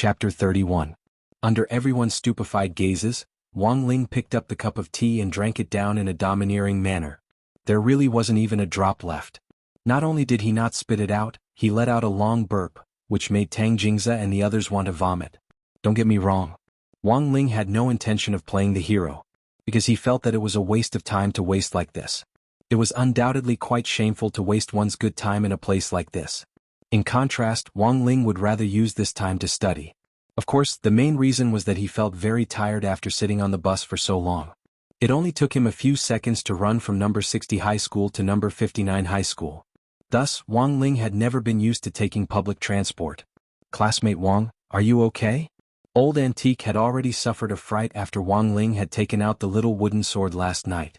Chapter 31. Under everyone's stupefied gazes, Wang Ling picked up the cup of tea and drank it down in a domineering manner. There really wasn't even a drop left. Not only did he not spit it out, he let out a long burp, which made Tang Jingza and the others want to vomit. Don't get me wrong. Wang Ling had no intention of playing the hero, because he felt that it was a waste of time to waste like this. It was undoubtedly quite shameful to waste one's good time in a place like this. In contrast, Wang Ling would rather use this time to study. Of course, the main reason was that he felt very tired after sitting on the bus for so long. It only took him a few seconds to run from number 60 high school to number 59 high school. Thus, Wang Ling had never been used to taking public transport. "Classmate Wang, are you okay?" Old Antique had already suffered a fright after Wang Ling had taken out the little wooden sword last night.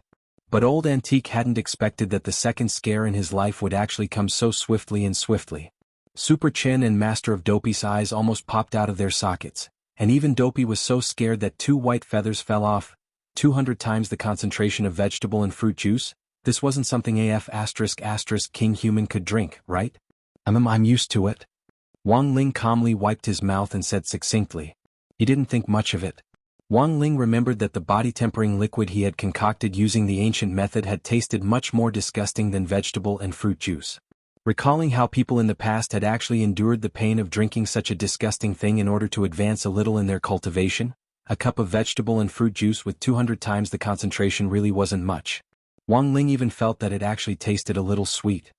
But Old Antique hadn't expected that the second scare in his life would actually come so swiftly and swiftly. Super Chin and Master of Dopey's eyes almost popped out of their sockets, and even Dopey was so scared that 2 white feathers fell off. 200 times the concentration of vegetable and fruit juice? This wasn't something AF*** King Human could drink, right? I'm used to it. Wang Ling calmly wiped his mouth and said succinctly. He didn't think much of it. Wang Ling remembered that the body-tempering liquid he had concocted using the ancient method had tasted much more disgusting than vegetable and fruit juice. Recalling how people in the past had actually endured the pain of drinking such a disgusting thing in order to advance a little in their cultivation, a cup of vegetable and fruit juice with 200 times the concentration really wasn't much. Wang Ling even felt that it actually tasted a little sweet.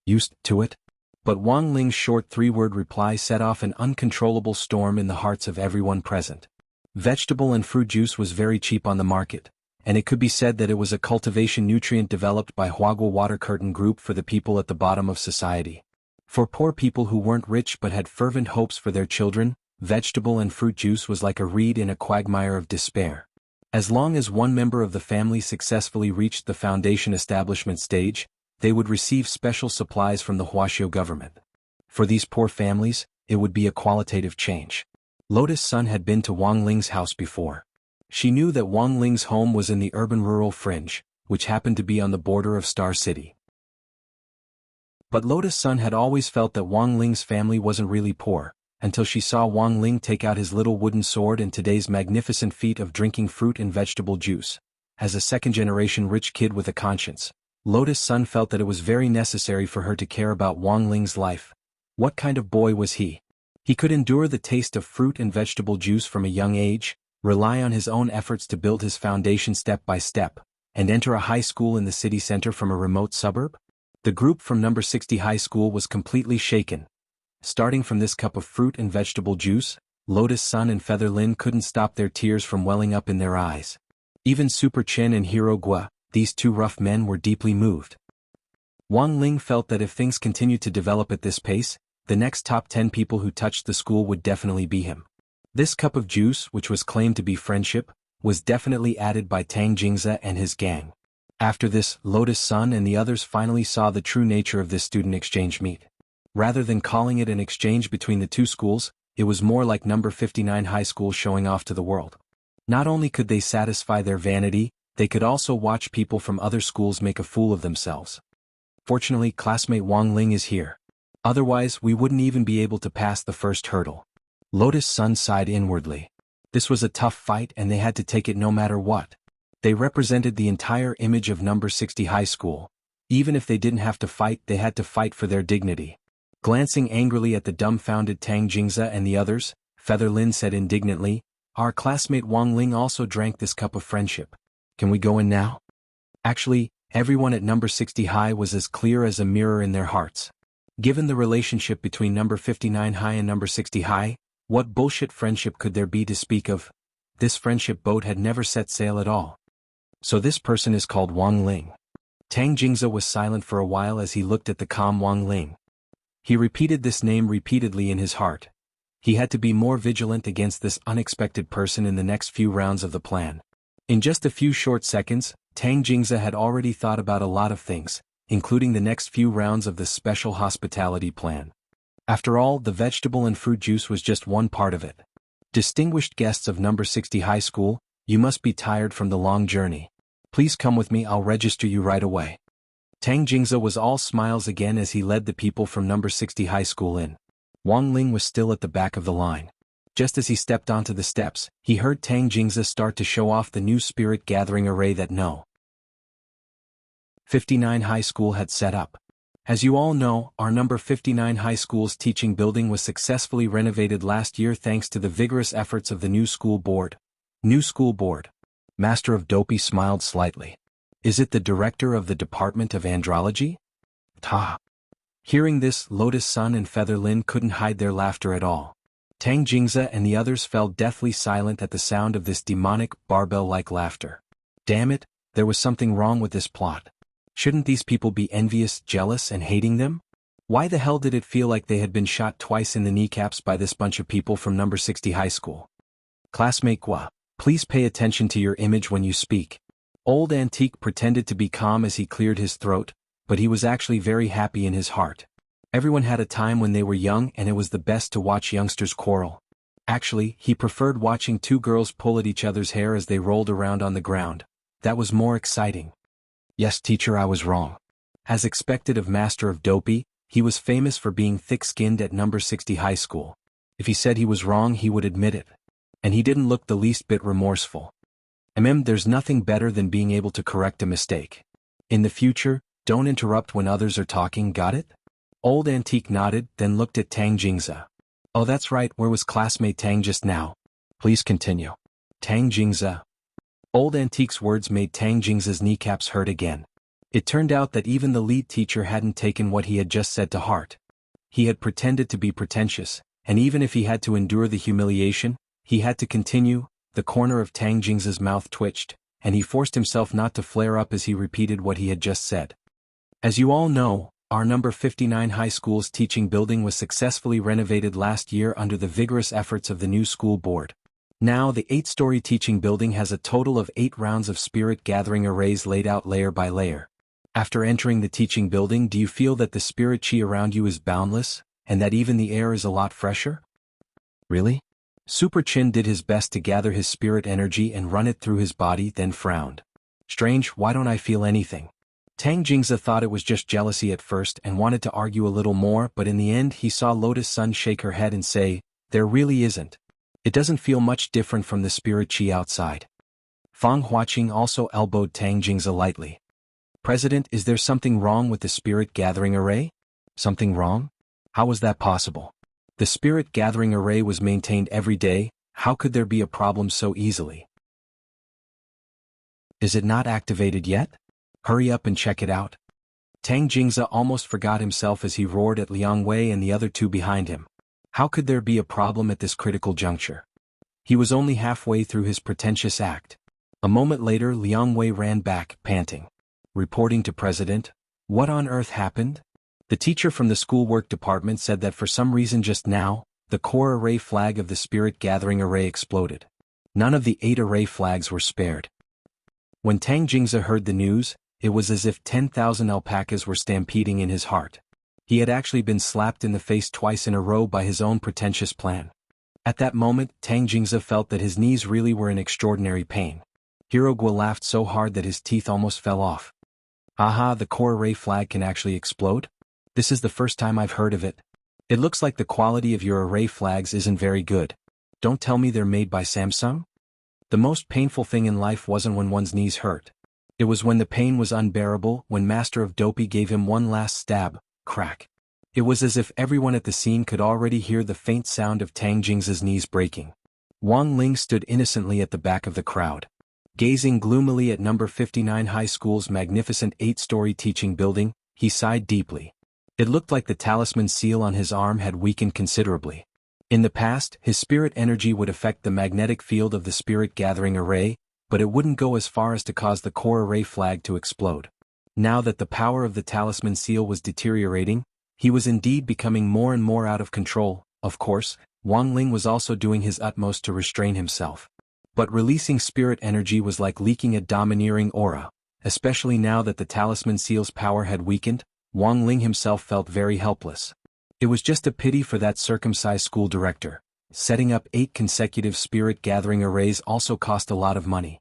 Used to it? But Wang Ling's short 3-word reply set off an uncontrollable storm in the hearts of everyone present. Vegetable and fruit juice was very cheap on the market, and it could be said that it was a cultivation nutrient developed by Huagua Water Curtain Group for the people at the bottom of society. For poor people who weren't rich but had fervent hopes for their children, vegetable and fruit juice was like a reed in a quagmire of despair. As long as one member of the family successfully reached the foundation establishment stage, they would receive special supplies from the Huaxiao government. For these poor families, it would be a qualitative change. Lotus Sun had been to Wang Ling's house before. She knew that Wang Ling's home was in the urban-rural fringe, which happened to be on the border of Star City. But Lotus Sun had always felt that Wang Ling's family wasn't really poor, until she saw Wang Ling take out his little wooden sword and today's magnificent feat of drinking fruit and vegetable juice. As a second-generation rich kid with a conscience, Lotus Sun felt that it was very necessary for her to care about Wang Ling's life. What kind of boy was he? He could endure the taste of fruit and vegetable juice from a young age, rely on his own efforts to build his foundation step by step, and enter a high school in the city center from a remote suburb? The group from number 60 high school was completely shaken. Starting from this cup of fruit and vegetable juice, Lotus Sun and Feather Lin couldn't stop their tears from welling up in their eyes. Even Super Chen and Hero Gua, these 2 rough men, were deeply moved. Wang Ling felt that if things continued to develop at this pace, the next top 10 people who touched the school would definitely be him. This cup of juice, which was claimed to be friendship, was definitely added by Tang Jingza and his gang. After this, Lotus Sun and the others finally saw the true nature of this student exchange meet. Rather than calling it an exchange between the 2 schools, it was more like number 59 high school showing off to the world. Not only could they satisfy their vanity, they could also watch people from other schools make a fool of themselves. Fortunately, classmate Wang Ling is here. Otherwise, we wouldn't even be able to pass the first hurdle. Lotus Sun sighed inwardly. This was a tough fight and they had to take it no matter what. They represented the entire image of number 60 high school. Even if they didn't have to fight, they had to fight for their dignity. Glancing angrily at the dumbfounded Tang Jingza and the others, Feather Lin said indignantly, "Our classmate Wang Ling also drank this cup of friendship. Can we go in now?" Actually, everyone at number 60 high was as clear as a mirror in their hearts. Given the relationship between number 59 high and number 60 high, what bullshit friendship could there be to speak of? This friendship boat had never set sail at all. So this person is called Wang Ling. Tang Jingza was silent for a while as he looked at the calm Wang Ling. He repeated this name repeatedly in his heart. He had to be more vigilant against this unexpected person in the next few rounds of the plan. In just a few short seconds, Tang Jingza had already thought about a lot of things, including the next few rounds of the special hospitality plan. After all, the vegetable and fruit juice was just one part of it. Distinguished guests of number 60 high school, you must be tired from the long journey. Please come with me, I'll register you right away. Tang Jingza was all smiles again as he led the people from number 60 high school in. Wang Ling was still at the back of the line. Just as he stepped onto the steps, he heard Tang Jingzi start to show off the new spirit gathering array that No. 59 High School had set up. As you all know, our number 59 High School's teaching building was successfully renovated last year thanks to the vigorous efforts of the new school board. New school board. Master of Dopey smiled slightly. Is it the director of the Department of Andrology? Ta. Hearing this, Lotus Sun and Featherlin couldn't hide their laughter at all. Tang Jingzi and the others fell deathly silent at the sound of this demonic, barbell-like laughter. Damn it, there was something wrong with this plot. Shouldn't these people be envious, jealous, and hating them? Why the hell did it feel like they had been shot twice in the kneecaps by this bunch of people from number 60 high school? Classmate Gua, please pay attention to your image when you speak. Old Antique pretended to be calm as he cleared his throat, but he was actually very happy in his heart. Everyone had a time when they were young and it was the best to watch youngsters quarrel. Actually, he preferred watching two girls pull at each other's hair as they rolled around on the ground. That was more exciting. Yes, teacher, I was wrong. As expected of Master of Dopey, he was famous for being thick-skinned at number 60 high school. If he said he was wrong, he would admit it. And he didn't look the least bit remorseful. There's nothing better than being able to correct a mistake. In the future, don't interrupt when others are talking, got it? Old Antique nodded, then looked at Tang Jingzi. Oh, that's right, where was classmate Tang just now? Please continue. Tang Jingzi. Old Antique's words made Tang Jingzi's kneecaps hurt again. It turned out that even the lead teacher hadn't taken what he had just said to heart. He had pretended to be pretentious, and even if he had to endure the humiliation, he had to continue. The corner of Tang Jingzi's mouth twitched, and he forced himself not to flare up as he repeated what he had just said. As you all know, our number 59 high school's teaching building was successfully renovated last year under the vigorous efforts of the new school board. Now the 8-story teaching building has a total of 8 rounds of spirit gathering arrays laid out layer by layer. After entering the teaching building, do you feel that the spirit chi around you is boundless, and that even the air is a lot fresher? Really? Super Chin did his best to gather his spirit energy and run it through his body, then frowned. Strange, why don't I feel anything? Tang Jingzi thought it was just jealousy at first and wanted to argue a little more, but in the end he saw Lotus Sun shake her head and say, there really isn't. It doesn't feel much different from the spirit chi outside. Fang Huaqing also elbowed Tang Jingzi lightly. President, is there something wrong with the spirit gathering array? Something wrong? How was that possible? The spirit gathering array was maintained every day, how could there be a problem so easily? Is it not activated yet? Hurry up and check it out. Tang Jingzi almost forgot himself as he roared at Liang Wei and the other two behind him. How could there be a problem at this critical juncture? He was only halfway through his pretentious act. A moment later Liang Wei ran back, panting. Reporting to President, what on earth happened? The teacher from the schoolwork department said that for some reason just now, the core array flag of the spirit gathering array exploded. None of the 8 array flags were spared. When Tang Jingzi heard the news, it was as if 10,000 alpacas were stampeding in his heart. He had actually been slapped in the face twice in a row by his own pretentious plan. At that moment, Tang Jingzi felt that his knees really were in extraordinary pain. Heroicjourney laughed so hard that his teeth almost fell off. Aha, the core array flag can actually explode? This is the first time I've heard of it. It looks like the quality of your array flags isn't very good. Don't tell me they're made by Samsung? The most painful thing in life wasn't when one's knees hurt. It was when the pain was unbearable, when Master of Dopey gave him one last stab. Crack. It was as if everyone at the scene could already hear the faint sound of Tang Jingzi's knees breaking. Wang Ling stood innocently at the back of the crowd. Gazing gloomily at number 59 high school's magnificent 8-story teaching building, he sighed deeply. It looked like the talisman seal on his arm had weakened considerably. In the past, his spirit energy would affect the magnetic field of the spirit gathering array, but it wouldn't go as far as to cause the core array flag to explode. Now that the power of the talisman seal was deteriorating, he was indeed becoming more and more out of control. Of course, Wang Ling was also doing his utmost to restrain himself. But releasing spirit energy was like leaking a domineering aura, especially now that the talisman seal's power had weakened. Wang Ling himself felt very helpless. It was just a pity for that circumcised school director. Setting up 8 consecutive spirit gathering arrays also cost a lot of money.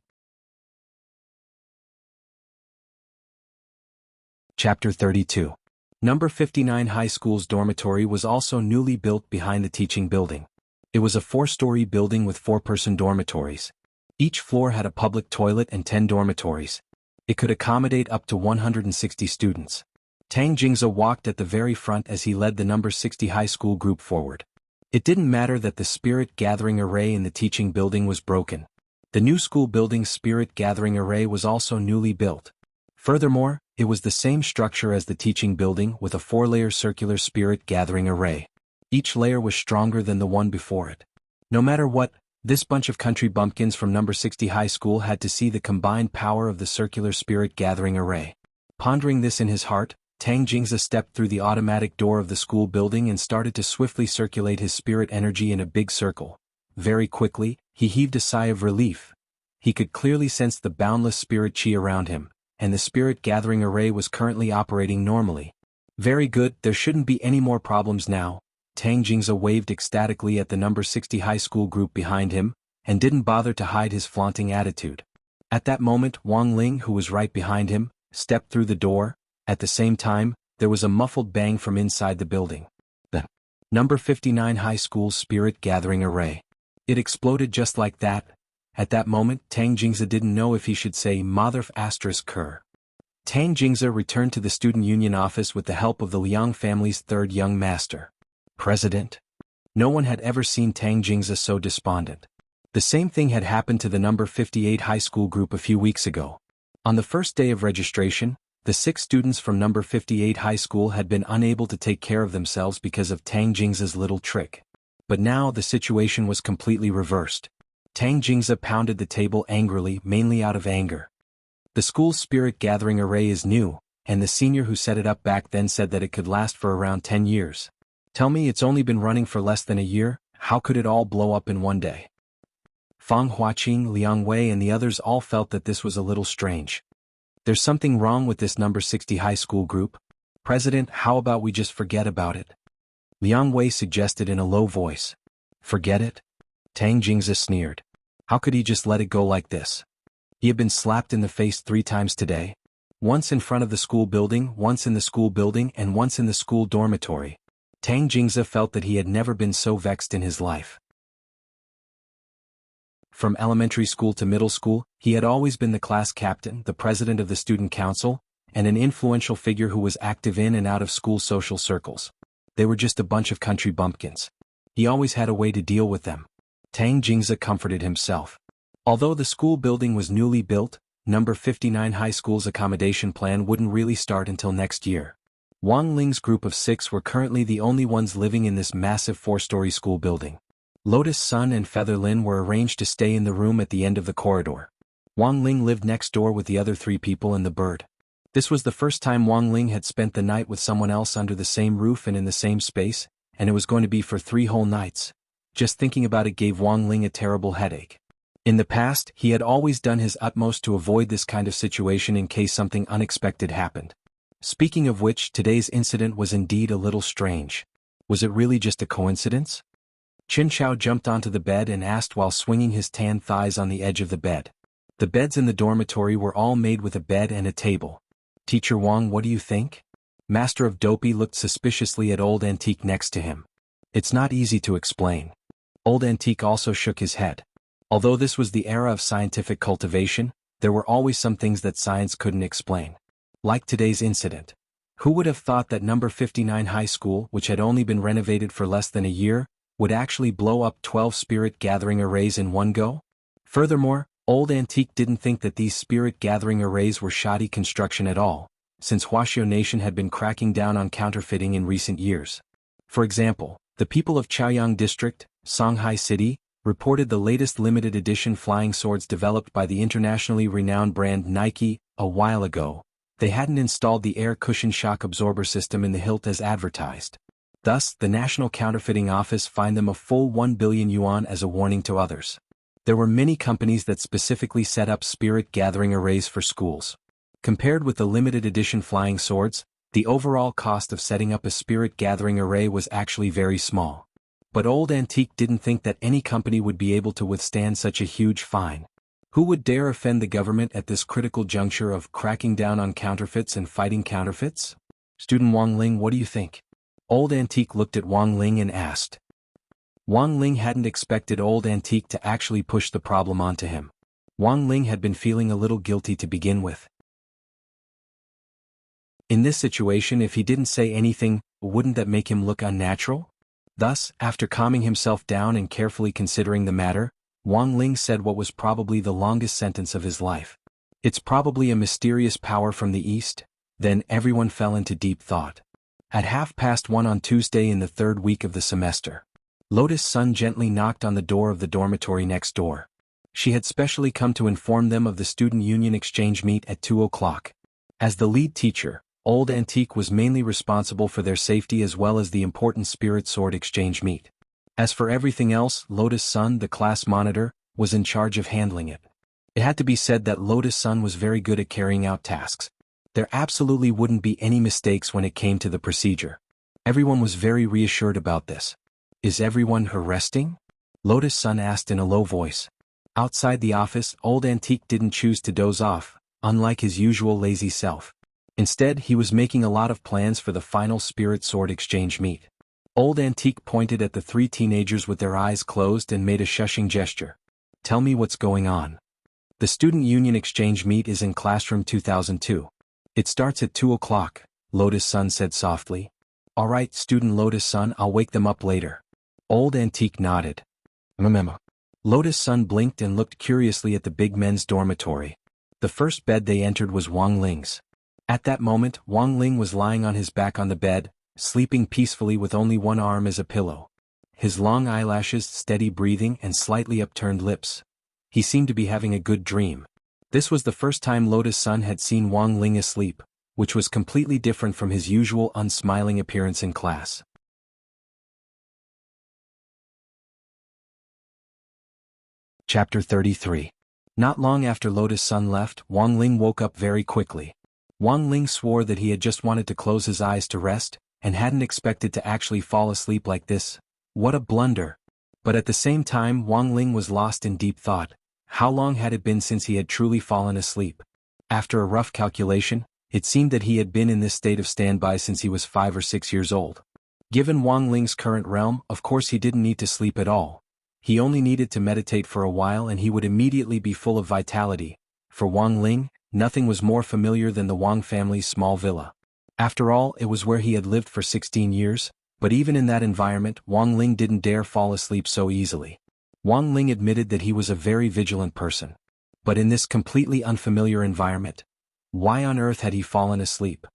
Chapter 32. Number 59 High School's dormitory was also newly built behind the teaching building. It was a 4-story building with 4-person dormitories. Each floor had a public toilet and 10 dormitories. It could accommodate up to 160 students. Tang Jingze walked at the very front as he led the number 60 high school group forward. It didn't matter that the spirit gathering array in the teaching building was broken. The new school building's spirit gathering array was also newly built. Furthermore, it was the same structure as the teaching building with a 4-layer circular spirit gathering array. Each layer was stronger than the one before it. No matter what, this bunch of country bumpkins from number 60 high school had to see the combined power of the circular spirit gathering array. Pondering this in his heart, Tang Jingze stepped through the automatic door of the school building and started to swiftly circulate his spirit energy in a big circle. Very quickly, he heaved a sigh of relief. He could clearly sense the boundless spirit chi around him, and the spirit gathering array was currently operating normally. Very good, there shouldn't be any more problems now. Tang Jingze waved ecstatically at the number 60 high school group behind him, and didn't bother to hide his flaunting attitude. At that moment, Wang Ling, who was right behind him, stepped through the door. At the same time, there was a muffled bang from inside the building. The number 59 high school spirit gathering array. It exploded just like that. At that moment, Tang Jingze didn't know if he should say Motherf *Ker. Tang Jingze returned to the student union office with the help of the Liang family's third young master. President? No one had ever seen Tang Jingze so despondent. The same thing had happened to the number 58 high school group a few weeks ago. On the first day of registration, the 6 students from number 58 high school had been unable to take care of themselves because of Tang Jingze's little trick. But now the situation was completely reversed. Tang Jingze pounded the table angrily, mainly out of anger. The school's spirit gathering array is new, and the senior who set it up back then said that it could last for around 10 years. Tell me it's only been running for less than a year, how could it all blow up in one day? Fang Huaqing, Liang Wei and the others all felt that this was a little strange. There's something wrong with this number 60 high school group. President, how about we just forget about it? Liang Wei suggested in a low voice. Forget it? Tang Jingze sneered. How could he just let it go like this? He had been slapped in the face 3 times today. Once in front of the school building, once in the school building, and once in the school dormitory. Tang Jingze felt that he had never been so vexed in his life. From elementary school to middle school, he had always been the class captain, the president of the student council, and an influential figure who was active in and out of school social circles. They were just a bunch of country bumpkins. He always had a way to deal with them. Tang Jingze comforted himself. Although the school building was newly built, number 59 high school's accommodation plan wouldn't really start until next year. Wang Ling's group of 6 were currently the only ones living in this massive 4-story school building. Lotus Sun and Featherlin were arranged to stay in the room at the end of the corridor. Wang Ling lived next door with the other 3 people and the bird. This was the first time Wang Ling had spent the night with someone else under the same roof and in the same space, and it was going to be for 3 whole nights. Just thinking about it gave Wang Ling a terrible headache. In the past, he had always done his utmost to avoid this kind of situation in case something unexpected happened. Speaking of which, today's incident was indeed a little strange. Was it really just a coincidence? Qin Chao jumped onto the bed and asked while swinging his tan thighs on the edge of the bed. The beds in the dormitory were all made with a bed and a table. Teacher Wang, what do you think? Master of Dopey looked suspiciously at Old Antique next to him. It's not easy to explain. Old Antique also shook his head. Although this was the era of scientific cultivation, there were always some things that science couldn't explain. Like today's incident. Who would have thought that number 59 high school, which had only been renovated for less than a year, would actually blow up 12 spirit gathering arrays in one go? Furthermore, Old Antique didn't think that these spirit gathering arrays were shoddy construction at all, since Huaxiao Nation had been cracking down on counterfeiting in recent years. For example, the people of Chaoyang District, Songhai City, reported the latest limited edition flying swords developed by the internationally renowned brand Nike a while ago. They hadn't installed the air cushion shock absorber system in the hilt as advertised. Thus, the National Counterfeiting Office fined them a full 1 billion yuan as a warning to others. There were many companies that specifically set up spirit gathering arrays for schools. Compared with the limited edition flying swords, the overall cost of setting up a spirit gathering array was actually very small. But Old Antique didn't think that any company would be able to withstand such a huge fine. Who would dare offend the government at this critical juncture of cracking down on counterfeits and fighting counterfeits? Student Wang Ling, what do you think? Old Antique looked at Wang Ling and asked. Wang Ling hadn't expected old Antique to actually push the problem onto him. Wang Ling had been feeling a little guilty to begin with. In this situation, if he didn't say anything, wouldn't that make him look unnatural? Thus, after calming himself down and carefully considering the matter, Wang Ling said what was probably the longest sentence of his life. It's probably a mysterious power from the east. Then everyone fell into deep thought. At 1:30 on Tuesday in the third week of the semester, Lotus Sun gently knocked on the door of the dormitory next door. She had specially come to inform them of the student union exchange meet at 2 o'clock. As the lead teacher, Old Antique was mainly responsible for their safety as well as the important spirit sword exchange meet. As for everything else, Lotus Sun, the class monitor, was in charge of handling it. It had to be said that Lotus Sun was very good at carrying out tasks. There absolutely wouldn't be any mistakes when it came to the procedure. Everyone was very reassured about this. Is everyone resting? Lotus Sun asked in a low voice. Outside the office, Old Antique didn't choose to doze off, unlike his usual lazy self. Instead, he was making a lot of plans for the final spirit sword exchange meet. Old Antique pointed at the three teenagers with their eyes closed and made a shushing gesture. Tell me what's going on. The student union exchange meet is in classroom 2002. It starts at 2 o'clock, Lotus Sun said softly. All right, student Lotus Sun, I'll wake them up later. Old Antique nodded. Lotus Sun blinked and looked curiously at the big men's dormitory. The first bed they entered was Wang Ling's. At that moment, Wang Ling was lying on his back on the bed, sleeping peacefully with only one arm as a pillow. His long eyelashes, steady breathing and slightly upturned lips. He seemed to be having a good dream. This was the first time Lotus Sun had seen Wang Ling asleep, which was completely different from his usual unsmiling appearance in class. Chapter 33. Not long after Lotus Sun left, Wang Ling woke up very quickly. Wang Ling swore that he had just wanted to close his eyes to rest, and hadn't expected to actually fall asleep like this. What a blunder! But at the same time, Wang Ling was lost in deep thought. How long had it been since he had truly fallen asleep? After a rough calculation, it seemed that he had been in this state of standby since he was 5 or 6 years old. Given Wang Ling's current realm, of course he didn't need to sleep at all. He only needed to meditate for a while and he would immediately be full of vitality. For Wang Ling, nothing was more familiar than the Wang family's small villa. After all, it was where he had lived for 16 years, but even in that environment, Wang Ling didn't dare fall asleep so easily. Wang Ling admitted that he was a very vigilant person. But in this completely unfamiliar environment, why on earth had he fallen asleep?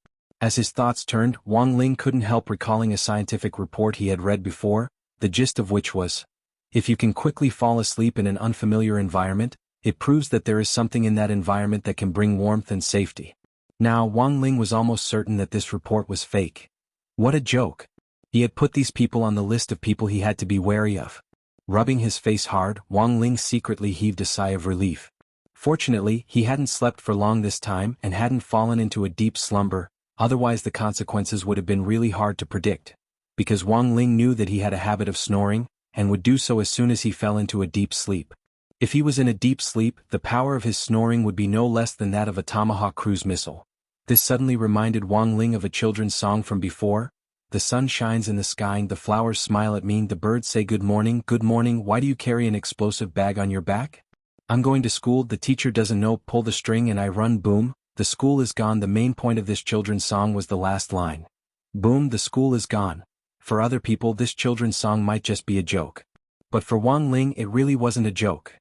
As his thoughts turned, Wang Ling couldn't help recalling a scientific report he had read before, the gist of which was, if you can quickly fall asleep in an unfamiliar environment, it proves that there is something in that environment that can bring warmth and safety. Now, Wang Ling was almost certain that this report was fake. What a joke! He had put these people on the list of people he had to be wary of. Rubbing his face hard, Wang Ling secretly heaved a sigh of relief. Fortunately, he hadn't slept for long this time and hadn't fallen into a deep slumber, otherwise the consequences would have been really hard to predict. Because Wang Ling knew that he had a habit of snoring, and would do so as soon as he fell into a deep sleep. If he was in a deep sleep, the power of his snoring would be no less than that of a Tomahawk cruise missile. This suddenly reminded Wang Ling of a children's song from before. The sun shines in the sky, the flowers smile at me, the birds say good morning, why do you carry an explosive bag on your back? I'm going to school, the teacher doesn't know, pull the string and I run, boom, the school is gone. The main point of this children's song was the last line. Boom, the school is gone. For other people this children's song might just be a joke. But for Wang Ling it really wasn't a joke.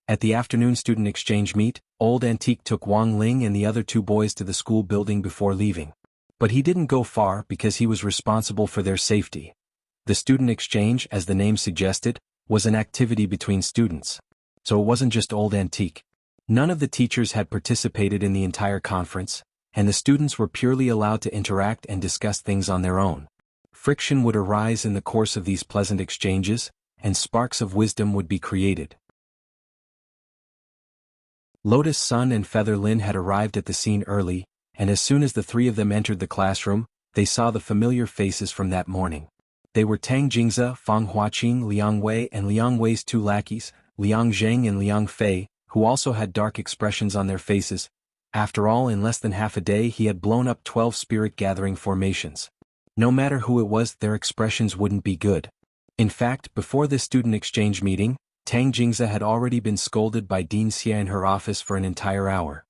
At the afternoon student exchange meet, Old Antique took Wang Ling and the other two boys to the school building before leaving. But he didn't go far because he was responsible for their safety. The student exchange, as the name suggested, was an activity between students. So it wasn't just Old Antique. None of the teachers had participated in the entire conference, and the students were purely allowed to interact and discuss things on their own. Friction would arise in the course of these pleasant exchanges, and sparks of wisdom would be created. Lotus Sun and Feather Lin had arrived at the scene early, and as soon as the three of them entered the classroom, they saw the familiar faces from that morning. They were Tang Jingzi, Fang Huaqing, Liang Wei and Liang Wei's two lackeys, Liang Zheng and Liang Fei, who also had dark expressions on their faces. After all, in less than half a day he had blown up 12 spirit gathering formations. No matter who it was, their expressions wouldn't be good. In fact, before this student exchange meeting, Tang Jingze had already been scolded by Dean Xia in her office for an entire hour.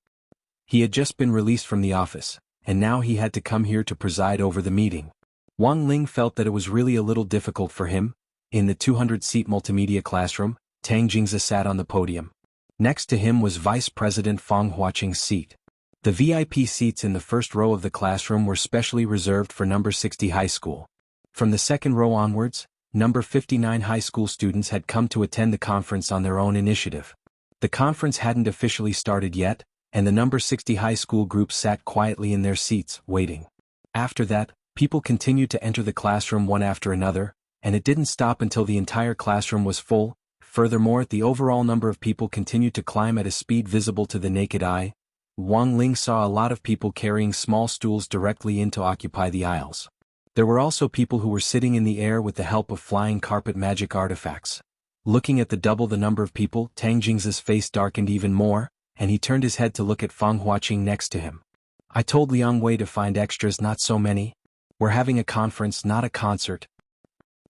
He had just been released from the office, and now he had to come here to preside over the meeting. Wang Ling felt that it was really a little difficult for him. In the 200-seat multimedia classroom, Tang Jingze sat on the podium. Next to him was Vice President Fang Huaqing's seat. The VIP seats in the first row of the classroom were specially reserved for number 60 high school. From the second row onwards, number 59 high school students had come to attend the conference on their own initiative. The conference hadn't officially started yet, and the number 60 high school group sat quietly in their seats, waiting. After that, people continued to enter the classroom one after another, and it didn't stop until the entire classroom was full. Furthermore, the overall number of people continued to climb at a speed visible to the naked eye. Wang Ling saw a lot of people carrying small stools directly in to occupy the aisles. There were also people who were sitting in the air with the help of flying carpet magic artifacts. Looking at the double the number of people, Tang Jingze's face darkened even more, and he turned his head to look at Fang Huaqing next to him. I told Liang Wei to find extras, not so many. We're having a conference, not a concert.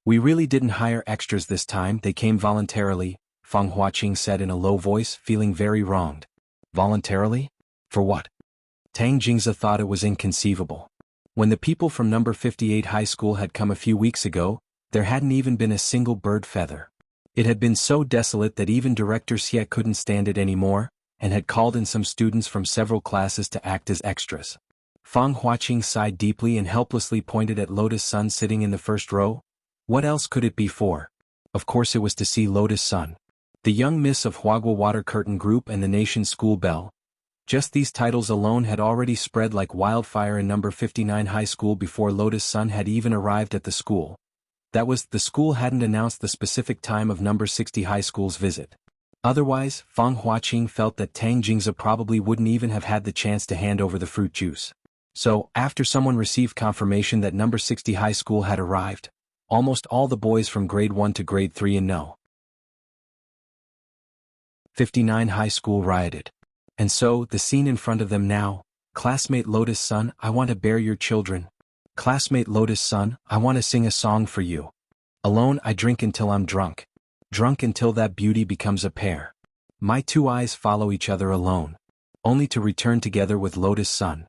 We really didn't hire extras this time, they came voluntarily, Fang Huaqing said in a low voice, feeling very wronged. Voluntarily? For what? Tang Jingze thought it was inconceivable. When the people from number 58 high school had come a few weeks ago, there hadn't even been a single bird feather. It had been so desolate that even Director Xie couldn't stand it anymore, and had called in some students from several classes to act as extras. Fang Huaqing sighed deeply and helplessly pointed at Lotus Sun sitting in the first row. What else could it be for? Of course it was to see Lotus Sun. The Young Miss of Huagua Water Curtain Group and the Nation School Bell. Just these titles alone had already spread like wildfire in number 59 high school before Lotus Sun had even arrived at the school. That was, the school hadn't announced the specific time of number 60 high school's visit. Otherwise, Fang Huaqing felt that Tang Jingze probably wouldn't even have had the chance to hand over the fruit juice. So, after someone received confirmation that number 60 high school had arrived, almost all the boys from grade 1 to grade 3 in no. 59 high school rioted. And so, the scene in front of them now, classmate Lotus Sun, I want to bear your children. Classmate Lotus Sun, I want to sing a song for you. Alone I drink until I'm drunk. Drunk until that beauty becomes a pair. My two eyes follow each other alone. Only to return together with Lotus Sun.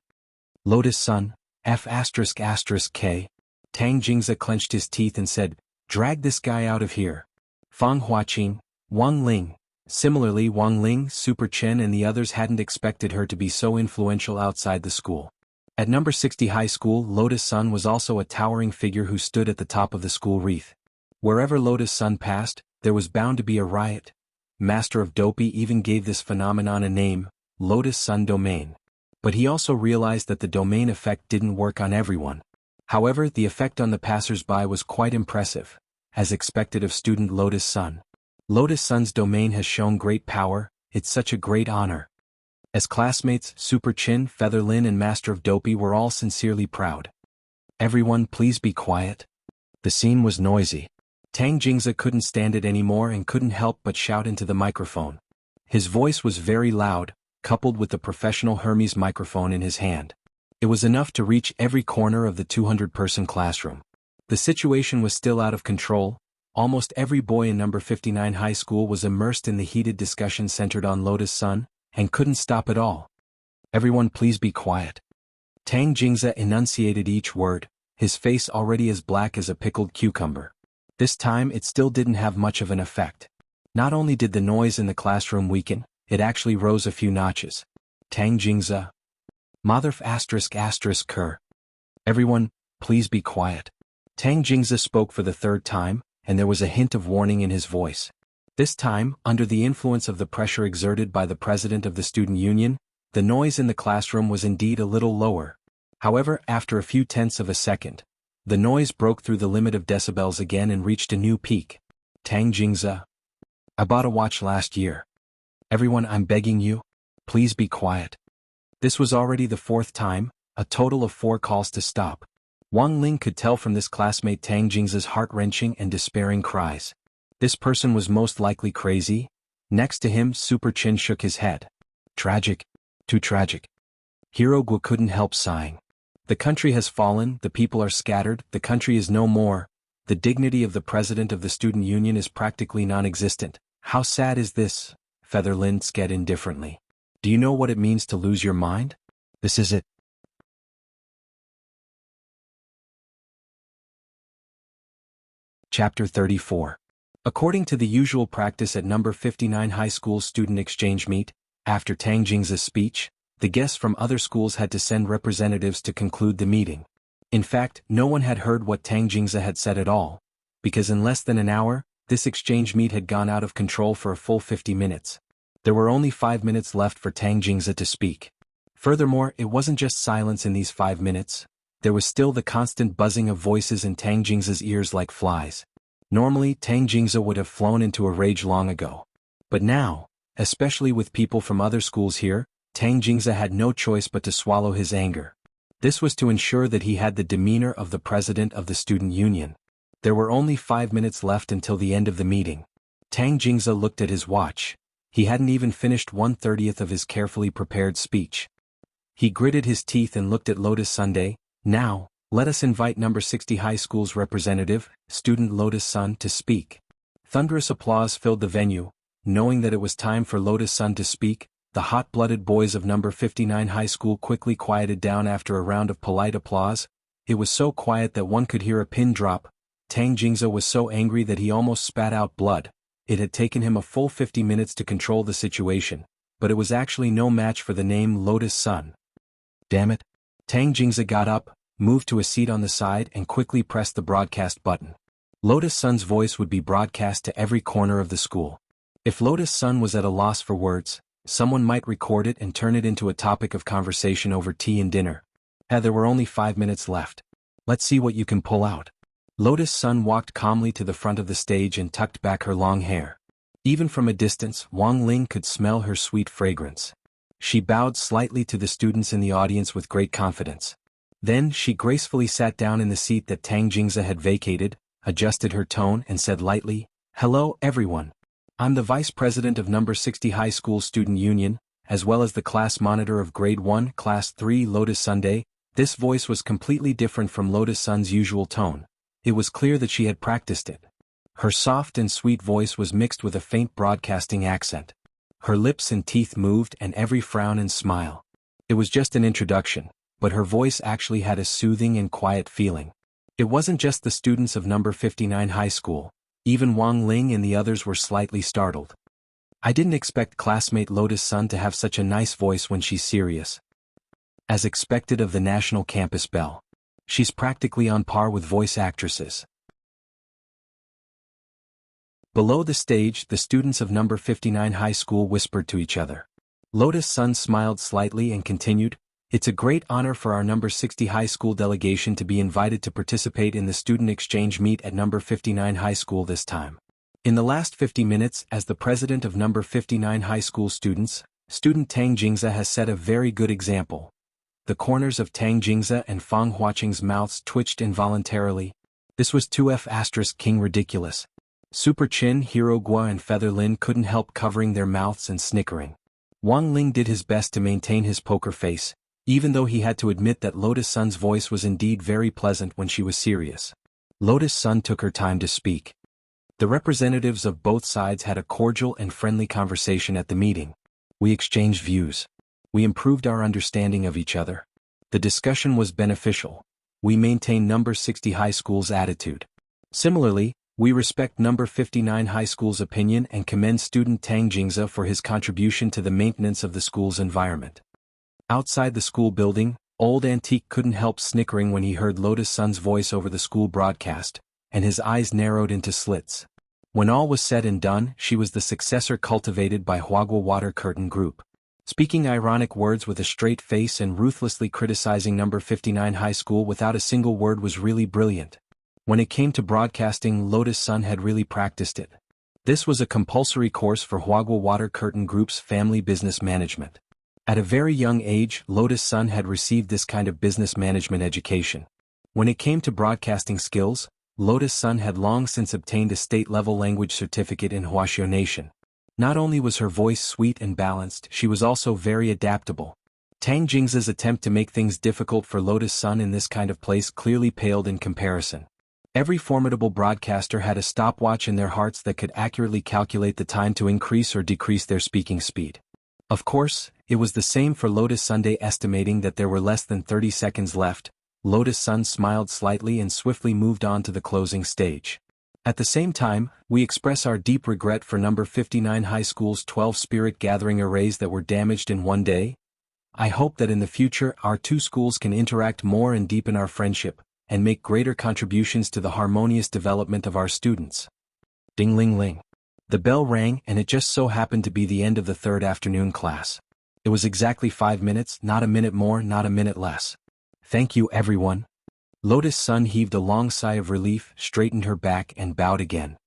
Lotus Sun, F***K. Tang Jingze clenched his teeth and said, drag this guy out of here. Fang Huaqing, Wang Ling. Similarly, Wang Ling, Super Chen and the others hadn't expected her to be so influential outside the school. At number 60 high school, Lotus Sun was also a towering figure who stood at the top of the school wreath. Wherever Lotus Sun passed, there was bound to be a riot. Master of Dopey even gave this phenomenon a name, Lotus Sun Domain. But he also realized that the domain effect didn't work on everyone. However, the effect on the passers-by was quite impressive, as expected of student Lotus Sun. Lotus Sun's domain has shown great power, it's such a great honor. As classmates, Super Chin, Feather Lin and Master of Dopey were all sincerely proud. Everyone please be quiet. The scene was noisy. Tang Jingze couldn't stand it anymore and couldn't help but shout into the microphone. His voice was very loud, coupled with the professional Hermes microphone in his hand. It was enough to reach every corner of the 200-person classroom. The situation was still out of control. Almost every boy in number 59 high school was immersed in the heated discussion centered on Lotus Sun, and couldn't stop at all. Everyone please be quiet. Tang Jingze enunciated each word, his face already as black as a pickled cucumber. This time it still didn't have much of an effect. Not only did the noise in the classroom weaken, it actually rose a few notches. Tang Jingze. Mother*****. Everyone, please be quiet. Tang Jingze spoke for the third time, and there was a hint of warning in his voice. This time, under the influence of the pressure exerted by the president of the student union, the noise in the classroom was indeed a little lower. However, after a few tenths of a second, the noise broke through the limit of decibels again and reached a new peak. Tang Jingze. I bought a watch last year. Everyone, I'm begging you, please be quiet. This was already the fourth time, a total of 4 calls to stop. Wang Ling could tell from this classmate Tang Jingze's heart-wrenching and despairing cries. This person was most likely crazy. Next to him, Super Chin shook his head. Tragic. Too tragic. Heroicjourney couldn't help sighing. The country has fallen, the people are scattered, the country is no more. The dignity of the president of the student union is practically non-existent. How sad is this? Featherlin said indifferently. Do you know what it means to lose your mind? This is it. Chapter 34. According to the usual practice at number 59 high school student exchange meet, after Tang Jingza's speech, the guests from other schools had to send representatives to conclude the meeting. In fact, no one had heard what Tang Jingza had said at all, because in less than an hour, this exchange meet had gone out of control for a full 50 minutes. There were only 5 minutes left for Tang Jingza to speak. Furthermore, it wasn't just silence in these 5 minutes, there was still the constant buzzing of voices in Tang Jingza's ears like flies. Normally, Tang Jingza would have flown into a rage long ago. But now, especially with people from other schools here, Tang Jingza had no choice but to swallow his anger. This was to ensure that he had the demeanor of the president of the student union. There were only 5 minutes left until the end of the meeting. Tang Jingza looked at his watch. He hadn't even finished 1/30 of his carefully prepared speech. He gritted his teeth and looked at Lotus Sunday. Now, let us invite number 60 high school's representative, student Lotus Sun, to speak. Thunderous applause filled the venue. Knowing that it was time for Lotus Sun to speak, the hot-blooded boys of number 59 high school quickly quieted down after a round of polite applause. It was so quiet that one could hear a pin drop. Tang Jingza was so angry that he almost spat out blood. It had taken him a full 50 minutes to control the situation, but it was actually no match for the name Lotus Sun. Damn it. Tang Jingza got up, moved to a seat on the side and quickly pressed the broadcast button. Lotus Sun's voice would be broadcast to every corner of the school. If Lotus Sun was at a loss for words, someone might record it and turn it into a topic of conversation over tea and dinner. There were only 5 minutes left. Let's see what you can pull out. Lotus Sun walked calmly to the front of the stage and tucked back her long hair. Even from a distance, Wang Ling could smell her sweet fragrance. She bowed slightly to the students in the audience with great confidence. Then she gracefully sat down in the seat that Tang Jingza had vacated, adjusted her tone and said lightly, "Hello everyone. I'm the vice president of number 60 high school student union, as well as the class monitor of grade 1, class 3 Lotus Sunday." This voice was completely different from Lotus Sun's usual tone. It was clear that she had practiced it. Her soft and sweet voice was mixed with a faint broadcasting accent. Her lips and teeth moved and every frown and smile. It was just an introduction, but her voice actually had a soothing and quiet feeling. It wasn't just the students of number 59 high school, even Wang Ling and the others were slightly startled. I didn't expect classmate Lotus Sun to have such a nice voice when she's serious. As expected of the National Campus Belle. She's practically on par with voice actresses. Below the stage, the students of number 59 high school whispered to each other. Lotus Sun smiled slightly and continued, "It's a great honor for our number 60 high school delegation to be invited to participate in the student exchange meet at number 59 high school this time. In the last 50 minutes, as the president of number 59 high school students, student Tang Jingza has set a very good example." The corners of Tang Jingza and Fang Huaqing's mouths twitched involuntarily. This was 2F** King ridiculous. Super Chin, Heroicjourney and Featherlin couldn't help covering their mouths and snickering. Wang Ling did his best to maintain his poker face, even though he had to admit that Lotus Sun's voice was indeed very pleasant when she was serious. Lotus Sun took her time to speak. The representatives of both sides had a cordial and friendly conversation at the meeting. We exchanged views. We improved our understanding of each other. The discussion was beneficial. We maintained number 60 high school's attitude. Similarly, we respect number 59 high school's opinion and commend student Tang Jingza for his contribution to the maintenance of the school's environment. Outside the school building, Old Antique couldn't help snickering when he heard Lotus Sun's voice over the school broadcast, and his eyes narrowed into slits. When all was said and done, she was the successor cultivated by Huagua Water Curtain Group. Speaking ironic words with a straight face and ruthlessly criticizing number 59 high school without a single word was really brilliant. When it came to broadcasting, Lotus Sun had really practiced it. This was a compulsory course for Huagua Water Curtain Group's family business management. At a very young age, Lotus Sun had received this kind of business management education. When it came to broadcasting skills, Lotus Sun had long since obtained a state-level language certificate in Huaxiao Nation. Not only was her voice sweet and balanced, she was also very adaptable. Tang Jingza's attempt to make things difficult for Lotus Sun in this kind of place clearly paled in comparison. Every formidable broadcaster had a stopwatch in their hearts that could accurately calculate the time to increase or decrease their speaking speed. Of course, it was the same for Lotus Sunday. Estimating that there were less than 30 seconds left, Lotus Sun smiled slightly and swiftly moved on to the closing stage. At the same time, we express our deep regret for number 59 High School's 12 spirit gathering arrays that were damaged in one day. I hope that in the future our two schools can interact more and deepen our friendship, and make greater contributions to the harmonious development of our students. Ding-ling-ling. The bell rang, and it just so happened to be the end of the third afternoon class. It was exactly 5 minutes, not a minute more, not a minute less. Thank you, everyone. Lotus Sun heaved a long sigh of relief, straightened her back, and bowed again.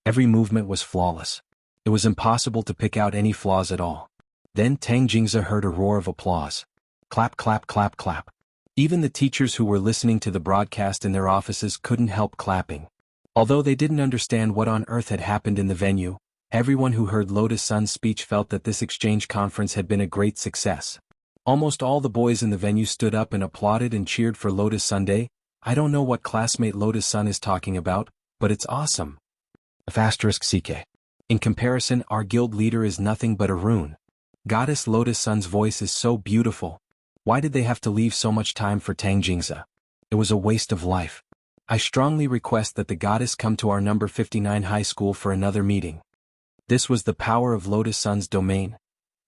Every movement was flawless. It was impossible to pick out any flaws at all. Then Tang Jingzi heard a roar of applause. Clap, clap, clap, clap. Even the teachers who were listening to the broadcast in their offices couldn't help clapping. Although they didn't understand what on earth had happened in the venue, everyone who heard Lotus Sun's speech felt that this exchange conference had been a great success. Almost all the boys in the venue stood up and applauded and cheered for Lotus Sunday. I don't know what classmate Lotus Sun is talking about, but it's awesome. *CK. In comparison, our guild leader is nothing but a rune. Goddess Lotus Sun's voice is so beautiful. Why did they have to leave so much time for Tang Jingzi? It was a waste of life. I strongly request that the goddess come to our number 59 high school for another meeting. This was the power of Lotus Sun's domain.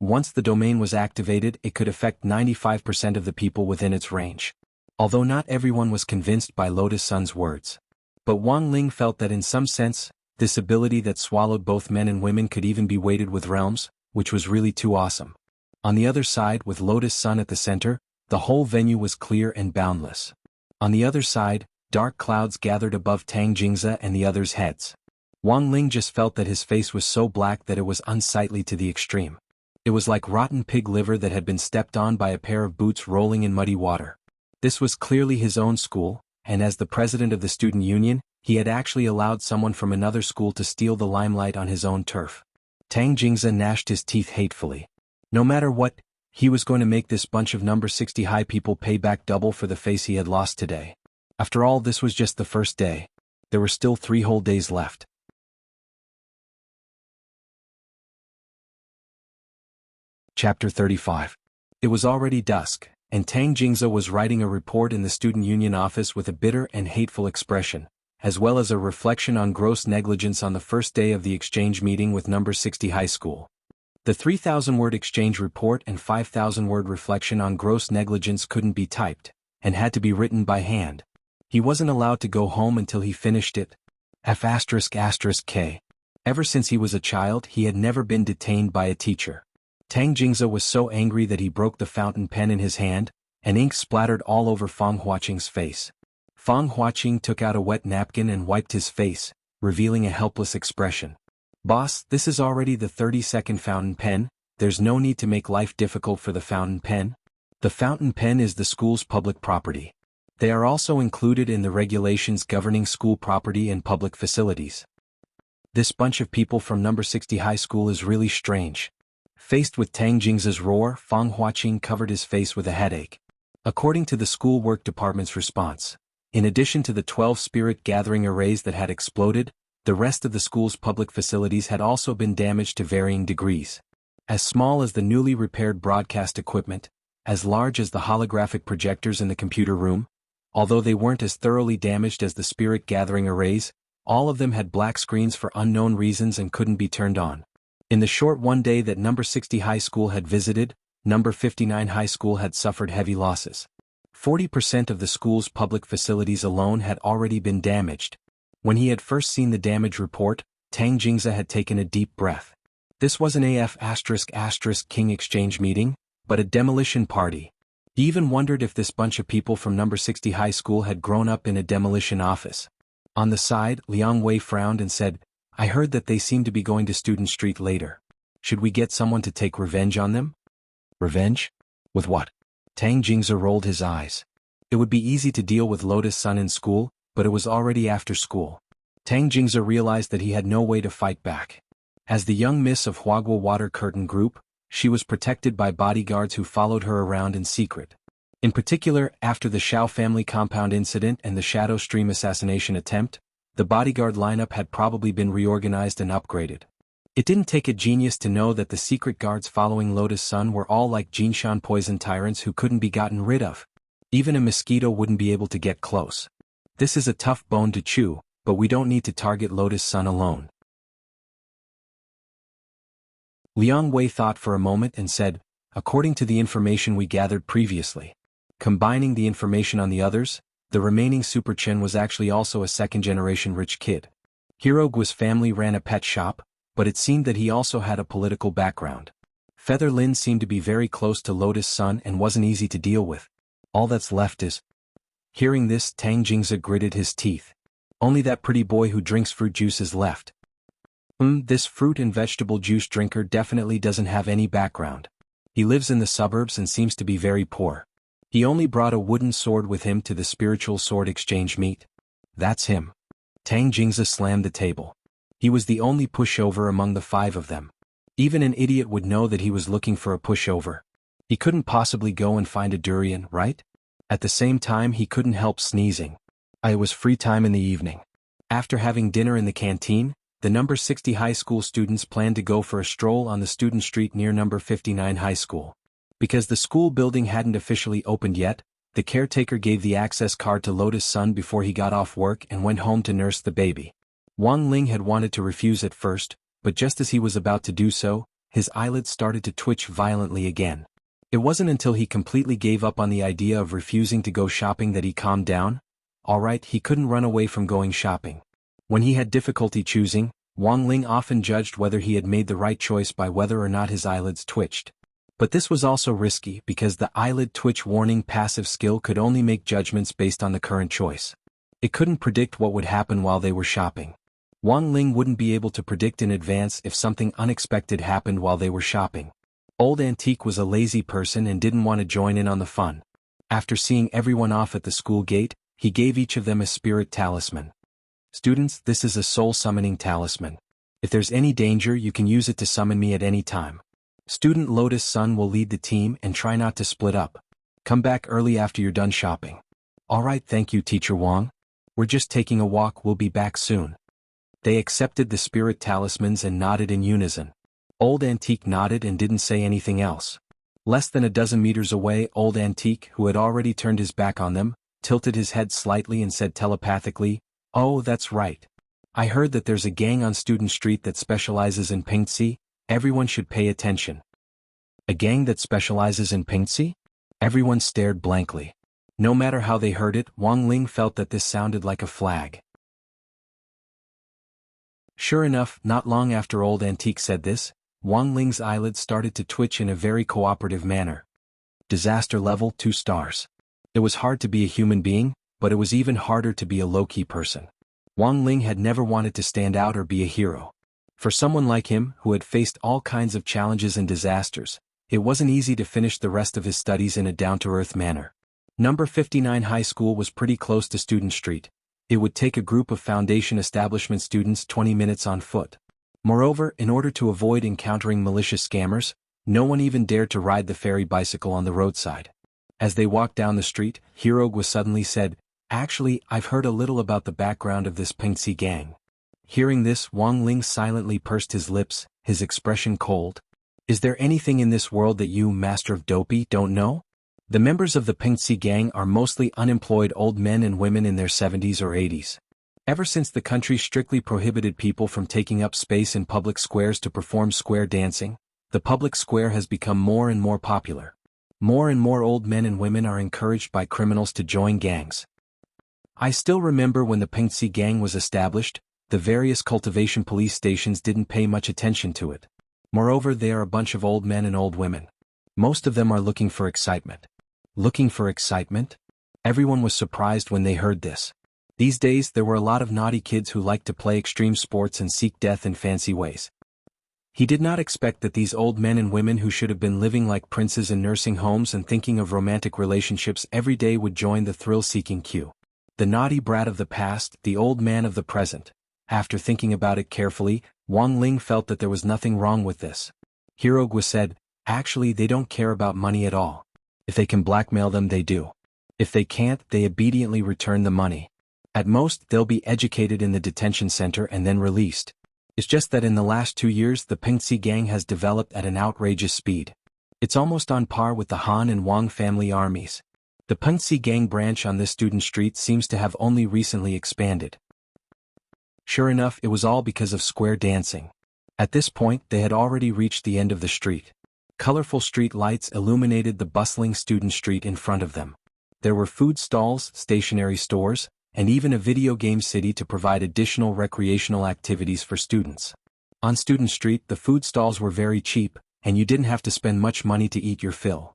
Once the domain was activated, it could affect 95% of the people within its range. Although not everyone was convinced by Lotus Sun's words. But Wang Ling felt that in some sense, this ability that swallowed both men and women could even be weighted with realms, which was really too awesome. On the other side, with Lotus Sun at the center, the whole venue was clear and boundless. On the other side, dark clouds gathered above Tang Jingzi and the others' heads. Wang Ling just felt that his face was so black that it was unsightly to the extreme. It was like rotten pig liver that had been stepped on by a pair of boots rolling in muddy water. This was clearly his own school, and as the president of the student union, he had actually allowed someone from another school to steal the limelight on his own turf. Tang Jingzi gnashed his teeth hatefully. No matter what, he was going to make this bunch of number 60 high people pay back double for the face he had lost today. After all, this was just the first day. There were still 3 whole days left. Chapter 35. It was already dusk, and Tang Jingzi was writing a report in the student union office with a bitter and hateful expression, as well as a reflection on gross negligence on the first day of the exchange meeting with number 60 high school. The 3,000-word exchange report and 5,000-word reflection on gross negligence couldn't be typed, and had to be written by hand. He wasn't allowed to go home until he finished it. F***K. Ever since he was a child, he had never been detained by a teacher. Tang Jingzi was so angry that he broke the fountain pen in his hand, and ink splattered all over Fang Huaqing's face. Fang Huaqing took out a wet napkin and wiped his face, revealing a helpless expression. Boss, this is already the 32nd fountain pen. There's no need to make life difficult for the fountain pen. The fountain pen is the school's public property. They are also included in the regulations governing school property and public facilities. This bunch of people from number 60 high school is really strange. Faced with Tang Jingzi's roar, Fang Huaqing covered his face with a headache. According to the school work department's response, in addition to the 12 spirit gathering arrays that had exploded, the rest of the school's public facilities had also been damaged to varying degrees. As small as the newly repaired broadcast equipment, as large as the holographic projectors in the computer room. Although they weren't as thoroughly damaged as the spirit gathering arrays, all of them had black screens for unknown reasons and couldn't be turned on. In the short one day that number 60 high school had visited, number 59 high school had suffered heavy losses. 40% of the school's public facilities alone had already been damaged. When he had first seen the damage report, Tang Jingzi had taken a deep breath. This wasn't a F***King exchange meeting, but a demolition party. He even wondered if this bunch of people from number 60 high school had grown up in a demolition office. On the side, Liang Wei frowned and said, I heard that they seem to be going to Student Street later. Should we get someone to take revenge on them? Revenge? With what? Tang Jingzi rolled his eyes. It would be easy to deal with Lotus Sun in school, but it was already after school. Tang Jingzi realized that he had no way to fight back. As the young miss of Huagua Water Curtain Group, she was protected by bodyguards who followed her around in secret. In particular, after the Shao family compound incident and the Shadow Stream assassination attempt, the bodyguard lineup had probably been reorganized and upgraded. It didn't take a genius to know that the secret guards following Lotus Sun were all like Jinshan poison tyrants who couldn't be gotten rid of. Even a mosquito wouldn't be able to get close. This is a tough bone to chew, but we don't need to target Lotus Sun alone. Liang Wei thought for a moment and said, according to the information we gathered previously. Combining the information on the others, the remaining Super Chen was actually also a second-generation rich kid. Heroigu's family ran a pet shop, but it seemed that he also had a political background. Feather Lin seemed to be very close to Lotus Sun and wasn't easy to deal with. All that's left is... Hearing this, Tang Jingzi gritted his teeth. Only that pretty boy who drinks fruit juice is left. This fruit and vegetable juice drinker definitely doesn't have any background. He lives in the suburbs and seems to be very poor. He only brought a wooden sword with him to the spiritual sword exchange meet. That's him. Tang Jingzi slammed the table. He was the only pushover among the 5 of them. Even an idiot would know that he was looking for a pushover. He couldn't possibly go and find a durian, right? At the same time, he couldn't help sneezing. It was free time in the evening. After having dinner in the canteen, the number 60 high school students planned to go for a stroll on the student street near number 59 high school. Because the school building hadn't officially opened yet, the caretaker gave the access card to Lotus Sun before he got off work and went home to nurse the baby. Wang Ling had wanted to refuse at first, but just as he was about to do so, his eyelids started to twitch violently again. It wasn't until he completely gave up on the idea of refusing to go shopping that he calmed down. Alright, he couldn't run away from going shopping. When he had difficulty choosing, Wang Ling often judged whether he had made the right choice by whether or not his eyelids twitched. But this was also risky because the eyelid twitch warning passive skill could only make judgments based on the current choice. It couldn't predict what would happen while they were shopping. Wang Ling wouldn't be able to predict in advance if something unexpected happened while they were shopping. Old Antique was a lazy person and didn't want to join in on the fun. After seeing everyone off at the school gate, he gave each of them a spirit talisman. Students, this is a soul summoning talisman. If there's any danger, you can use it to summon me at any time. Student Lotus Sun will lead the team and try not to split up. Come back early after you're done shopping. Alright, thank you, Teacher Wang. We're just taking a walk, we'll be back soon. They accepted the spirit talismans and nodded in unison. Old Antique nodded and didn't say anything else. Less than a dozen meters away, Old Antique, who had already turned his back on them, tilted his head slightly and said telepathically, "Oh, that's right. I heard that there's a gang on Student Street that specializes in pingxi. Everyone should pay attention." A gang that specializes in pingxi? Everyone stared blankly. No matter how they heard it, Wang Ling felt that this sounded like a flag. Sure enough, not long after Old Antique said this, Wang Ling's eyelids started to twitch in a very cooperative manner. Disaster level 2 stars. It was hard to be a human being, but it was even harder to be a low-key person. Wang Ling had never wanted to stand out or be a hero. For someone like him, who had faced all kinds of challenges and disasters, it wasn't easy to finish the rest of his studies in a down-to-earth manner. Number 59 High School was pretty close to Student Street. It would take a group of Foundation establishment students 20 minutes on foot. Moreover, in order to avoid encountering malicious scammers, no one even dared to ride the ferry bicycle on the roadside. As they walked down the street, Heroic suddenly said, "Actually, I've heard a little about the background of this pingxi gang." Hearing this, Wang Ling silently pursed his lips, his expression cold. "Is there anything in this world that you, Master of Dopey, don't know? The members of the pingxi gang are mostly unemployed old men and women in their 70s or 80s. Ever since the country strictly prohibited people from taking up space in public squares to perform square dancing, the public square has become more and more popular. More and more old men and women are encouraged by criminals to join gangs. I still remember when the pingxi gang was established, the various cultivation police stations didn't pay much attention to it. Moreover, they are a bunch of old men and old women. Most of them are looking for excitement." Looking for excitement? Everyone was surprised when they heard this. These days, there were a lot of naughty kids who liked to play extreme sports and seek death in fancy ways. He did not expect that these old men and women who should have been living like princes in nursing homes and thinking of romantic relationships every day would join the thrill-seeking queue. The naughty brat of the past, the old man of the present. After thinking about it carefully, Wang Ling felt that there was nothing wrong with this. Heroic said, "Actually, they don't care about money at all. If they can blackmail them, they do. If they can't, they obediently return the money. At most, they'll be educated in the detention center and then released. It's just that in the last 2 years the Pengxi gang has developed at an outrageous speed. It's almost on par with the Han and Wang family armies. The Pengxi gang branch on this student street seems to have only recently expanded. Sure enough, it was all because of square dancing. At this point, they had already reached the end of the street. Colorful street lights illuminated the bustling student street in front of them. There were food stalls, stationery stores, and even a video game city to provide additional recreational activities for students. On Student Street, the food stalls were very cheap, and you didn't have to spend much money to eat your fill.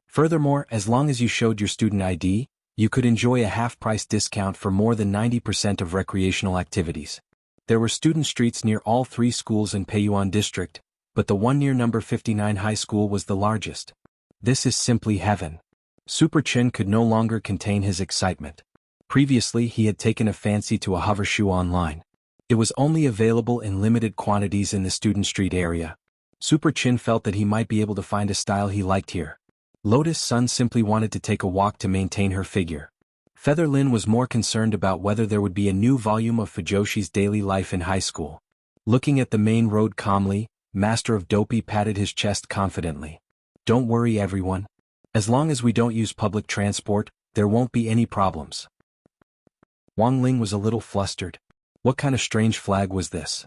Furthermore, as long as you showed your student ID, you could enjoy a half-price discount for more than 90% of recreational activities. There were student streets near all 3 schools in Peiyuan District, but the one near number 59 High School was the largest. This is simply heaven. Super Chen could no longer contain his excitement. Previously, he had taken a fancy to a hover shoe online. It was only available in limited quantities in the student street area. Super Chen felt that he might be able to find a style he liked here. Lotus Sun simply wanted to take a walk to maintain her figure. Feather Lin was more concerned about whether there would be a new volume of Fujoshi's daily life in high school. Looking at the main road calmly, Master of Dopey patted his chest confidently. Don't worry, everyone. As long as we don't use public transport, there won't be any problems. Wang Ling was a little flustered. What kind of strange flag was this?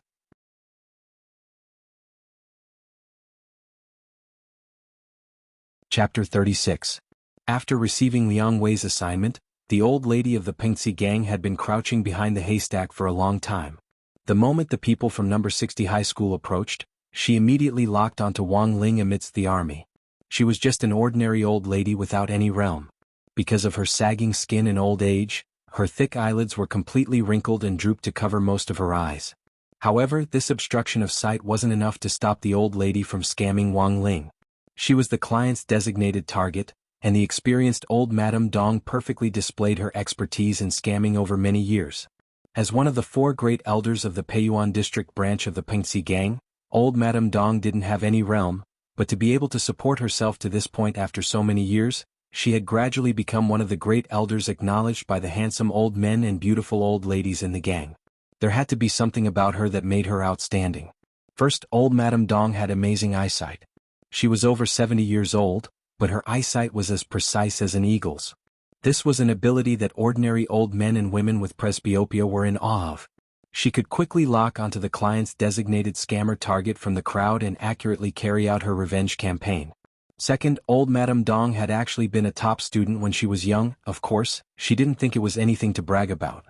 Chapter 36. After receiving Liang Wei's assignment, the old lady of the Pengxi gang had been crouching behind the haystack for a long time. The moment the people from number 60 high school approached, she immediately locked onto Wang Ling amidst the army. She was just an ordinary old lady without any realm. Because of her sagging skin and old age, her thick eyelids were completely wrinkled and drooped to cover most of her eyes. However, this obstruction of sight wasn't enough to stop the old lady from scamming Wang Ling. She was the client's designated target, and the experienced old Madame Dong perfectly displayed her expertise in scamming over many years. As one of the 4 great elders of the Peiyuan district branch of the Pengxi gang, old Madame Dong didn't have any realm, but to be able to support herself to this point after so many years, she had gradually become one of the great elders acknowledged by the handsome old men and beautiful old ladies in the gang. There had to be something about her that made her outstanding. First, old Madame Dong had amazing eyesight. She was over 70 years old, but her eyesight was as precise as an eagle's. This was an ability that ordinary old men and women with presbyopia were in awe of. She could quickly lock onto the client's designated scammer target from the crowd and accurately carry out her revenge campaign. Second, old Madame Dong had actually been a top student when she was young. Of course, she didn't think it was anything to brag about.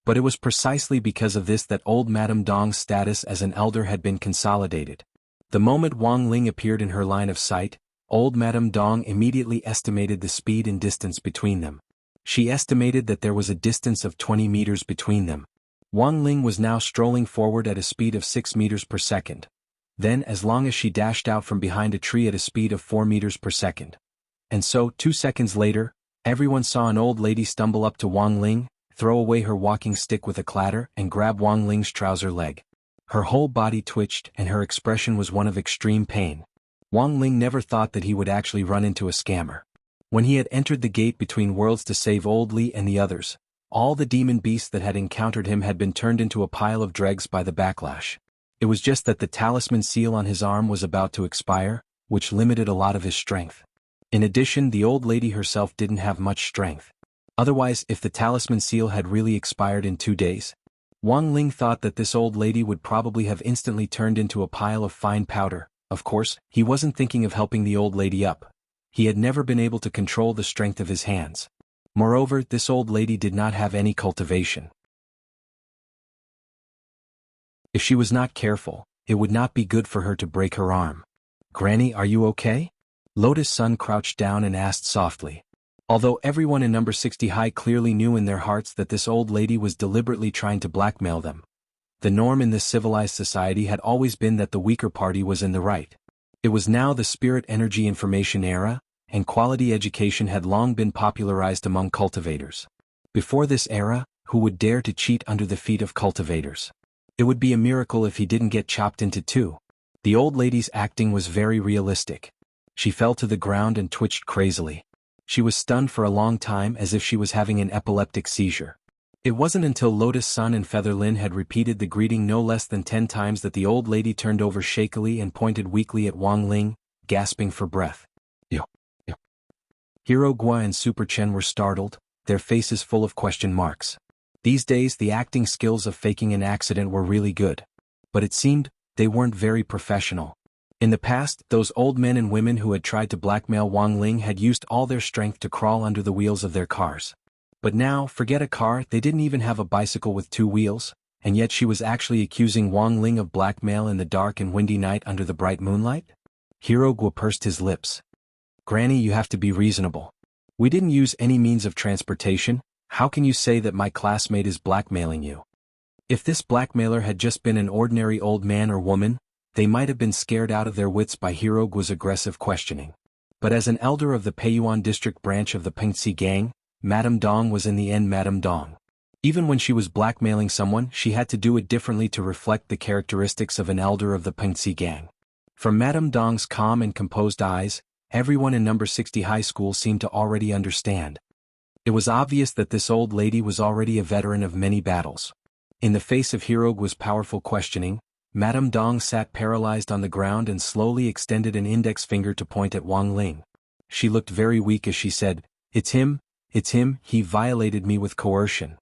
But it was precisely because of this that old Madame Dong's status as an elder had been consolidated. The moment Wang Ling appeared in her line of sight, old Madame Dong immediately estimated the speed and distance between them. She estimated that there was a distance of 20 meters between them. Wang Ling was now strolling forward at a speed of 6 meters per second. Then, as long as she dashed out from behind a tree at a speed of 4 meters per second. And so, 2 seconds later, everyone saw an old lady stumble up to Wang Ling, throw away her walking stick with a clatter, and grab Wang Ling's trouser leg. Her whole body twitched, and her expression was one of extreme pain. Wang Ling never thought that he would actually run into a scammer. When he had entered the gate between worlds to save old Li and the others, all the demon beasts that had encountered him had been turned into a pile of dregs by the backlash. It was just that the talisman seal on his arm was about to expire, which limited a lot of his strength. In addition, the old lady herself didn't have much strength. Otherwise, if the talisman seal had really expired in 2 days, Wang Ling thought that this old lady would probably have instantly turned into a pile of fine powder. Of course, he wasn't thinking of helping the old lady up. He had never been able to control the strength of his hands. Moreover, this old lady did not have any cultivation. If she was not careful, it would not be good for her to break her arm. "Granny, are you okay?" Lotus Sun crouched down and asked softly. Although everyone in number 60 high clearly knew in their hearts that this old lady was deliberately trying to blackmail them, the norm in this civilized society had always been that the weaker party was in the right. It was now the spirit energy information era, and quality education had long been popularized among cultivators. Before this era, who would dare to cheat under the feet of cultivators? It would be a miracle if he didn't get chopped into 2. The old lady's acting was very realistic. She fell to the ground and twitched crazily. She was stunned for a long time as if she was having an epileptic seizure. It wasn't until Lotus Sun and Featherlin had repeated the greeting no less than 10 times that the old lady turned over shakily and pointed weakly at Wang Ling, gasping for breath. Yo. Hero Gua and Super Chen were startled, their faces full of question marks. These days the acting skills of faking an accident were really good. But it seemed, they weren't very professional. In the past, those old men and women who had tried to blackmail Wang Ling had used all their strength to crawl under the wheels of their cars. But now, forget a car, they didn't even have a bicycle with 2 wheels, and yet she was actually accusing Wang Ling of blackmail in the dark and windy night under the bright moonlight? Hero Gua pursed his lips. Granny, you have to be reasonable. We didn't use any means of transportation, how can you say that my classmate is blackmailing you? If this blackmailer had just been an ordinary old man or woman, they might have been scared out of their wits by Hero Gua's aggressive questioning. But as an elder of the Peiyuan district branch of the Pengxi gang, Madame Dong was in the end Madame Dong. Even when she was blackmailing someone, she had to do it differently to reflect the characteristics of an elder of the Pengxi gang. From Madame Dong's calm and composed eyes, everyone in number 60 high school seemed to already understand. It was obvious that this old lady was already a veteran of many battles. In the face of Hero Gua's powerful questioning, Madame Dong sat paralyzed on the ground and slowly extended an index finger to point at Wang Ling. She looked very weak as she said, It's him, he violated me with coercion.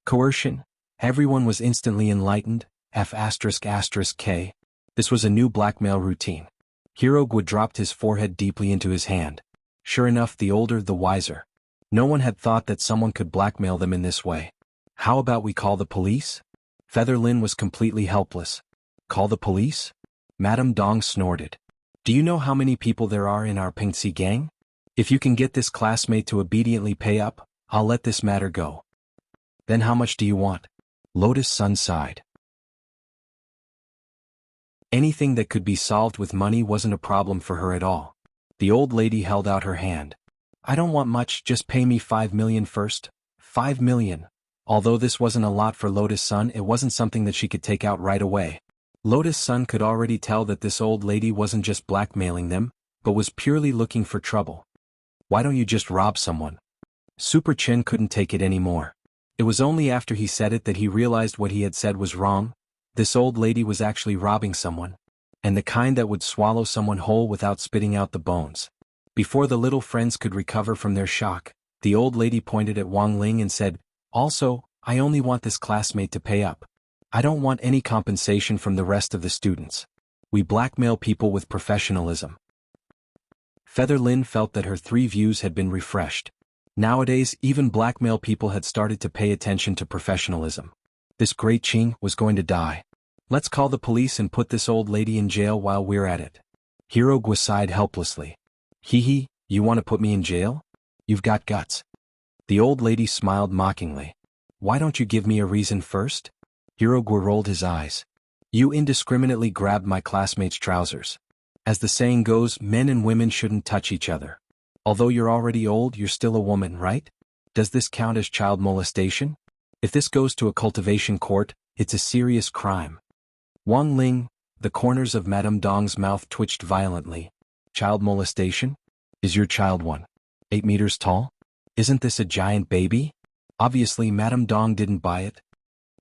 Coercion? Everyone was instantly enlightened, F***K. This was a new blackmail routine. Hero Gua dropped his forehead deeply into his hand. Sure enough, the older the wiser. No one had thought that someone could blackmail them in this way. How about we call the police? Featherlin was completely helpless. Call the police? Madame Dong snorted. Do you know how many people there are in our Pengxi gang? If you can get this classmate to obediently pay up, I'll let this matter go. Then how much do you want? Lotus Sun sighed. Anything that could be solved with money wasn't a problem for her at all. The old lady held out her hand. I don't want much, just pay me 5 million first. 5 million. Although this wasn't a lot for Lotus Sun, it wasn't something that she could take out right away. Lotus Sun could already tell that this old lady wasn't just blackmailing them, but was purely looking for trouble. Why don't you just rob someone? Super Chen couldn't take it anymore. It was only after he said it that he realized what he had said was wrong. This old lady was actually robbing someone. And the kind that would swallow someone whole without spitting out the bones. Before the little friends could recover from their shock, the old lady pointed at Wang Ling and said, Also, I only want this classmate to pay up. I don't want any compensation from the rest of the students. We blackmail people with professionalism. Featherlin felt that her 3 views had been refreshed. Nowadays, even blackmail people had started to pay attention to professionalism. This great Qing was going to die. Let's call the police and put this old lady in jail while we're at it. Hero Gua sighed helplessly. Hee, you want to put me in jail? You've got guts. The old lady smiled mockingly. Why don't you give me a reason first? Hero Gua rolled his eyes. You indiscriminately grabbed my classmate's trousers. As the saying goes, men and women shouldn't touch each other. Although you're already old, you're still a woman, right? Does this count as child molestation? If this goes to a cultivation court, it's a serious crime. Wang Ling, the corners of Madame Dong's mouth twitched violently. Child molestation? Is your child 8 meters tall? Isn't this a giant baby? Obviously Madame Dong didn't buy it.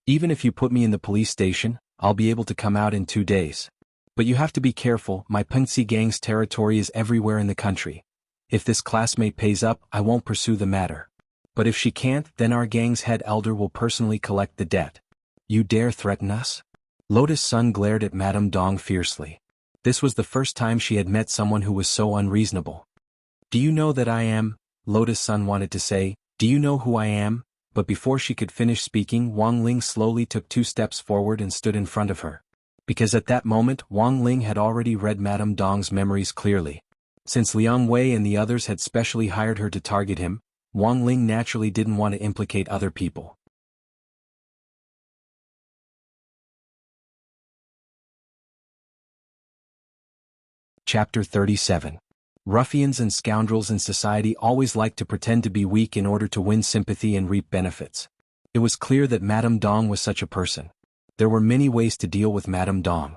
Even if you put me in the police station, I'll be able to come out in 2 days. But you have to be careful, my Pengxi gang's territory is everywhere in the country. If this classmate pays up, I won't pursue the matter. But if she can't, then our gang's head elder will personally collect the debt. You dare threaten us? Lotus Sun glared at Madame Dong fiercely. This was the first time she had met someone who was so unreasonable. Do you know that I am? Lotus Sun wanted to say, do you know who I am? But before she could finish speaking, Wang Ling slowly took 2 steps forward and stood in front of her. Because at that moment, Wang Ling had already read Madame Dong's memories clearly. Since Liang Wei and the others had specially hired her to target him, Wang Ling naturally didn't want to implicate other people. Chapter 37. Ruffians and scoundrels in society always like to pretend to be weak in order to win sympathy and reap benefits. It was clear that Madame Dong was such a person. There were many ways to deal with Madame Dong.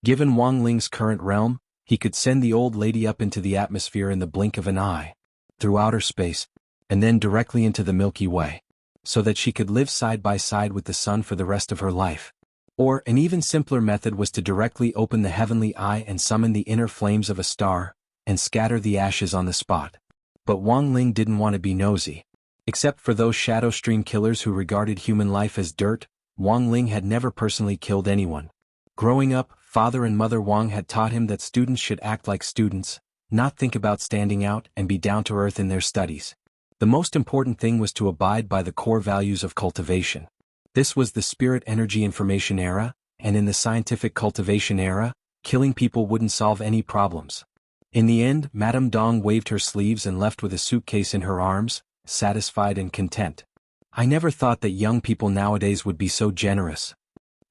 Given Wang Ling's current realm, he could send the old lady up into the atmosphere in the blink of an eye, through outer space, and then directly into the Milky Way, so that she could live side by side with the sun for the rest of her life. Or, an even simpler method was to directly open the heavenly eye and summon the inner flames of a star, and scatter the ashes on the spot. But Wang Ling didn't want to be nosy. Except for those shadow stream killers who regarded human life as dirt, Wang Ling had never personally killed anyone. Growing up, Father and Mother Wang had taught him that students should act like students, not think about standing out and be down to earth in their studies. The most important thing was to abide by the core values of cultivation. This was the spirit energy information era, and in the scientific cultivation era, killing people wouldn't solve any problems. In the end, Madame Dong waved her sleeves and left with a suitcase in her arms, satisfied and content. I never thought that young people nowadays would be so generous.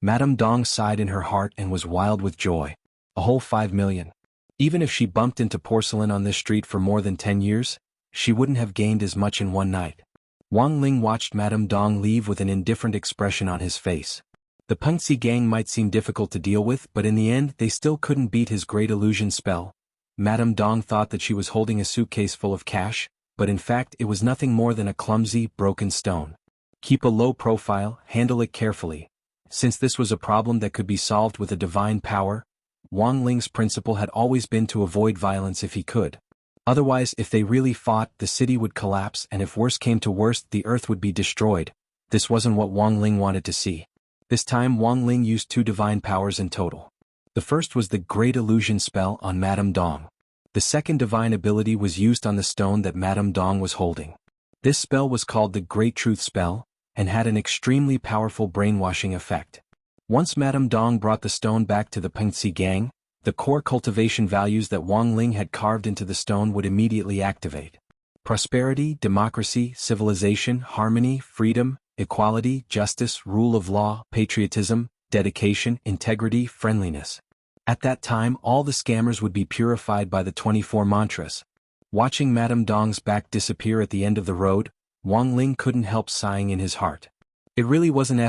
Madame Dong sighed in her heart and was wild with joy. A whole 5 million. Even if she bumped into porcelain on this street for more than 10 years, she wouldn't have gained as much in one night. Wang Ling watched Madame Dong leave with an indifferent expression on his face. The Pengxi gang might seem difficult to deal with, but in the end they still couldn't beat his great illusion spell. Madame Dong thought that she was holding a suitcase full of cash, but in fact it was nothing more than a clumsy, broken stone. Keep a low profile, handle it carefully. Since this was a problem that could be solved with a divine power, Wang Ling's principle had always been to avoid violence if he could. Otherwise, if they really fought, the city would collapse, and if worse came to worst, the earth would be destroyed. This wasn't what Wang Ling wanted to see. This time Wang Ling used 2 divine powers in total. The first was the Great Illusion spell on Madame Dong. The second divine ability was used on the stone that Madame Dong was holding. This spell was called the Great Truth spell, and had an extremely powerful brainwashing effect. Once Madame Dong brought the stone back to the Pengxi gang, the core cultivation values that Wang Ling had carved into the stone would immediately activate. Prosperity, democracy, civilization, harmony, freedom, equality, justice, rule of law, patriotism, dedication, integrity, friendliness. At that time all the scammers would be purified by the 24 mantras. Watching Madame Dong's back disappear at the end of the road, Wang Ling couldn't help sighing in his heart. It really wasn't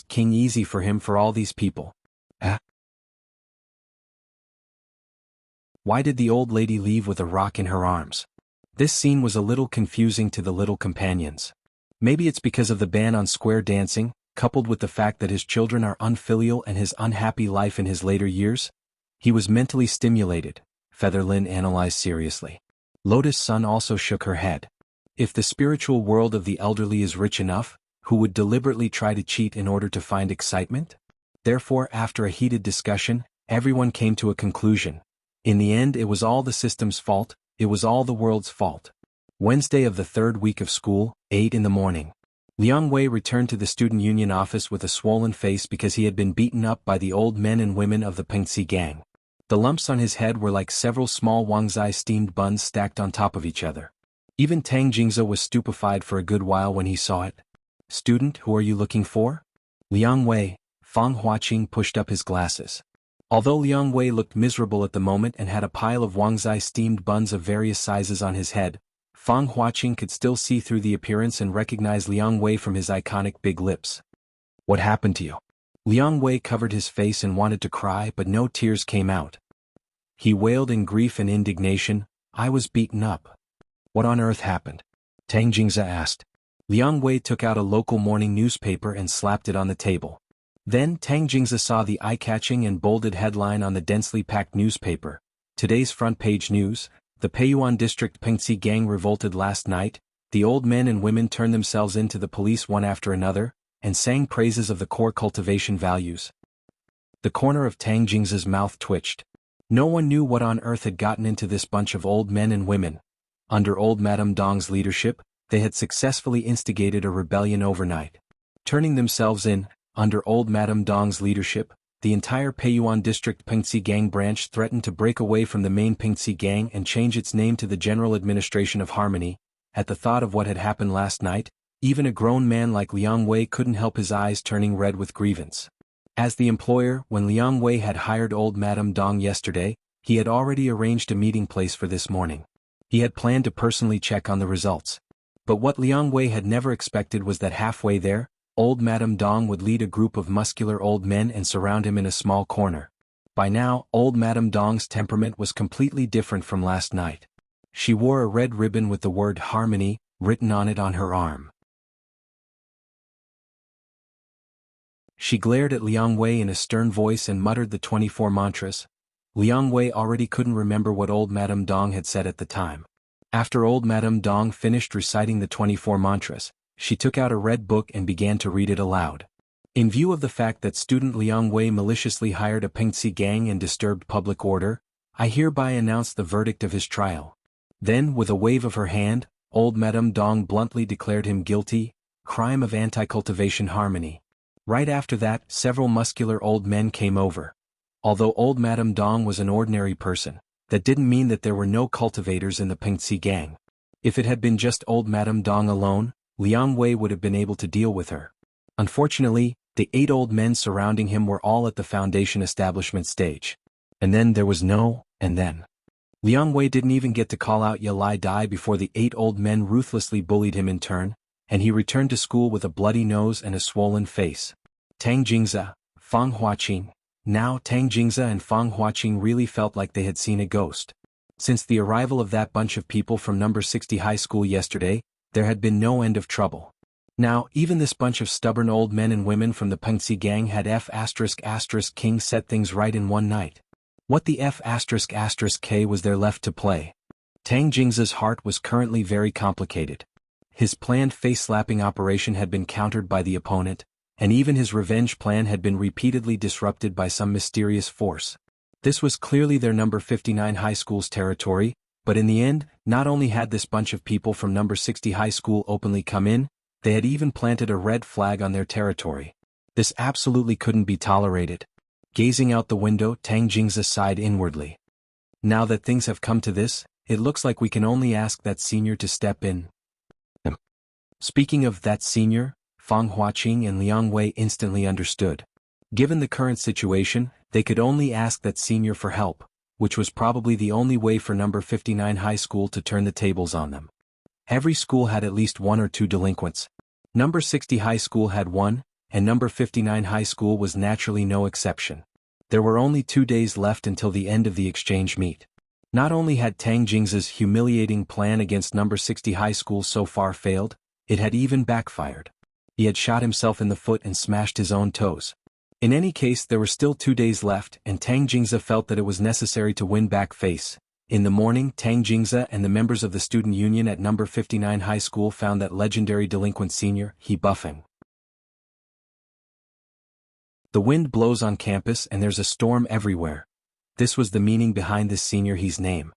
King easy for him for all these people. Why did the old lady leave with a rock in her arms? This scene was a little confusing to the little companions. Maybe it's because of the ban on square dancing, coupled with the fact that his children are unfilial and his unhappy life in his later years. He was mentally stimulated, Featherlin analyzed seriously. Lotus Sun also shook her head. If the spiritual world of the elderly is rich enough, who would deliberately try to cheat in order to find excitement? Therefore, after a heated discussion, everyone came to a conclusion. In the end, it was all the system's fault, it was all the world's fault. Wednesday of the 3rd week of school, 8 in the morning. Liang Wei returned to the student union office with a swollen face because he had been beaten up by the old men and women of the Pengxi gang. The lumps on his head were like several small Wangzai steamed buns stacked on top of each other. Even Tang Jingzhe was stupefied for a good while when he saw it. "Student, who are you looking for?" Liang Wei. Fang Huaqing pushed up his glasses. Although Liang Wei looked miserable at the moment and had a pile of Wangzai steamed buns of various sizes on his head, Fang Huaqing could still see through the appearance and recognize Liang Wei from his iconic big lips. "What happened to you?" Liang Wei covered his face and wanted to cry, but no tears came out. He wailed in grief and indignation, "I was beaten up." "What on earth happened?" Tang Jingzhe asked. Liang Wei took out a local morning newspaper and slapped it on the table. Then Tang Jingzhe saw the eye-catching and bolded headline on the densely packed newspaper. Today's front page news: the Peiyuan district Pengxi gang revolted last night. The old men and women turned themselves in to the police one after another, and sang praises of the core cultivation values. The corner of Tang Jingzhe's mouth twitched. No one knew what on earth had gotten into this bunch of old men and women. Under old Madame Dong's leadership, they had successfully instigated a rebellion overnight. Turning themselves in, under old Madame Dong's leadership, the entire Peiyuan district Pengxi gang branch threatened to break away from the main Pengxi gang and change its name to the General Administration of Harmony. At the thought of what had happened last night, even a grown man like Liang Wei couldn't help his eyes turning red with grievance. As the employer, when Liang Wei had hired old Madame Dong yesterday, he had already arranged a meeting place for this morning. He had planned to personally check on the results. But what Liang Wei had never expected was that halfway there, old Madame Dong would lead a group of muscular old men and surround him in a small corner. By now, old Madame Dong's temperament was completely different from last night. She wore a red ribbon with the word harmony written on it on her arm. She glared at Liang Wei in a stern voice and muttered the 24 mantras. Liang Wei already couldn't remember what old Madame Dong had said at the time. After old Madame Dong finished reciting the 24 mantras, she took out a red book and began to read it aloud. In view of the fact that student Liang Wei maliciously hired a Pengzi gang and disturbed public order, I hereby announce the verdict of his trial. Then, with a wave of her hand, old Madame Dong bluntly declared him guilty, crime of anti-cultivation harmony. Right after that, several muscular old men came over. Although old Madame Dong was an ordinary person, that didn't mean that there were no cultivators in the Pengzi gang. If it had been just old Madame Dong alone, Liang Wei would have been able to deal with her. Unfortunately, the 8 old men surrounding him were all at the foundation establishment stage. And then there was no, and then. Liang Wei didn't even get to call out "Ya Lai Dai" before the 8 old men ruthlessly bullied him in turn, and he returned to school with a bloody nose and a swollen face. Tang Jingzi, Fang Huaqing. Now Tang Jingzi and Fang Huaqing really felt like they had seen a ghost. Since the arrival of that bunch of people from number 60 high school yesterday, there had been no end of trouble. Now, even this bunch of stubborn old men and women from the Pengzi gang had F***King set things right in one night. What the F***K was there left to play? Tang Jingzi's heart was currently very complicated. His planned face-slapping operation had been countered by the opponent, and even his revenge plan had been repeatedly disrupted by some mysterious force. This was clearly their number 59 high school's territory, but in the end, not only had this bunch of people from number 60 high school openly come in, they had even planted a red flag on their territory. This absolutely couldn't be tolerated. Gazing out the window, Tang Jingzi sighed inwardly. Now that things have come to this, it looks like we can only ask that senior to step in. Speaking of that senior, Fang Huaqing and Liang Wei instantly understood. Given the current situation, they could only ask that senior for help, which was probably the only way for number 59 high school to turn the tables on them. Every school had at least 1 or 2 delinquents. Number 60 high school had 1, and number 59 high school was naturally no exception. There were only 2 days left until the end of the exchange meet. Not only had Tang Jingzi's humiliating plan against number 60 high school so far failed, it had even backfired. He had shot himself in the foot and smashed his own toes. In any case, there were still 2 days left, and Tang Jingzi felt that it was necessary to win back face. In the morning, Tang Jingzi and the members of the student union at number 59 high school found that legendary delinquent senior, He Buffing. The wind blows on campus and there's a storm everywhere. This was the meaning behind this senior He's name.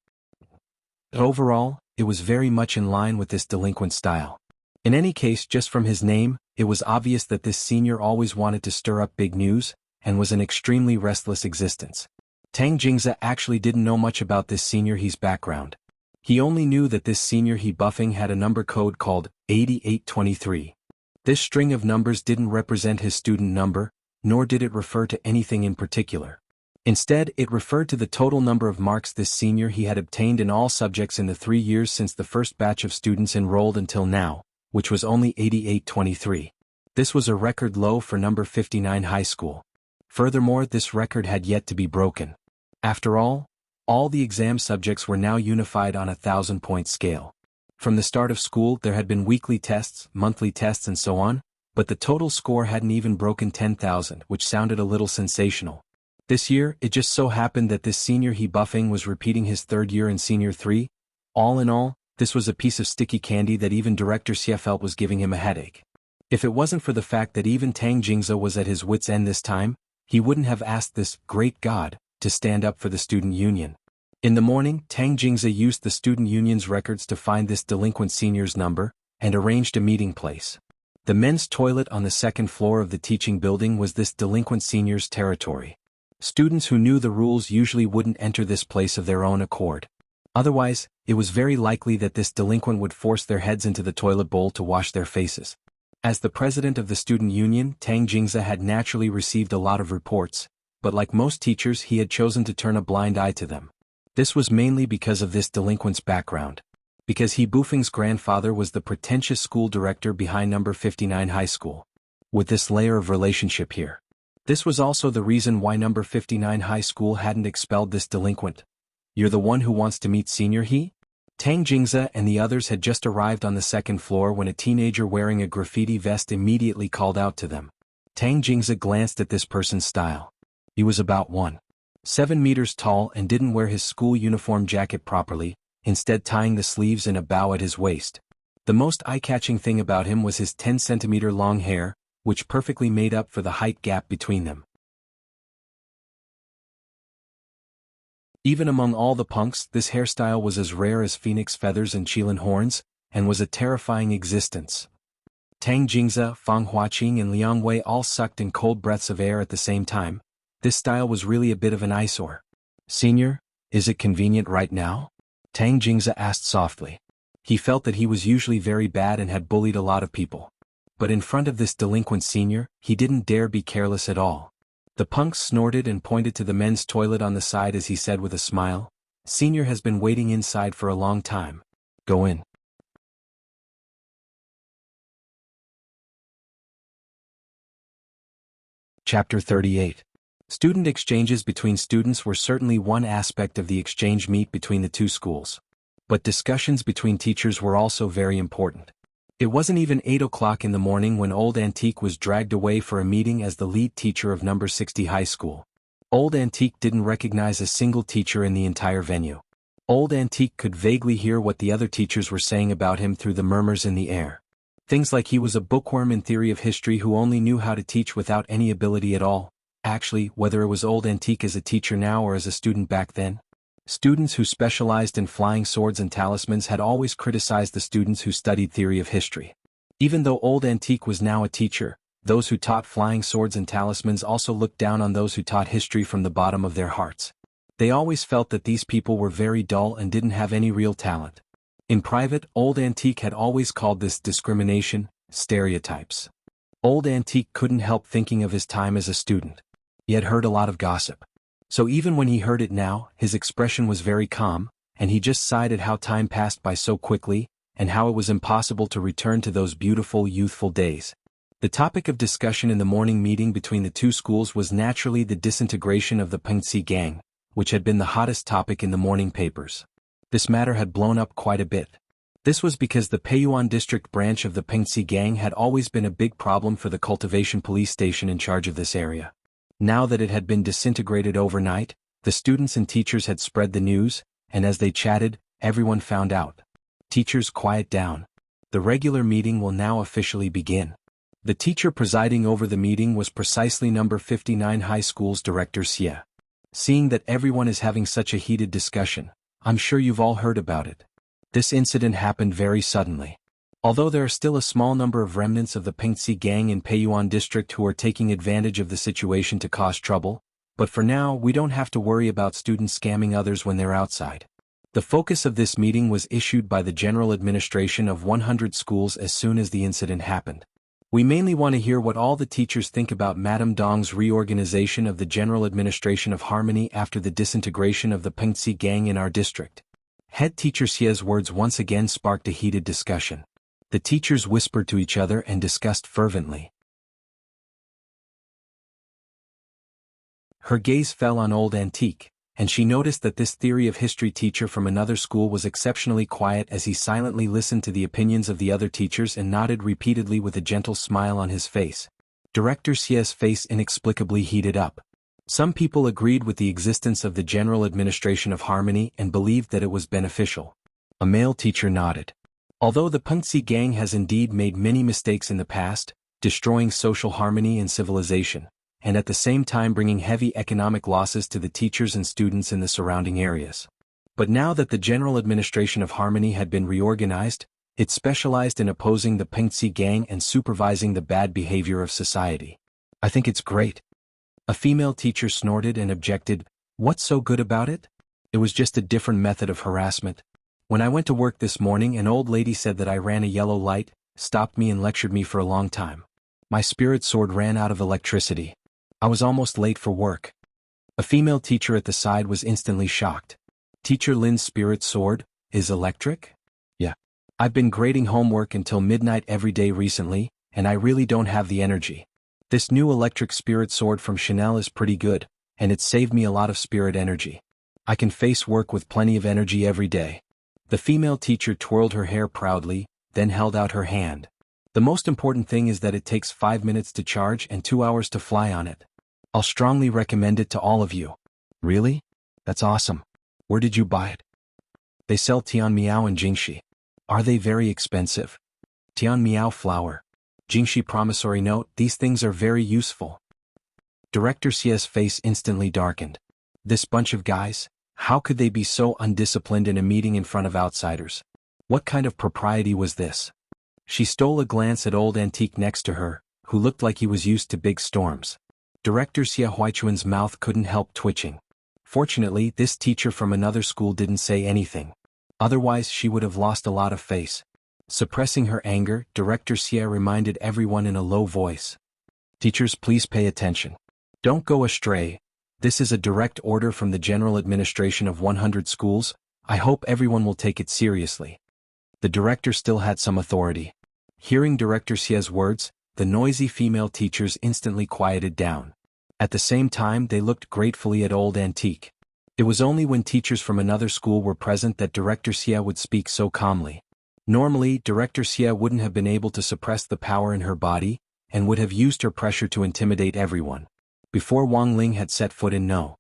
Overall, it was very much in line with this delinquent style. In any case, just from his name, it was obvious that this senior always wanted to stir up big news, and was an extremely restless existence. Tang Jingzi actually didn't know much about this senior He's background. He only knew that this senior He Buffing had a number code called 8823. This string of numbers didn't represent his student number, nor did it refer to anything in particular. Instead, it referred to the total number of marks this senior He had obtained in all subjects in the 3 years since the first batch of students enrolled until now, which was only 8823. This was a record low for number 59 high school. Furthermore, this record had yet to be broken. After all the exam subjects were now unified on a 1,000-point scale. From the start of school, there had been weekly tests, monthly tests and so on, but the total score hadn't even broken 10,000, which sounded a little sensational. This year, it just so happened that this senior He Buffing was repeating his 3rd year in senior 3. All in all, this was a piece of sticky candy that even Director Xie felt was giving him a headache. If it wasn't for the fact that even Tang Jingzi was at his wits' end this time, he wouldn't have asked this great god to stand up for the student union. In the morning, Tang Jingzi used the student union's records to find this delinquent senior's number, and arranged a meeting place. The men's toilet on the 2nd floor of the teaching building was this delinquent senior's territory. Students who knew the rules usually wouldn't enter this place of their own accord. Otherwise, it was very likely that this delinquent would force their heads into the toilet bowl to wash their faces. As the president of the student union, Tang Jingzi had naturally received a lot of reports, but like most teachers, he had chosen to turn a blind eye to them. This was mainly because of this delinquent's background. Because He Buffing's grandfather was the pretentious school director behind number 59 high school. With this layer of relationship here, This was also the reason why number 59 high school hadn't expelled this delinquent. "You're the one who wants to meet senior he?" Tang Jingza and the others had just arrived on the second floor when a teenager wearing a graffiti vest immediately called out to them. Tang Jingza glanced at this person's style. He was about 1.7 meters tall and didn't wear his school uniform jacket properly, instead tying the sleeves in a bow at his waist. The most eye-catching thing about him was his 10-centimeter long hair, which perfectly made up for the height gap between them. Even among all the punks, this hairstyle was as rare as phoenix feathers and qilin horns, and was a terrifying existence. Tang Jingza, Fang Huaqing and Liang Wei all sucked in cold breaths of air at the same time. This style was really a bit of an eyesore. "Senior, is it convenient right now?" Tang Jingza asked softly. He felt that he was usually very bad and had bullied a lot of people. But in front of this delinquent senior, he didn't dare be careless at all. The punks snorted and pointed to the men's toilet on the side as he said with a smile, "Senior has been waiting inside for a long time. Go in." Chapter 38. Student exchanges between students were certainly one aspect of the exchange meet between the two schools. But discussions between teachers were also very important. It wasn't even 8 o'clock in the morning when Old Antique was dragged away for a meeting as the lead teacher of number 60 high school. Old Antique didn't recognize a single teacher in the entire venue. Old Antique could vaguely hear what the other teachers were saying about him through the murmurs in the air. Things like he was a bookworm in theory of history who only knew how to teach without any ability at all. Actually, whether it was Old Antique as a teacher now or as a student back then. Students who specialized in flying swords and talismans had always criticized the students who studied theory of history. Even though Old Antique was now a teacher, those who taught flying swords and talismans also looked down on those who taught history from the bottom of their hearts. They always felt that these people were very dull and didn't have any real talent. In private, Old Antique had always called this discrimination, stereotypes. Old Antique couldn't help thinking of his time as a student. He had heard a lot of gossip. So even when he heard it now, his expression was very calm, and he just sighed at how time passed by so quickly, and how it was impossible to return to those beautiful youthful days. The topic of discussion in the morning meeting between the two schools was naturally the disintegration of the Pengxi gang, which had been the hottest topic in the morning papers. This matter had blown up quite a bit. This was because the Peiyuan district branch of the Pengxi gang had always been a big problem for the cultivation police station in charge of this area. Now that it had been disintegrated overnight, the students and teachers had spread the news, and as they chatted, everyone found out. "Teachers, quiet down. The regular meeting will now officially begin." The teacher presiding over the meeting was precisely number 59 high school's director Xie. "Seeing that everyone is having such a heated discussion, I'm sure you've all heard about it. This incident happened very suddenly. Although there are still a small number of remnants of the Pengxi gang in Peiyuan district who are taking advantage of the situation to cause trouble, but for now we don't have to worry about students scamming others when they're outside." The focus of this meeting was issued by the General Administration of 100 schools as soon as the incident happened. "We mainly want to hear what all the teachers think about Madame Dong's reorganization of the General Administration of Harmony after the disintegration of the Pengxi gang in our district." Head teacher Xie's words once again sparked a heated discussion. The teachers whispered to each other and discussed fervently. Her gaze fell on Old Antique, and she noticed that this theory of history teacher from another school was exceptionally quiet as he silently listened to the opinions of the other teachers and nodded repeatedly with a gentle smile on his face. Director Xie's face inexplicably heated up. Some people agreed with the existence of the General Administration of Harmony and believed that it was beneficial. A male teacher nodded. Although the Pengxi gang has indeed made many mistakes in the past, destroying social harmony and civilization, and at the same time bringing heavy economic losses to the teachers and students in the surrounding areas. But now that the General Administration of Harmony had been reorganized, it specialized in opposing the Pengxi gang and supervising the bad behavior of society. "I think it's great." A female teacher snorted and objected, "What's so good about it? It was just a different method of harassment. When I went to work this morning, an old lady said that I ran a yellow light, stopped me and lectured me for a long time. My spirit sword ran out of electricity. I was almost late for work." A female teacher at the side was instantly shocked. "Teacher Lin's spirit sword is electric?" "Yeah. I've been grading homework until midnight every day recently, and I really don't have the energy." This new electric spirit sword from Chanel is pretty good, and it saved me a lot of spirit energy. I can face work with plenty of energy every day. The female teacher twirled her hair proudly, then held out her hand. The most important thing is that it takes 5 minutes to charge and 2 hours to fly on it. I'll strongly recommend it to all of you. Really? That's awesome. Where did you buy it? They sell Tian Miao and Jingxi. Are they very expensive? Tian Miao flower. Jingxi promissory note, these things are very useful. Director Xia's face instantly darkened. This bunch of guys, how could they be so undisciplined in a meeting in front of outsiders? What kind of propriety was this? She stole a glance at old antique next to her, who looked like he was used to big storms. Director Xia Huichuan's mouth couldn't help twitching. Fortunately, this teacher from another school didn't say anything. Otherwise, she would have lost a lot of face. Suppressing her anger, Director Xia reminded everyone in a low voice. Teachers, please pay attention. Don't go astray. This is a direct order from the General Administration of 100 schools. I hope everyone will take it seriously. The director still had some authority. Hearing Director Xia's words, the noisy female teachers instantly quieted down. At the same time, they looked gratefully at old antique. It was only when teachers from another school were present that Director Xia would speak so calmly. Normally, Director Xia wouldn't have been able to suppress the power in her body, and would have used her pressure to intimidate everyone. Before Wang Ling had set foot in No.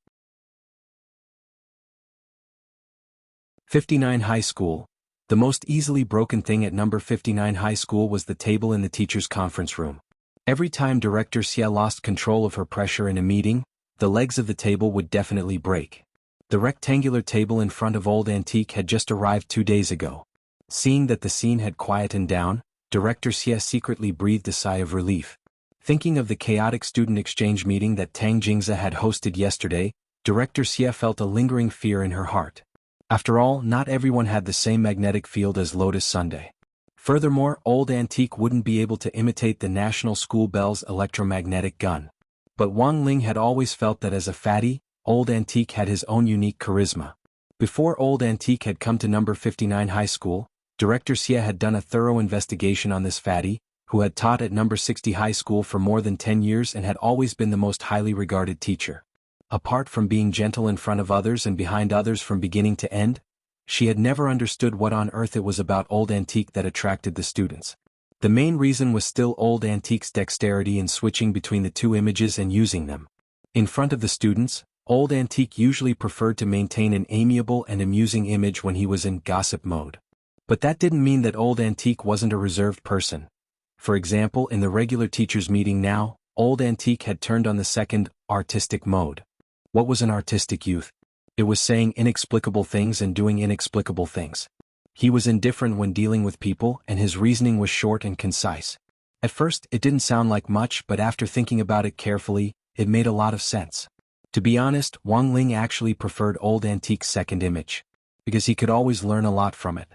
59 High School. The most easily broken thing at number 59 High School was the table in the teacher's conference room. Every time Director Xia lost control of her pressure in a meeting, the legs of the table would definitely break. The rectangular table in front of old antique had just arrived 2 days ago. Seeing that the scene had quietened down, Director Xia secretly breathed a sigh of relief. Thinking of the chaotic student exchange meeting that Tang Jingza had hosted yesterday, Director Xia felt a lingering fear in her heart. After all, not everyone had the same magnetic field as Lotus Sunday. Furthermore, old antique wouldn't be able to imitate the National School Bell's electromagnetic gun. But Wang Ling had always felt that as a fatty, old antique had his own unique charisma. Before old antique had come to number 59 High School, Director Xia had done a thorough investigation on this fatty, who had taught at number 60 High School for more than 10 years and had always been the most highly regarded teacher. Apart from being gentle in front of others and behind others from beginning to end, she had never understood what on earth it was about old antique that attracted the students. The main reason was still old antique's dexterity in switching between the two images and using them. In front of the students, old antique usually preferred to maintain an amiable and amusing image when he was in gossip mode. But that didn't mean that old antique wasn't a reserved person. For example, in the regular teachers' meeting now, old antique had turned on the second, artistic mode. What was an artistic youth? It was saying inexplicable things and doing inexplicable things. He was indifferent when dealing with people, and his reasoning was short and concise. At first, it didn't sound like much, but after thinking about it carefully, it made a lot of sense. To be honest, Wang Ling actually preferred old antique's second image, because he could always learn a lot from it.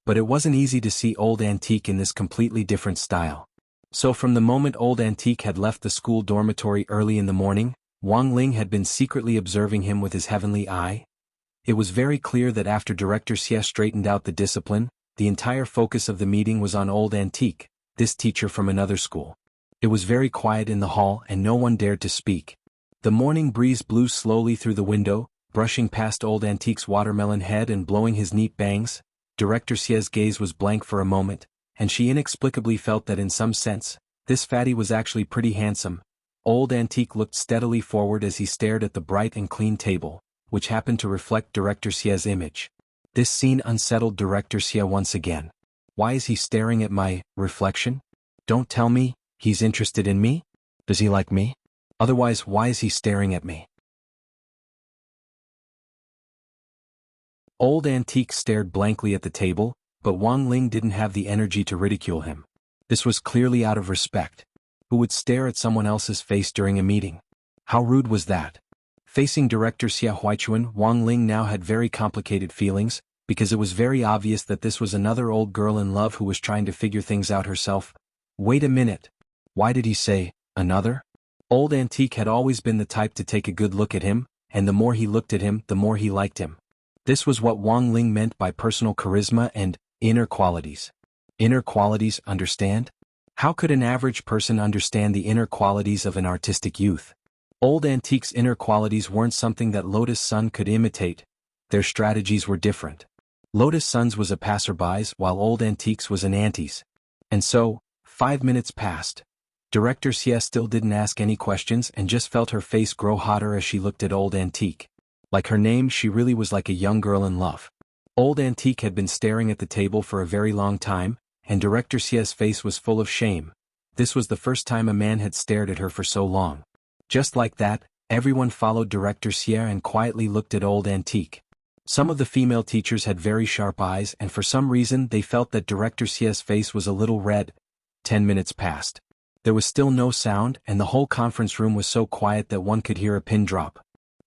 But it wasn't easy to see old antique in this completely different style. So from the moment old antique had left the school dormitory early in the morning, Wang Ling had been secretly observing him with his heavenly eye. It was very clear that after Director Xia straightened out the discipline, the entire focus of the meeting was on old antique, this teacher from another school. It was very quiet in the hall and no one dared to speak. The morning breeze blew slowly through the window, brushing past old antique's watermelon head and blowing his neat bangs. Director Xia's gaze was blank for a moment, and she inexplicably felt that in some sense, this fatty was actually pretty handsome. Old antique looked steadily forward as he stared at the bright and clean table, which happened to reflect Director Xia's image. This scene unsettled Director Xia once again. Why is he staring at my reflection? Don't tell me, he's interested in me? Does he like me? Otherwise, why is he staring at me? Old antique stared blankly at the table, but Wang Ling didn't have the energy to ridicule him. This was clearly out of respect. Who would stare at someone else's face during a meeting? How rude was that? Facing Director Xia Huichuan, Wang Ling now had very complicated feelings, because it was very obvious that this was another old girl in love who was trying to figure things out herself. Wait a minute. Why did he say, another? Old antique had always been the type to take a good look at him, and the more he looked at him, the more he liked him. This was what Wang Ling meant by personal charisma and inner qualities. Inner qualities, understand? How could an average person understand the inner qualities of an artistic youth? Old Antique's inner qualities weren't something that Lotus Sun could imitate. Their strategies were different. Lotus Sun's was a passerby's while Old Antique's was an auntie's. And so, 5 minutes passed. Director Xia still didn't ask any questions and just felt her face grow hotter as she looked at Old Antique. Like her name, she really was like a young girl in love. Old Antique had been staring at the table for a very long time, and Director Xia's face was full of shame. This was the first time a man had stared at her for so long. Just like that, everyone followed Director Xia and quietly looked at Old Antique. Some of the female teachers had very sharp eyes and for some reason they felt that Director Xia's face was a little red. 10 minutes passed. There was still no sound and the whole conference room was so quiet that one could hear a pin drop.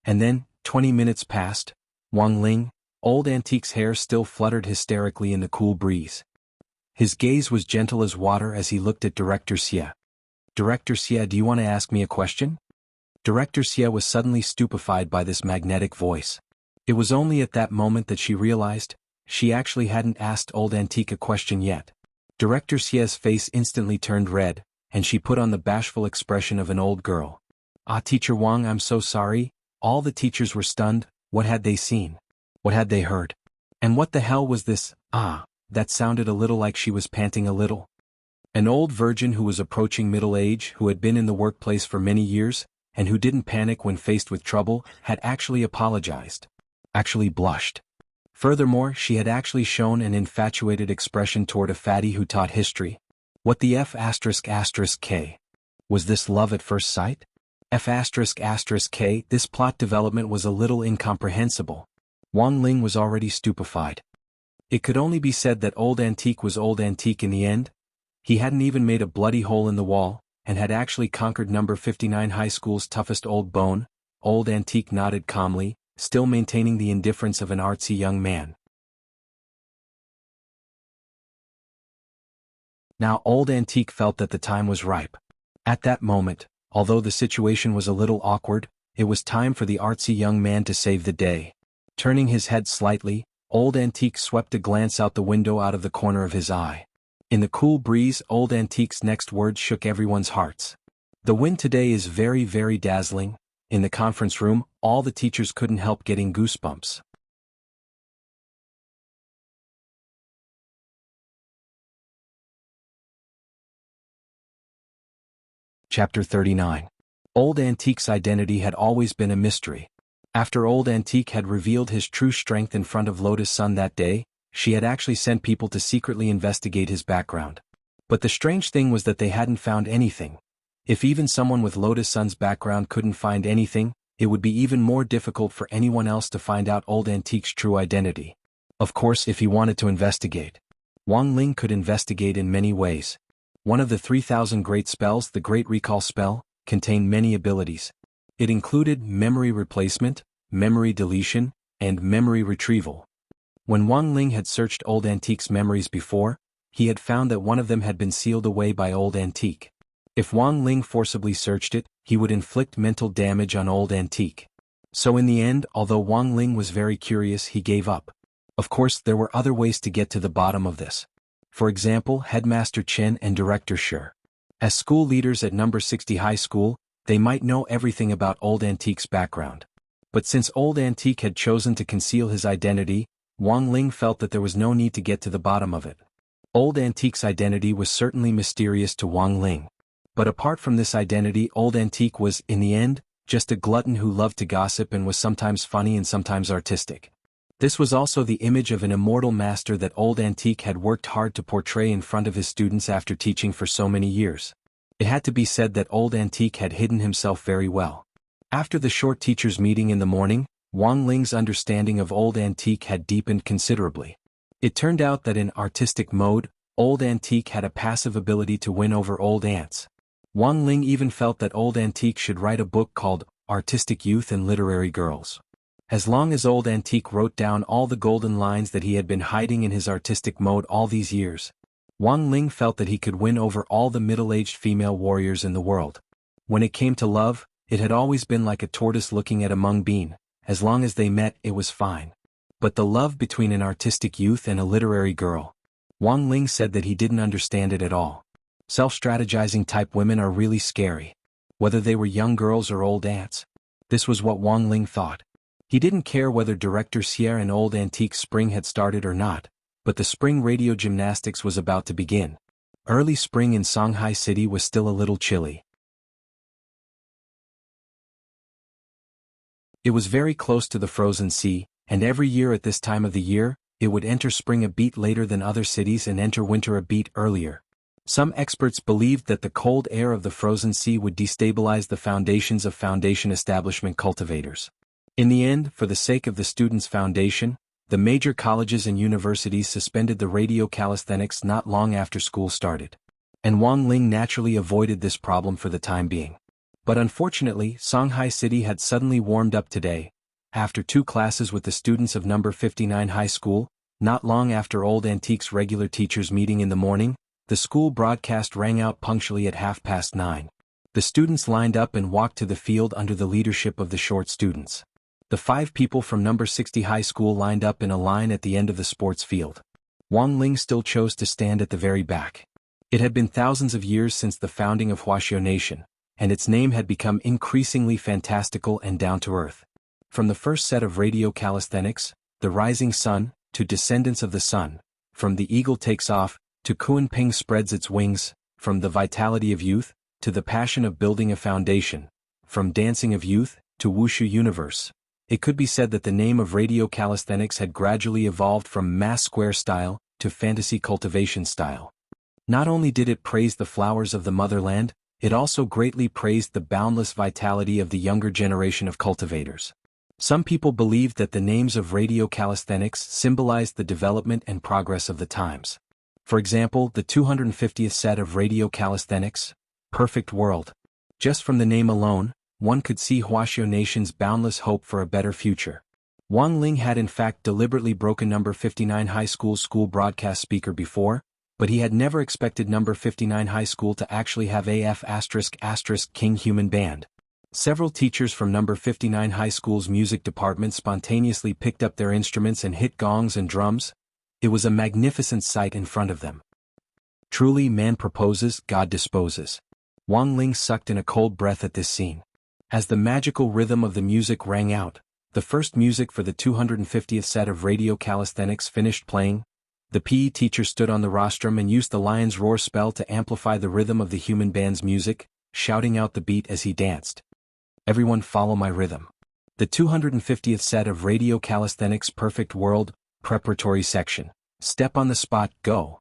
And then, 20 minutes passed. Wang Ling, Old Antique's hair still fluttered hysterically in the cool breeze. His gaze was gentle as water as he looked at Director Xia. Director Xia, do you want to ask me a question? Director Xia was suddenly stupefied by this magnetic voice. It was only at that moment that she realized, she actually hadn't asked Old Antique a question yet. Director Xia's face instantly turned red, and she put on the bashful expression of an old girl. Ah, Teacher Wang, I'm so sorry. All the teachers were stunned. What had they seen? What had they heard? And what the hell was this? Ah, that sounded a little like she was panting a little. An old virgin who was approaching middle age, who had been in the workplace for many years, and who didn't panic when faced with trouble, had actually apologized. Actually blushed. Furthermore, she had actually shown an infatuated expression toward a fatty who taught history. What the F***K? Was this love at first sight? F***K, this plot development was a little incomprehensible. Wang Ling was already stupefied. It could only be said that Old Antique was Old Antique in the end. He hadn't even made a bloody hole in the wall, and had actually conquered number 59 high school's toughest old bone. Old Antique nodded calmly, still maintaining the indifference of an artsy young man. Now Old Antique felt that the time was ripe. At that moment, although the situation was a little awkward, it was time for the artsy young man to save the day. Turning his head slightly, Old Antique swept a glance out the window out of the corner of his eye. In the cool breeze, Old Antique's next words shook everyone's hearts. The wind today is very, very dazzling. In the conference room, all the teachers couldn't help getting goosebumps. Chapter 39. Old Antique's identity had always been a mystery. After Old Antique had revealed his true strength in front of Lotus Sun that day, she had actually sent people to secretly investigate his background. But the strange thing was that they hadn't found anything. If even someone with Lotus Sun's background couldn't find anything, it would be even more difficult for anyone else to find out Old Antique's true identity. Of course, if he wanted to investigate. Wang Ling could investigate in many ways. One of the 3,000 great spells, the Great Recall spell, contained many abilities. It included memory replacement, memory deletion, and memory retrieval. When Wang Ling had searched Old Antique's memories before, he had found that one of them had been sealed away by Old Antique. If Wang Ling forcibly searched it, he would inflict mental damage on Old Antique. So in the end, although Wang Ling was very curious, he gave up. Of course, there were other ways to get to the bottom of this. For example, Headmaster Chen and Director Shi. As school leaders at number 60 high school, they might know everything about Old Antique's background. But since Old Antique had chosen to conceal his identity, Wang Ling felt that there was no need to get to the bottom of it. Old Antique's identity was certainly mysterious to Wang Ling. But apart from this identity, Old Antique was, in the end, just a glutton who loved to gossip and was sometimes funny and sometimes artistic. This was also the image of an immortal master that Old Antique had worked hard to portray in front of his students after teaching for so many years. It had to be said that Old Antique had hidden himself very well. After the short teachers' meeting in the morning, Wang Ling's understanding of Old Antique had deepened considerably. It turned out that in artistic mode, Old Antique had a passive ability to win over old ants. Wang Ling even felt that Old Antique should write a book called Artistic Youth and Literary Girls. As long as Old Antique wrote down all the golden lines that he had been hiding in his artistic mode all these years, Wang Ling felt that he could win over all the middle-aged female warriors in the world. When it came to love, it had always been like a tortoise looking at a mung bean. As long as they met, it was fine. But the love between an artistic youth and a literary girl, Wang Ling said that he didn't understand it at all. Self-strategizing type women are really scary. Whether they were young girls or old aunts. This was what Wang Ling thought. He didn't care whether Director Xie and Old Antique Spring had started or not, but the spring radio gymnastics was about to begin. Early spring in Shanghai City was still a little chilly. It was very close to the frozen sea, and every year at this time of the year, it would enter spring a beat later than other cities and enter winter a beat earlier. Some experts believed that the cold air of the frozen sea would destabilize the foundations of foundation establishment cultivators. In the end, for the sake of the students' foundation, the major colleges and universities suspended the radio calisthenics not long after school started. And Wang Ling naturally avoided this problem for the time being. But unfortunately, Shanghai City had suddenly warmed up today. After 2 classes with the students of number 59 high school, not long after Old Antique's regular teachers' meeting in the morning, the school broadcast rang out punctually at 9:30. The students lined up and walked to the field under the leadership of the short students. The 5 people from number 60 high school lined up in a line at the end of the sports field. Wang Ling still chose to stand at the very back. It had been thousands of years since the founding of Huaxiao Nation, and its name had become increasingly fantastical and down-to-earth. From the first set of radio calisthenics, the rising sun, to descendants of the sun, from the eagle takes off, to Kunping spreads its wings, from the vitality of youth, to the passion of building a foundation, from dancing of youth, to wushu universe. It could be said that the name of radio calisthenics had gradually evolved from mass square style, to fantasy cultivation style. Not only did it praise the flowers of the motherland, it also greatly praised the boundless vitality of the younger generation of cultivators. Some people believed that the names of radio calisthenics symbolized the development and progress of the times. For example, the 250th set of radio calisthenics, Perfect World. Just from the name alone, one could see Huaxiao Nation's boundless hope for a better future. Wang Ling had in fact deliberately broken number 59 high school's school broadcast speaker before, but he had never expected number 59 high school to actually have AF*** King Human Band. Several teachers from number 59 high school's music department spontaneously picked up their instruments and hit gongs and drums. It was a magnificent sight in front of them. Truly, man proposes, God disposes. Wang Ling sucked in a cold breath at this scene. As the magical rhythm of the music rang out, the first music for the 250th set of radio calisthenics finished playing. The PE teacher stood on the rostrum and used the lion's roar spell to amplify the rhythm of the human band's music, shouting out the beat as he danced. Everyone follow my rhythm. The 250th set of radio calisthenics Perfect World, preparatory section. Step on the spot, go.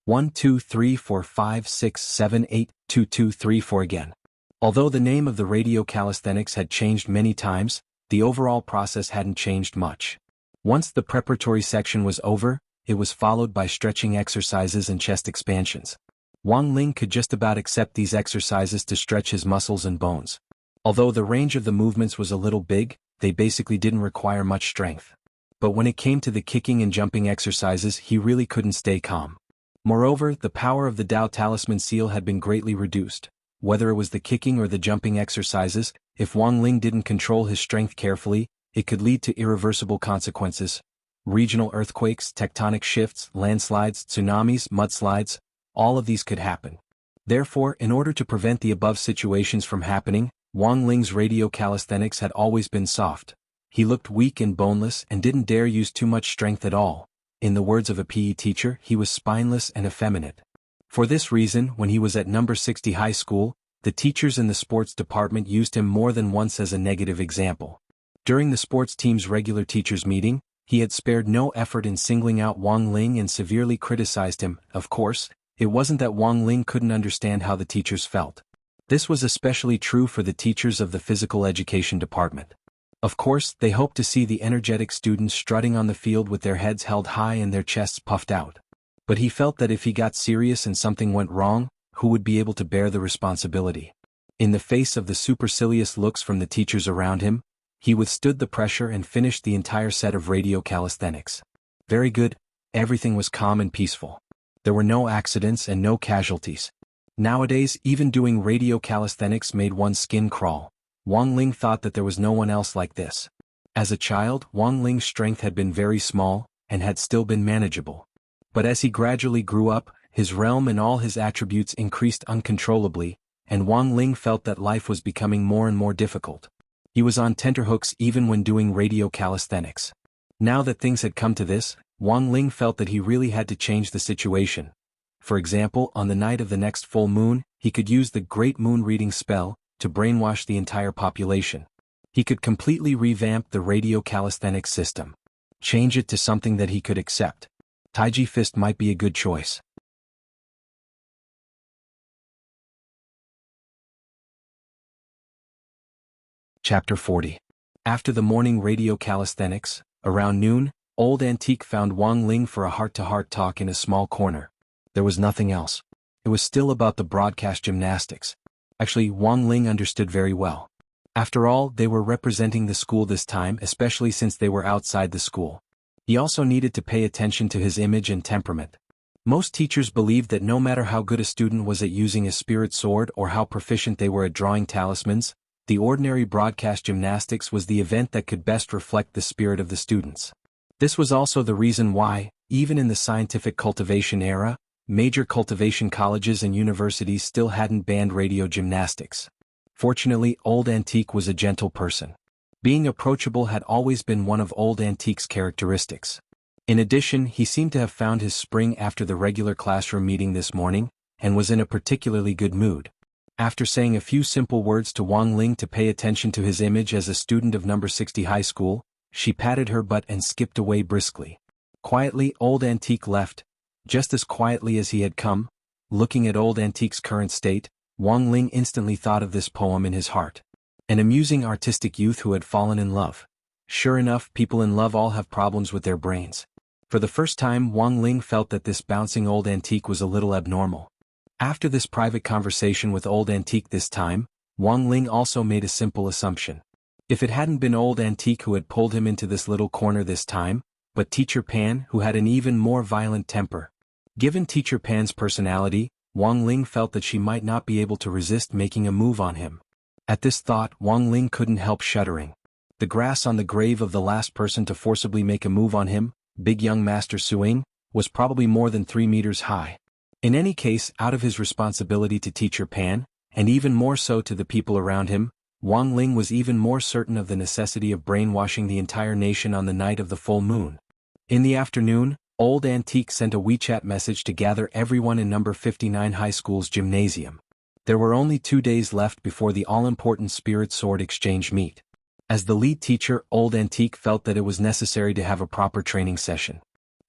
1 2 3 4 5 6 7 8 2 2 3 4 again. Although the name of the radio calisthenics had changed many times, the overall process hadn't changed much. Once the preparatory section was over, it was followed by stretching exercises and chest expansions. Wang Ling could just about accept these exercises to stretch his muscles and bones. Although the range of the movements was a little big, they basically didn't require much strength. But when it came to the kicking and jumping exercises, he really couldn't stay calm. Moreover, the power of the Dao Talisman seal had been greatly reduced. Whether it was the kicking or the jumping exercises, if Wang Ling didn't control his strength carefully, it could lead to irreversible consequences. Regional earthquakes, tectonic shifts, landslides, tsunamis, mudslides, all of these could happen. Therefore, in order to prevent the above situations from happening, Wang Ling's radio calisthenics had always been soft. He looked weak and boneless and didn't dare use too much strength at all. In the words of a PE teacher, he was spineless and effeminate. For this reason, when he was at number 60 high school, the teachers in the sports department used him more than once as a negative example. During the sports team's regular teachers' meeting, he had spared no effort in singling out Wang Ling and severely criticized him. Of course, it wasn't that Wang Ling couldn't understand how the teachers felt. This was especially true for the teachers of the physical education department. Of course, they hoped to see the energetic students strutting on the field with their heads held high and their chests puffed out. But he felt that if he got serious and something went wrong, who would be able to bear the responsibility? In the face of the supercilious looks from the teachers around him, he withstood the pressure and finished the entire set of radio calisthenics. Very good, everything was calm and peaceful. There were no accidents and no casualties. Nowadays, even doing radio calisthenics made one's skin crawl. Wang Ling thought that there was no one else like this. As a child, Wang Ling's strength had been very small, and had still been manageable. But as he gradually grew up, his realm and all his attributes increased uncontrollably, and Wang Ling felt that life was becoming more and more difficult. He was on tenterhooks even when doing radio calisthenics. Now that things had come to this, Wang Ling felt that he really had to change the situation. For example, on the night of the next full moon, he could use the Great Moon Reading spell to brainwash the entire population. He could completely revamp the radio calisthenics system. Change it to something that he could accept. Taiji Fist might be a good choice. Chapter 40. After the morning radio calisthenics, around noon, Old Antique found Wang Ling for a heart-to-heart talk in a small corner. There was nothing else. It was still about the broadcast gymnastics. Actually, Wang Ling understood very well. After all, they were representing the school this time, especially since they were outside the school. He also needed to pay attention to his image and temperament. Most teachers believed that no matter how good a student was at using a spirit sword or how proficient they were at drawing talismans, the ordinary broadcast gymnastics was the event that could best reflect the spirit of the students. This was also the reason why, even in the scientific cultivation era, major cultivation colleges and universities still hadn't banned radio gymnastics. Fortunately, Old Antique was a gentle person. Being approachable had always been one of Old Antique's characteristics. In addition, he seemed to have found his spring after the regular classroom meeting this morning, and was in a particularly good mood. After saying a few simple words to Wang Ling to pay attention to his image as a student of number 60 high school, she patted her butt and skipped away briskly. Quietly, Old Antique left, just as quietly as he had come. Looking at Old Antique's current state, Wang Ling instantly thought of this poem in his heart. An amusing artistic youth who had fallen in love. Sure enough, people in love all have problems with their brains. For the first time, Wang Ling felt that this bouncing Old Antique was a little abnormal. After this private conversation with Old Antique this time, Wang Ling also made a simple assumption. If it hadn't been Old Antique who had pulled him into this little corner this time, but Teacher Pan who had an even more violent temper. Given Teacher Pan's personality, Wang Ling felt that she might not be able to resist making a move on him. At this thought, Wang Ling couldn't help shuddering. The grass on the grave of the last person to forcibly make a move on him, Big Young Master Suing, was probably more than 3 meters high. In any case, out of his responsibility to Teacher Pan, and even more so to the people around him, Wang Ling was even more certain of the necessity of brainwashing the entire nation on the night of the full moon. In the afternoon, Old Antique sent a WeChat message to gather everyone in number 59 high school's gymnasium. There were only 2 days left before the all-important Spirit Sword Exchange meet. As the lead teacher, Old Antique felt that it was necessary to have a proper training session.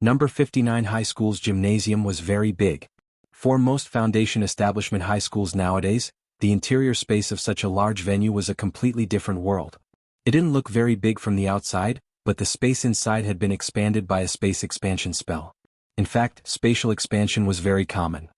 Number 59 high school's gymnasium was very big. For most foundation establishment high schools nowadays, the interior space of such a large venue was a completely different world. It didn't look very big from the outside, but the space inside had been expanded by a space expansion spell. In fact, spatial expansion was very common.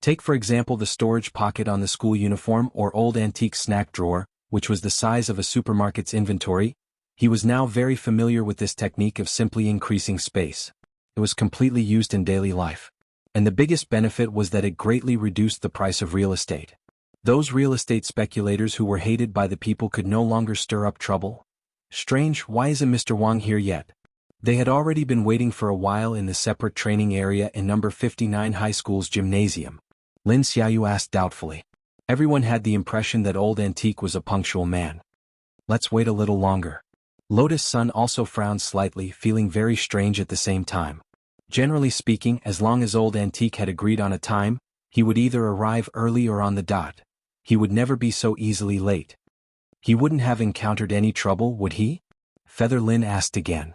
Take for example the storage pocket on the school uniform or Old Antique snack drawer, which was the size of a supermarket's inventory. He was now very familiar with this technique of simply increasing space. It was completely used in daily life. And the biggest benefit was that it greatly reduced the price of real estate. Those real estate speculators who were hated by the people could no longer stir up trouble. Strange, why isn't Mr. Wang here yet? They had already been waiting for a while in the separate training area in number 59 high school's gymnasium. Lin Xiaoyu asked doubtfully. Everyone had the impression that Old Antique was a punctual man. Let's wait a little longer. Lotus Sun also frowned slightly, feeling very strange at the same time. Generally speaking, as long as Old Antique had agreed on a time, he would either arrive early or on the dot. He would never be so easily late. He wouldn't have encountered any trouble, would he? Feather Lin asked again.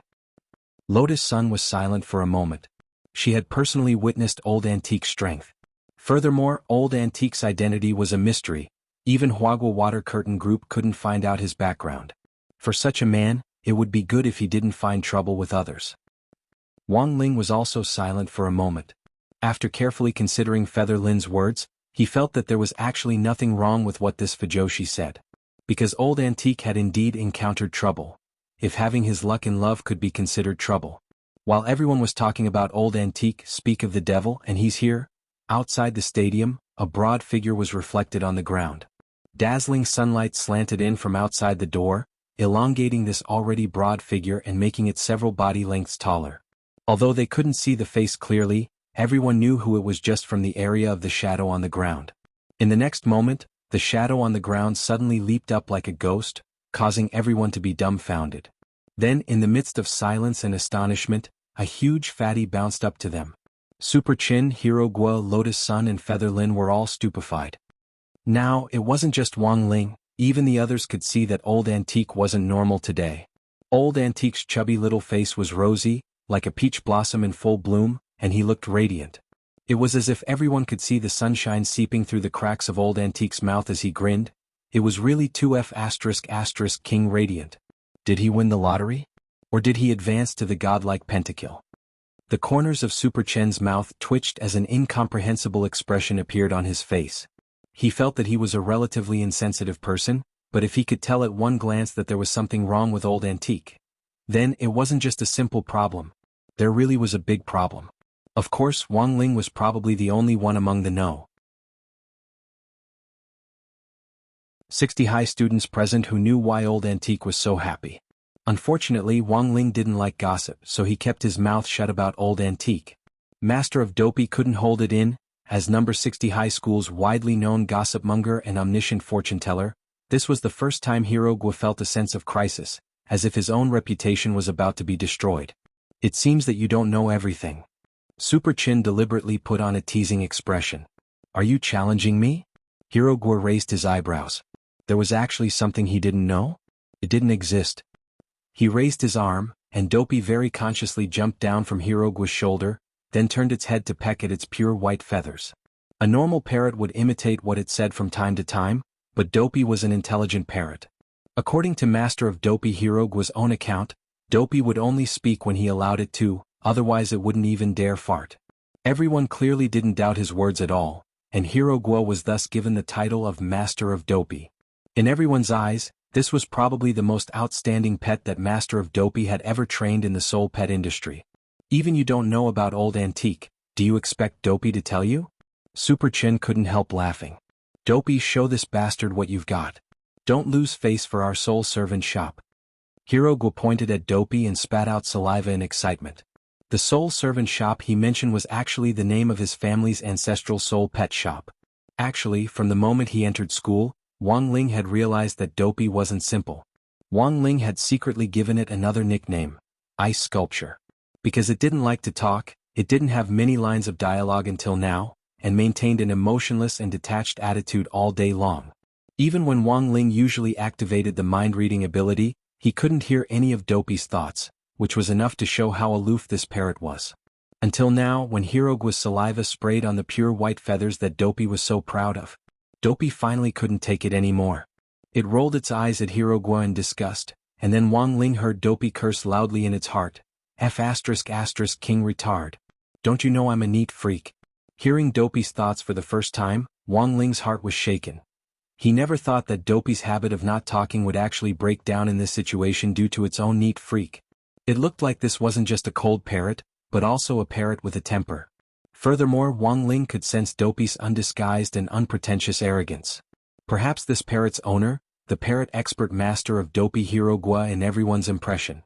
Lotus Sun was silent for a moment. She had personally witnessed Old Antique's strength. Furthermore, Old Antique's identity was a mystery. Even Huagua Water Curtain Group couldn't find out his background. For such a man, it would be good if he didn't find trouble with others. Wang Ling was also silent for a moment. After carefully considering Feather Lin's words, he felt that there was actually nothing wrong with what this Fujoshi said. Because Old Antique had indeed encountered trouble. If having his luck in love could be considered trouble. While everyone was talking about Old Antique, speak of the devil, and he's here, outside the stadium, a broad figure was reflected on the ground. Dazzling sunlight slanted in from outside the door, elongating this already broad figure and making it several body lengths taller. Although they couldn't see the face clearly, everyone knew who it was just from the area of the shadow on the ground. In the next moment, the shadow on the ground suddenly leaped up like a ghost, causing everyone to be dumbfounded. Then, in the midst of silence and astonishment, a huge fatty bounced up to them. Super Chin, Hero Guo, Lotus Sun and Feather Lin were all stupefied. Now, it wasn't just Wang Ling, even the others could see that Old Antique wasn't normal today. Old Antique's chubby little face was rosy, like a peach blossom in full bloom, and he looked radiant. It was as if everyone could see the sunshine seeping through the cracks of Old Antique's mouth as he grinned. It was really 2F*** King Radiant. Did he win the lottery? Or did he advance to the godlike pentakill? The corners of Super Chen's mouth twitched as an incomprehensible expression appeared on his face. He felt that he was a relatively insensitive person, but if he could tell at one glance that there was something wrong with Old Antique, then it wasn't just a simple problem. There really was a big problem. Of course, Wang Ling was probably the only one among the no. 60 high students present who knew why Old Antique was so happy. Unfortunately, Wang Ling didn't like gossip, so he kept his mouth shut about Old Antique. Master of Dopey couldn't hold it in. As number 60 high school's widely known gossipmonger and omniscient fortune-teller, this was the first time Hero Guo felt a sense of crisis, as if his own reputation was about to be destroyed. It seems that you don't know everything. Super Chin deliberately put on a teasing expression. Are you challenging me? Hero Guo raised his eyebrows. There was actually something he didn't know? It didn't exist. He raised his arm, and Dopey very consciously jumped down from Hero Guo's shoulder, then turned its head to peck at its pure white feathers. A normal parrot would imitate what it said from time to time, but Dopey was an intelligent parrot. According to Master of Dopey Hero Guo's own account, Dopey would only speak when he allowed it to, otherwise it wouldn't even dare fart. Everyone clearly didn't doubt his words at all, and Hero Guo was thus given the title of Master of Dopey. In everyone's eyes, this was probably the most outstanding pet that Master of Dopey had ever trained in the soul pet industry. Even you don't know about Old Antique, do you expect Dopey to tell you? Super Chin couldn't help laughing. Dopey, show this bastard what you've got. Don't lose face for our soul servant shop. Hero Guo pointed at Dopey and spat out saliva in excitement. The soul servant shop he mentioned was actually the name of his family's ancestral soul pet shop. Actually, from the moment he entered school, Wang Ling had realized that Dopey wasn't simple. Wang Ling had secretly given it another nickname, Ice Sculpture. Because it didn't like to talk, it didn't have many lines of dialogue until now, and maintained an emotionless and detached attitude all day long. Even when Wang Ling usually activated the mind-reading ability, he couldn't hear any of Dopey's thoughts, which was enough to show how aloof this parrot was. Until now, when Hero Guo's saliva sprayed on the pure white feathers that Dopey was so proud of, Dopey finally couldn't take it anymore. It rolled its eyes at Hero Guo in disgust, and then Wang Ling heard Dopey curse loudly in its heart, F*** King retard. Don't you know I'm a neat freak? Hearing Dopey's thoughts for the first time, Wang Ling's heart was shaken. He never thought that Dopey's habit of not talking would actually break down in this situation due to its own neat freak. It looked like this wasn't just a cold parrot, but also a parrot with a temper. Furthermore, Wang Ling could sense Dopey's undisguised and unpretentious arrogance. Perhaps this parrot's owner, the parrot expert Master of Dopey Hero Guo in everyone's impression.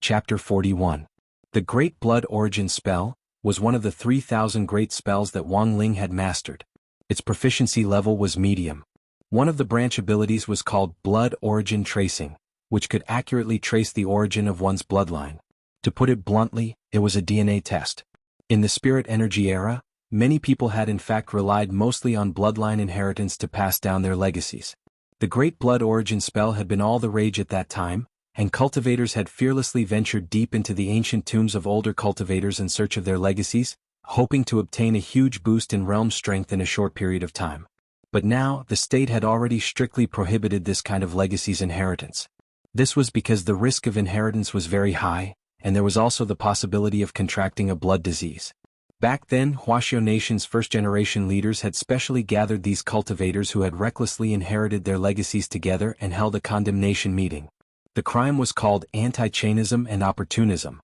Chapter 41. The Great Blood Origin Spell was one of the 3,000 great spells that Wang Ling had mastered. Its proficiency level was medium. One of the branch abilities was called Blood Origin Tracing, which could accurately trace the origin of one's bloodline. To put it bluntly, it was a DNA test. In the spirit energy era, many people had in fact relied mostly on bloodline inheritance to pass down their legacies. The Great Blood Origin spell had been all the rage at that time, and cultivators had fearlessly ventured deep into the ancient tombs of older cultivators in search of their legacies, hoping to obtain a huge boost in realm strength in a short period of time. But now, the state had already strictly prohibited this kind of legacies inheritance. This was because the risk of inheritance was very high, and there was also the possibility of contracting a blood disease. Back then, Huaxiao Nation's first-generation leaders had specially gathered these cultivators who had recklessly inherited their legacies together and held a condemnation meeting. The crime was called anti-chainism and opportunism.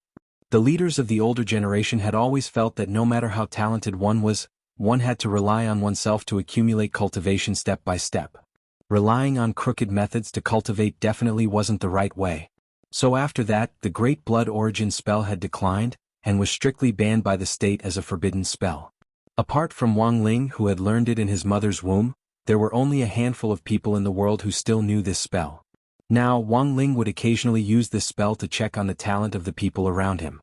The leaders of the older generation had always felt that no matter how talented one was, one had to rely on oneself to accumulate cultivation step by step. Relying on crooked methods to cultivate definitely wasn't the right way. So after that, the Great Blood Origin spell had declined, and was strictly banned by the state as a forbidden spell. Apart from Wang Ling, who had learned it in his mother's womb, there were only a handful of people in the world who still knew this spell. Now, Wang Ling would occasionally use this spell to check on the talent of the people around him.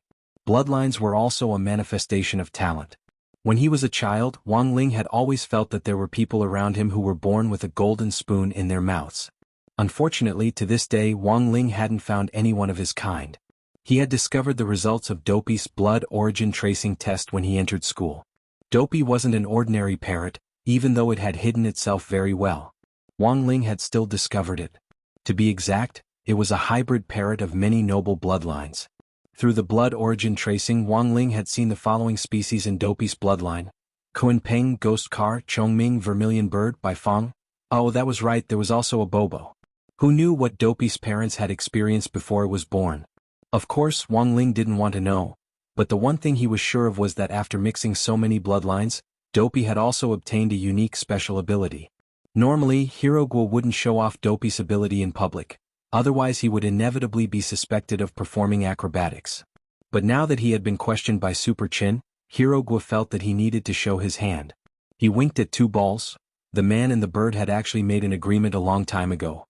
Bloodlines were also a manifestation of talent. When he was a child, Wang Ling had always felt that there were people around him who were born with a golden spoon in their mouths. Unfortunately, to this day, Wang Ling hadn't found anyone of his kind. He had discovered the results of Dopey's blood origin tracing test when he entered school. Dopey wasn't an ordinary parrot, even though it had hidden itself very well. Wang Ling had still discovered it. To be exact, it was a hybrid parrot of many noble bloodlines. Through the blood origin tracing, Wang Ling had seen the following species in Dopey's bloodline: Kuanpeng Ghost Car, Chongming Vermilion Bird by Fang. Oh, that was right, there was also a Bobo. Who knew what Dopey's parents had experienced before it was born? Of course, Wang Ling didn't want to know, but the one thing he was sure of was that after mixing so many bloodlines, Dopey had also obtained a unique special ability. Normally, heroicjourney wouldn't show off Dopey's ability in public, otherwise he would inevitably be suspected of performing acrobatics. But now that he had been questioned by Super Chin, heroicjourney felt that he needed to show his hand. He winked at two balls. The man and the bird had actually made an agreement a long time ago.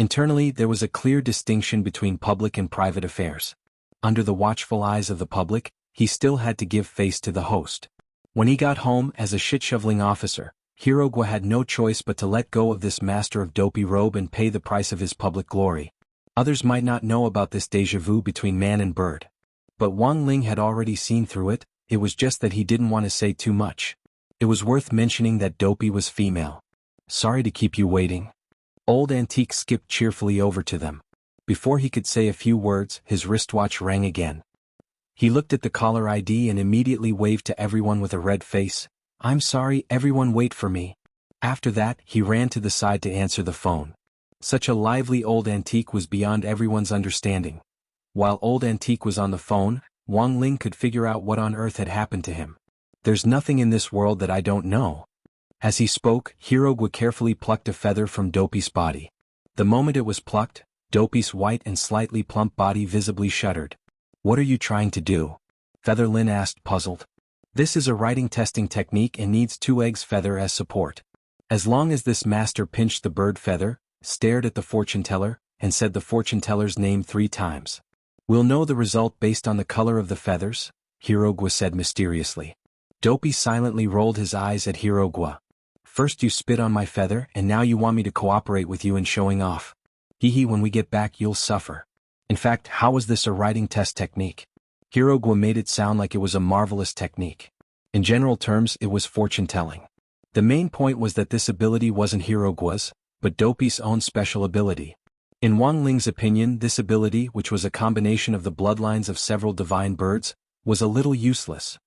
Internally, there was a clear distinction between public and private affairs. Under the watchful eyes of the public, he still had to give face to the host. When he got home as a shit-shoveling officer, heroicjourney had no choice but to let go of this master of Dopey robe and pay the price of his public glory. Others might not know about this déjà vu between man and bird. But Wang Ling had already seen through it. It was just that he didn't want to say too much. It was worth mentioning that Dopey was female. Sorry to keep you waiting. Old Antique skipped cheerfully over to them. Before he could say a few words, his wristwatch rang again. He looked at the caller ID and immediately waved to everyone with a red face. "I'm sorry, everyone wait for me." After that, he ran to the side to answer the phone. Such a lively Old Antique was beyond everyone's understanding. While Old Antique was on the phone, Wang Ling could figure out what on earth had happened to him. "There's nothing in this world that I don't know." As he spoke, heroicjourney carefully plucked a feather from Dopey's body. The moment it was plucked, Dopey's white and slightly plump body visibly shuddered. "What are you trying to do?" Featherlin asked, puzzled. "This is a writing testing technique and needs 2 eggs feather as support." As long as this master pinched the bird feather, stared at the fortune teller, and said the fortune teller's name 3 times. "We'll know the result based on the color of the feathers," heroicjourney said mysteriously. Dopey silently rolled his eyes at heroicjourney. "First you spit on my feather and now you want me to cooperate with you in showing off. Hee when we get back you'll suffer. In fact, how is this a writing test technique?" Heroicjourney made it sound like it was a marvelous technique. In general terms, it was fortune-telling. The main point was that this ability wasn't heroicjourney's, but Dopey's own special ability. In Wang Ling's opinion, this ability, which was a combination of the bloodlines of several divine birds, was a little useless.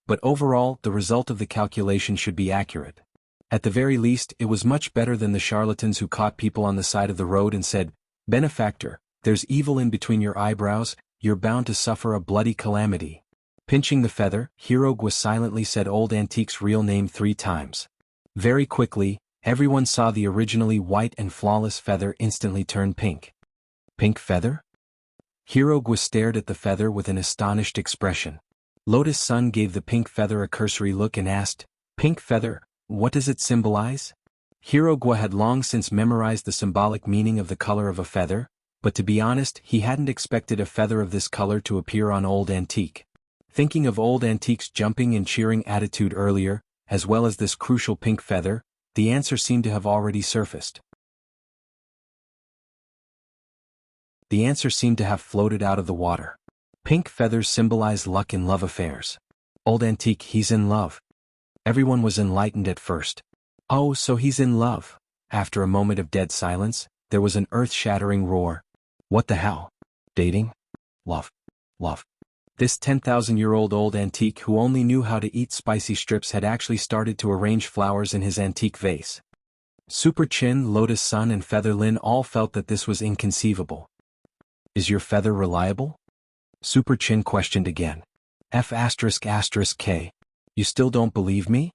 But overall, the result of the calculation should be accurate. At the very least, it was much better than the charlatans who caught people on the side of the road and said, "Benefactor, there's evil in between your eyebrows, you're bound to suffer a bloody calamity." Pinching the feather, heroicjourney silently said Old Antique's real name 3 times. Very quickly, everyone saw the originally white and flawless feather instantly turn pink. "Pink feather?" Heroicjourney stared at the feather with an astonished expression. Lotus Sun gave the pink feather a cursory look and asked, "Pink feather, what does it symbolize?" Heroicjourney had long since memorized the symbolic meaning of the color of a feather, but to be honest, he hadn't expected a feather of this color to appear on Old Antique. Thinking of Old Antique's jumping and cheering attitude earlier, as well as this crucial pink feather, the answer seemed to have already surfaced. The answer seemed to have floated out of the water. Pink feathers symbolize luck in love affairs. Old Antique, he's in love. Everyone was enlightened at first. "Oh, so he's in love." After a moment of dead silence, there was an earth-shattering roar. "What the hell? Dating? Love. Love." This 10,000-year-old Old Antique who only knew how to eat spicy strips had actually started to arrange flowers in his antique vase. Super Chin, Lotus Sun and Featherlin all felt that this was inconceivable. "Is your feather reliable?" Super Chin questioned again. F***K. You still don't believe me?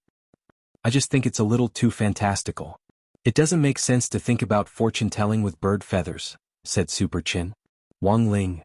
I just think it's a little too fantastical. It doesn't make sense to think about fortune-telling with bird feathers, said Super Chin. Wang Ling.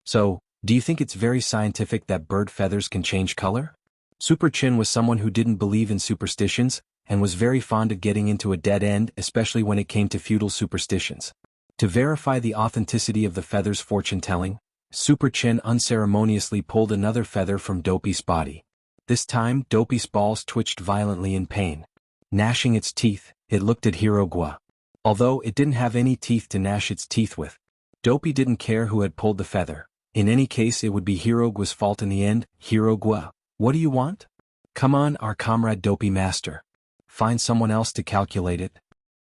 So, do you think it's very scientific that bird feathers can change color? Super Chin was someone who didn't believe in superstitions, and was very fond of getting into a dead end, especially when it came to feudal superstitions. To verify the authenticity of the feather's fortune-telling, Super Chin unceremoniously pulled another feather from Dopey's body. This time, Dopey's balls twitched violently in pain. Gnashing its teeth, it looked at Heroicjourney. Although it didn't have any teeth to gnash its teeth with. Dopey didn't care who had pulled the feather. In any case, it would be Heroicjourney's fault in the end. Heroicjourney, what do you want? Come on, our comrade Dopey Master. Find someone else to calculate it.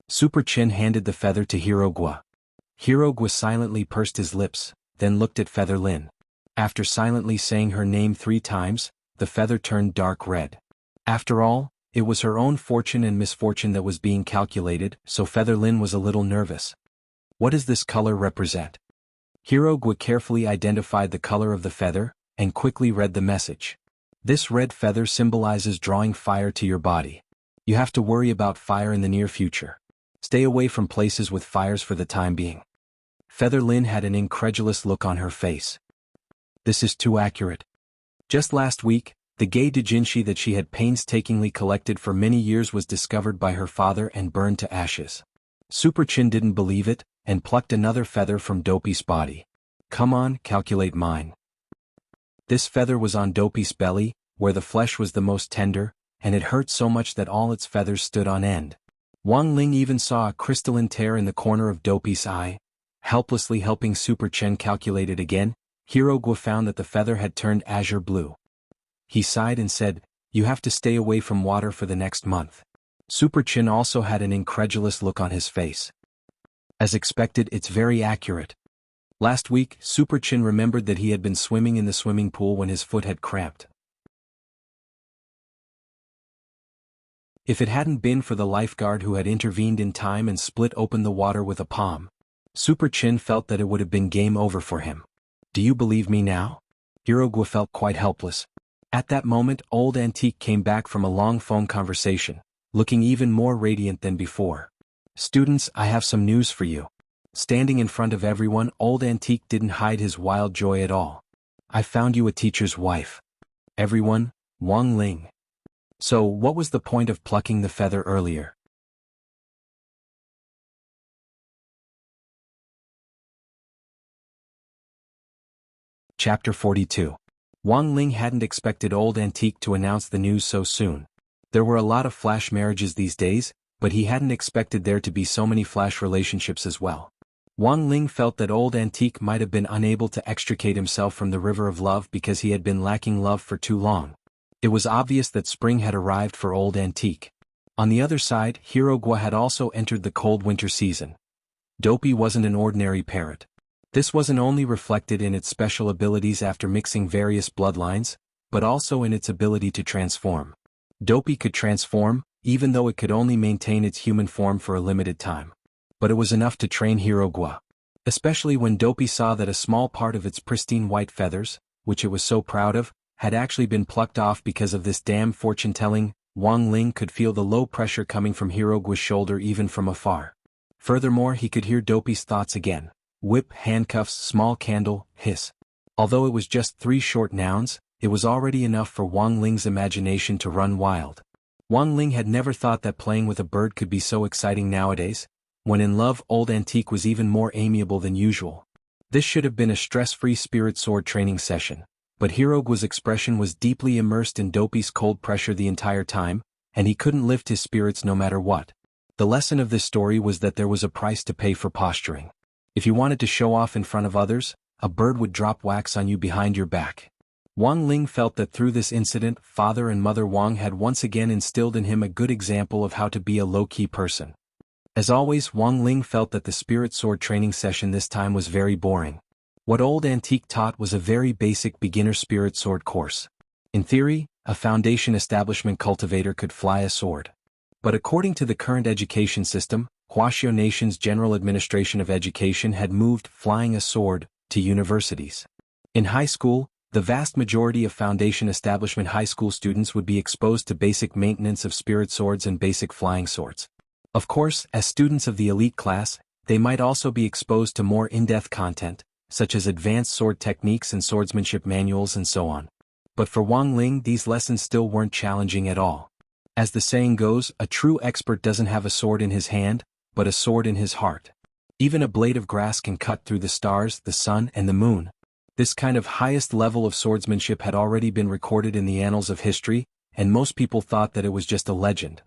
Super Chin handed the feather to Heroicjourney. Heroicjourney silently pursed his lips, then looked at Feather Lin. After silently saying her name 3 times, the feather turned dark red. After all, it was her own fortune and misfortune that was being calculated, so Feather Lin was a little nervous. What does this color represent? Heroicjourney carefully identified the color of the feather, and quickly read the message. This red feather symbolizes drawing fire to your body. You have to worry about fire in the near future. Stay away from places with fires for the time being. Feather Lin had an incredulous look on her face. This is too accurate. Just last week, the gay doujinshi that she had painstakingly collected for many years was discovered by her father and burned to ashes. Super Chin didn't believe it, and plucked another feather from Dopey's body. Come on, calculate mine. This feather was on Dopey's belly, where the flesh was the most tender, and it hurt so much that all its feathers stood on end. Wang Ling even saw a crystalline tear in the corner of Dopey's eye. Helplessly helping Super Chen calculate it again, Heroicjourney found that the feather had turned azure blue. He sighed and said, "You have to stay away from water for the next month." Super Chin also had an incredulous look on his face. As expected, it's very accurate. Last week, Super Chin remembered that he had been swimming in the swimming pool when his foot had cramped. If it hadn't been for the lifeguard who had intervened in time and split open the water with a palm, Super Chin felt that it would have been game over for him. Do you believe me now? Heroicjourney felt quite helpless. At that moment, Old Antique came back from a long phone conversation, looking even more radiant than before. Students, I have some news for you. Standing in front of everyone, Old Antique didn't hide his wild joy at all. I found you a teacher's wife. Everyone, Wang Ling. So, what was the point of plucking the feather earlier? Chapter 42. Wang Ling hadn't expected Old Antique to announce the news so soon. There were a lot of flash marriages these days, but he hadn't expected there to be so many flash relationships as well. Wang Ling felt that Old Antique might have been unable to extricate himself from the river of love because he had been lacking love for too long. It was obvious that spring had arrived for Old Antique. On the other side, Heroicjourney had also entered the cold winter season. Dopey wasn't an ordinary parrot. This wasn't only reflected in its special abilities after mixing various bloodlines, but also in its ability to transform. Dopey could transform, even though it could only maintain its human form for a limited time. But it was enough to train Heroicjourney. Especially when Dopey saw that a small part of its pristine white feathers, which it was so proud of, had actually been plucked off because of this damn fortune-telling. Wang Ling could feel the low pressure coming from Heroicjourney's shoulder even from afar. Furthermore, he could hear Dopey's thoughts again. Whip, handcuffs, small candle, hiss. Although it was just 3 short nouns, it was already enough for Wang Ling's imagination to run wild. Wang Ling had never thought that playing with a bird could be so exciting nowadays. When in love, Old Antique was even more amiable than usual. This should have been a stress-free spirit sword training session, but Heroicjourney's expression was deeply immersed in Dopey's cold pressure the entire time, and he couldn't lift his spirits no matter what. The lesson of this story was that there was a price to pay for posturing. If you wanted to show off in front of others, a bird would drop wax on you behind your back. Wang Ling felt that through this incident, Father and Mother Wang had once again instilled in him a good example of how to be a low-key person. As always, Wang Ling felt that the spirit sword training session this time was very boring. What Old Antique taught was a very basic beginner spirit sword course. In theory, a foundation establishment cultivator could fly a sword. But according to the current education system, Huaxiao Nation's General Administration of Education had moved flying a sword to universities. In high school, The vast majority of Foundation Establishment high school students would be exposed to basic maintenance of spirit swords and basic flying swords. Of course, as students of the elite class, they might also be exposed to more in-depth content, such as advanced sword techniques and swordsmanship manuals and so on. But for Wang Ling, these lessons still weren't challenging at all. As the saying goes, a true expert doesn't have a sword in his hand, but a sword in his heart. Even a blade of grass can cut through the stars, the sun, and the moon. This kind of highest level of swordsmanship had already been recorded in the annals of history, and most people thought that it was just a legend.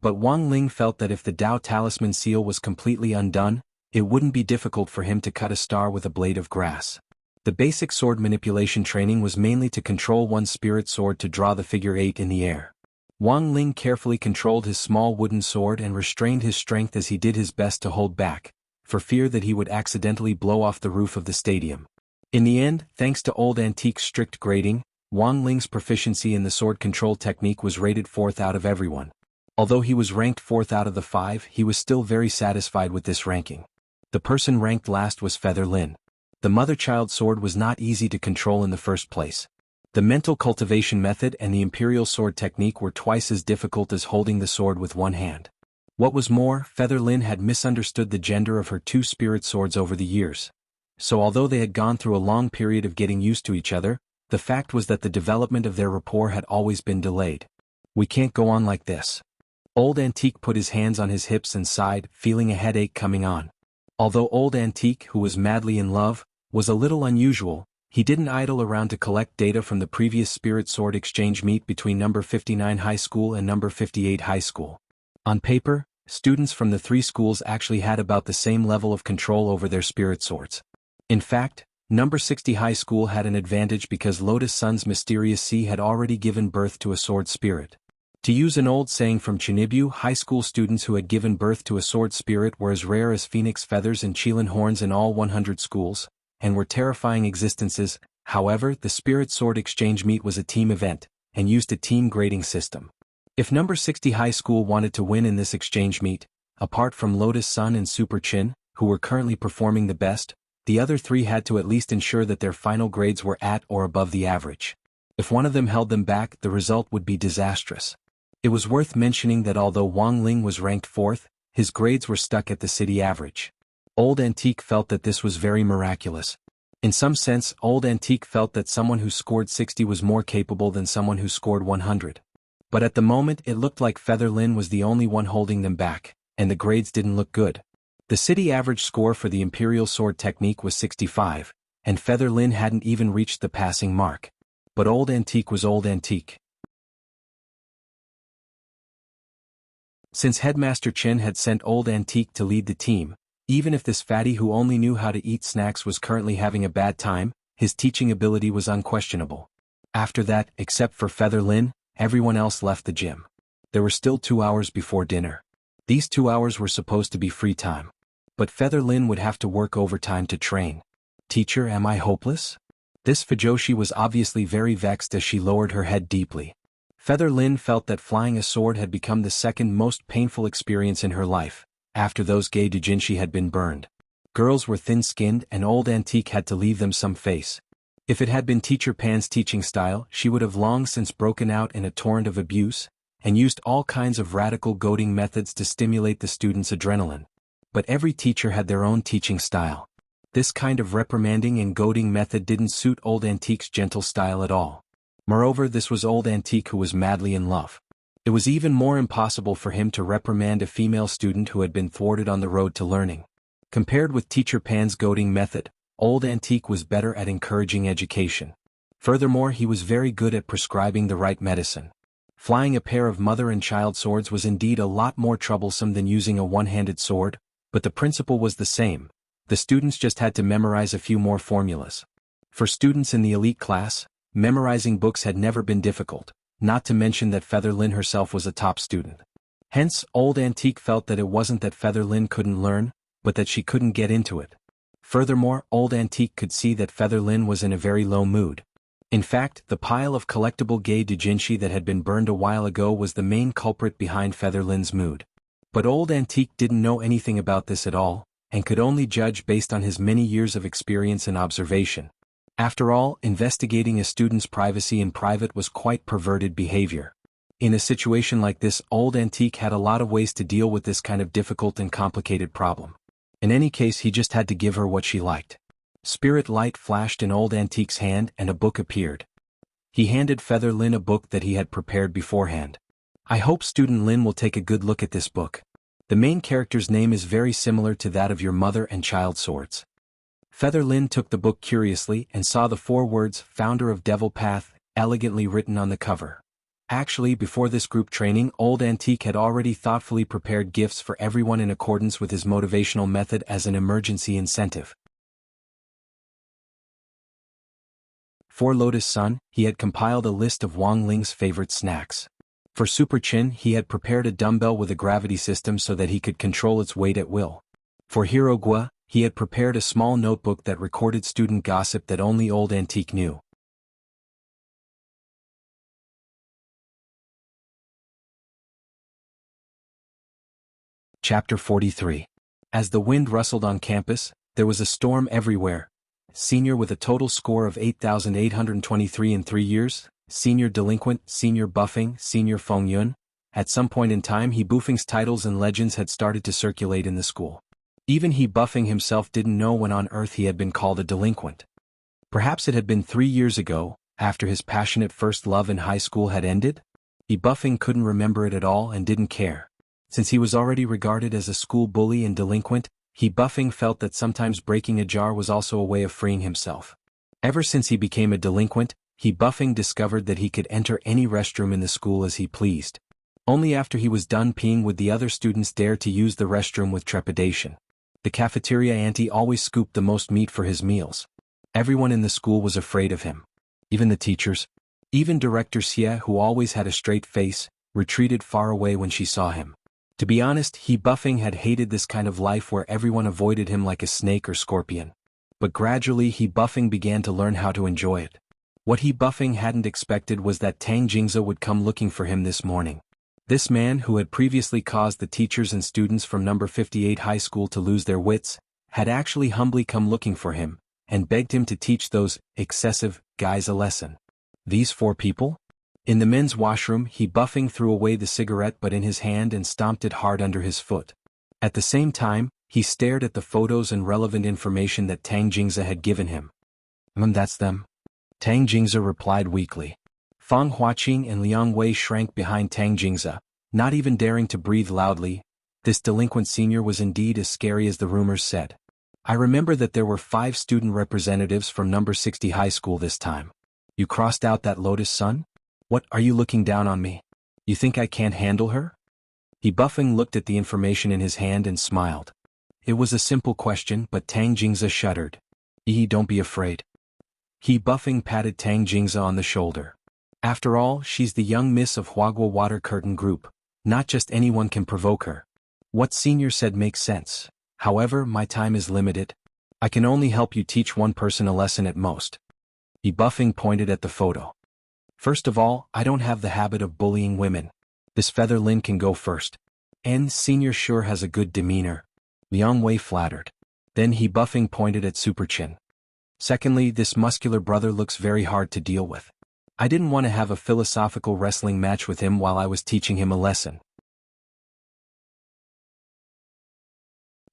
But Wang Ling felt that if the Dao Talisman seal was completely undone, it wouldn't be difficult for him to cut a star with a blade of grass. The basic sword manipulation training was mainly to control one's spirit sword to draw the figure 8 in the air. Wang Ling carefully controlled his small wooden sword and restrained his strength as he did his best to hold back, for fear that he would accidentally blow off the roof of the stadium. In the end, thanks to Old Antique's strict grading, Wang Ling's proficiency in the sword control technique was rated 4th out of everyone. Although he was ranked 4th out of the 5, he was still very satisfied with this ranking. The person ranked last was Feather Lin. The mother-child sword was not easy to control in the first place. The mental cultivation method and the imperial sword technique were twice as difficult as holding the sword with one hand. What was more, Feather Lin had misunderstood the gender of her 2 spirit swords over the years. So although they had gone through a long period of getting used to each other, the fact was that the development of their rapport had always been delayed. "We can't go on like this." Old Antique put his hands on his hips and sighed, feeling a headache coming on. Although Old Antique, who was madly in love, was a little unusual, he didn't idle around to collect data from the previous spirit sword exchange meet between number 59 High School and number 58 High School. On paper, students from the 3 schools actually had about the same level of control over their spirit swords. In fact, number 60 High School had an advantage because Lotus Sun's mysterious sea had already given birth to a sword spirit. To use an old saying from Chinibu, high school students who had given birth to a sword spirit were as rare as phoenix feathers and qilin horns in all 100 schools, and were terrifying existences. However, the spirit sword exchange meet was a team event, and used a team grading system. If number 60 High School wanted to win in this exchange meet, apart from Lotus Sun and Super Chin, who were currently performing the best, the other 3 had to at least ensure that their final grades were at or above the average. If one of them held them back, the result would be disastrous. It was worth mentioning that although Wang Ling was ranked 4th, his grades were stuck at the city average. Old Antique felt that this was very miraculous. In some sense, Old Antique felt that someone who scored 60 was more capable than someone who scored 100. But at the moment it looked like Feather Lin was the only one holding them back, and the grades didn't look good. The city average score for the Imperial Sword technique was 65, and Feather Lin hadn't even reached the passing mark. But Old Antique was Old Antique. Since Headmaster Chen had sent Old Antique to lead the team, even if this fatty who only knew how to eat snacks was currently having a bad time, his teaching ability was unquestionable. After that, except for Feather Lin, everyone else left the gym. There were still 2 hours before dinner. These 2 hours were supposed to be free time. But Feather Lin would have to work overtime to train. "Teacher, am I hopeless?" This Fujoshi was obviously very vexed as she lowered her head deeply. Feather Lin felt that flying a sword had become the second most painful experience in her life, after those gay doujinshi had been burned. Girls were thin-skinned and Old Antique had to leave them some face. If it had been Teacher Pan's teaching style, she would have long since broken out in a torrent of abuse, and used all kinds of radical goading methods to stimulate the students' adrenaline. But every teacher had their own teaching style. This kind of reprimanding and goading method didn't suit Old Antique's gentle style at all. Moreover, this was Old Antique who was madly in love. It was even more impossible for him to reprimand a female student who had been thwarted on the road to learning. Compared with Teacher Pan's goading method, Old Antique was better at encouraging education. Furthermore, he was very good at prescribing the right medicine. Flying a pair of mother and child swords was indeed a lot more troublesome than using a one-handed sword, but the principle was the same. The students just had to memorize a few more formulas. For students in the elite class, memorizing books had never been difficult, not to mention that Feather Lin herself was a top student. Hence, Old Antique felt that it wasn't that Feather Lin couldn't learn, but that she couldn't get into it. Furthermore, Old Antique could see that Feather Lin was in a very low mood. In fact, the pile of collectible gay doujinshi that had been burned a while ago was the main culprit behind Feather Lin's mood. But Old Antique didn't know anything about this at all, and could only judge based on his many years of experience and observation. After all, investigating a student's privacy in private was quite perverted behavior. In a situation like this, Old Antique had a lot of ways to deal with this kind of difficult and complicated problem. In any case, he just had to give her what she liked. Spirit light flashed in Old Antique's hand and a book appeared. He handed Feather Lin a book that he had prepared beforehand. I hope student Lin will take a good look at this book. The main character's name is very similar to that of your mother and child swords. Feather Lin took the book curiously and saw the 4 words, Founder of Devil Path, elegantly written on the cover. Actually, before this group training, Old Antique had already thoughtfully prepared gifts for everyone in accordance with his motivational method as an emergency incentive. For Lotus Sun, he had compiled a list of Wang Ling's favorite snacks. For Super Chin, he had prepared a dumbbell with a gravity system so that he could control its weight at will. For Heroicjourney, he had prepared a small notebook that recorded student gossip that only Old Antique knew. Chapter 43. As the wind rustled on campus, there was a storm everywhere. Senior with a total score of 8,823 in 3 years, senior delinquent, senior buffing, senior Fengyun. At some point in time, he buffing's titles and legends had started to circulate in the school. Even he buffing himself didn't know when on earth he had been called a delinquent. Perhaps it had been 3 years ago, after his passionate first love in high school had ended? He buffing couldn't remember it at all and didn't care. Since he was already regarded as a school bully and delinquent, he buffing felt that sometimes breaking a jar was also a way of freeing himself. Ever since he became a delinquent, he buffing discovered that he could enter any restroom in the school as he pleased. Only after he was done peeing would the other students dare to use the restroom with trepidation. The cafeteria auntie always scooped the most meat for his meals. Everyone in the school was afraid of him. Even the teachers. Even Director Xie, who always had a straight face, retreated far away when she saw him. To be honest, he buffing had hated this kind of life where everyone avoided him like a snake or scorpion. But gradually he buffing began to learn how to enjoy it. What he buffing hadn't expected was that Tang Jingze would come looking for him this morning. This man, who had previously caused the teachers and students from number 58 high school to lose their wits, had actually humbly come looking for him, and begged him to teach those excessive guys a lesson. These 4 people? In the men's washroom, he buffing threw away the cigarette butt in his hand and stomped it hard under his foot. At the same time, he stared at the photos and relevant information that Tang Jingze had given him. That's them. Tang Jingze replied weakly. Fang Huaqing and Liang Wei shrank behind Tang Jingze, not even daring to breathe loudly. This delinquent senior was indeed as scary as the rumors said. I remember that there were 5 student representatives from number 60 high school this time. You crossed out that Lotus Sun? What, are you looking down on me? You think I can't handle her? He buffing looked at the information in his hand and smiled. It was a simple question, but Tang Jingze shuddered. Don't be afraid. He buffing patted Tang Jingze on the shoulder. After all, she's the young miss of Huagua Water Curtain Group. Not just anyone can provoke her. What senior said makes sense. However, my time is limited. I can only help you teach one person a lesson at most. He buffing pointed at the photo. First of all, I don't have the habit of bullying women. This Feather Lin can go first. And senior sure has a good demeanor. Liang Wei flattered. Then he buffing pointed at Super Chin. Secondly, this muscular brother looks very hard to deal with. I didn't want to have a philosophical wrestling match with him while I was teaching him a lesson.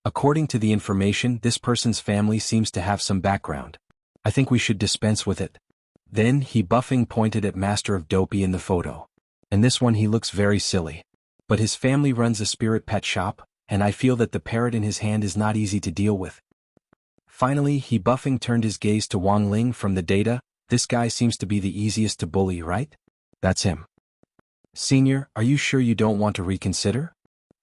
According to the information, this person's family seems to have some background. I think we should dispense with it. Then he buffing pointed at Master of Dopey in the photo. And this one he looks very silly. But his family runs a spirit pet shop, and I feel that the parrot in his hand is not easy to deal with. Finally, he buffing turned his gaze to Wang Ling from the data. This guy seems to be the easiest to bully, right? That's him. Senior, are you sure you don't want to reconsider?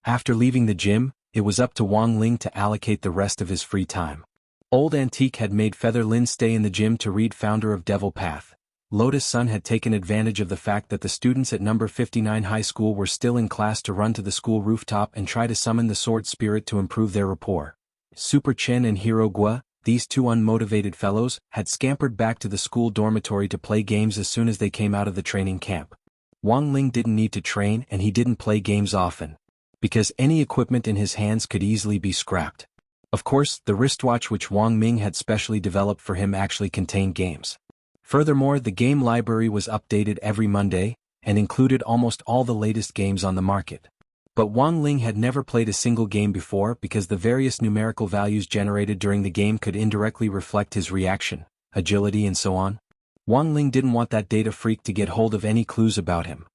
After leaving the gym, it was up to Wang Ling to allocate the rest of his free time. Old Antique had made Feather Lin stay in the gym to read Founder of Devil Path. Lotus Sun had taken advantage of the fact that the students at number 59 high school were still in class to run to the school rooftop and try to summon the sword spirit to improve their rapport. Super Chen and Heroicjourney, these 2 unmotivated fellows, had scampered back to the school dormitory to play games as soon as they came out of the training camp. Wang Ling didn't need to train and he didn't play games often, because any equipment in his hands could easily be scrapped. Of course, the wristwatch which Wang Ming had specially developed for him actually contained games. Furthermore, the game library was updated every Monday, and included almost all the latest games on the market. But Wang Ling had never played a single game before because the various numerical values generated during the game could indirectly reflect his reaction, agility and so on. Wang Ling didn't want that data freak to get hold of any clues about him.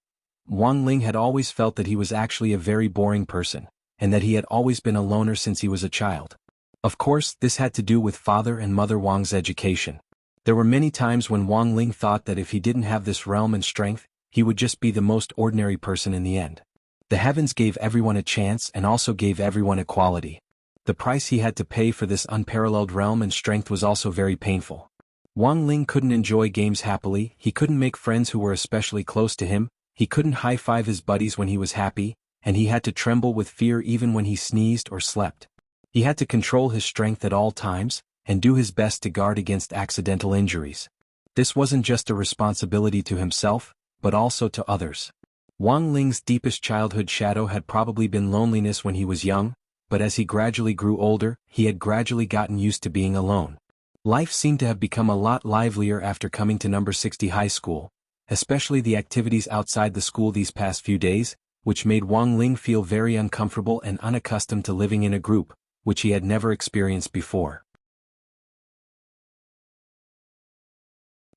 Wang Ling had always felt that he was actually a very boring person, and that he had always been a loner since he was a child. Of course, this had to do with Father and Mother Wang's education. There were many times when Wang Ling thought that if he didn't have this realm and strength, he would just be the most ordinary person in the end. The heavens gave everyone a chance and also gave everyone equality. The price he had to pay for this unparalleled realm and strength was also very painful. Wang Ling couldn't enjoy games happily, he couldn't make friends who were especially close to him, he couldn't high-five his buddies when he was happy, and he had to tremble with fear even when he sneezed or slept. He had to control his strength at all times, and do his best to guard against accidental injuries. This wasn't just a responsibility to himself, but also to others. Wang Ling's deepest childhood shadow had probably been loneliness when he was young, but as he gradually grew older, he had gradually gotten used to being alone. Life seemed to have become a lot livelier after coming to number 60 high school, especially the activities outside the school these past few days, which made Wang Ling feel very uncomfortable and unaccustomed to living in a group, which he had never experienced before.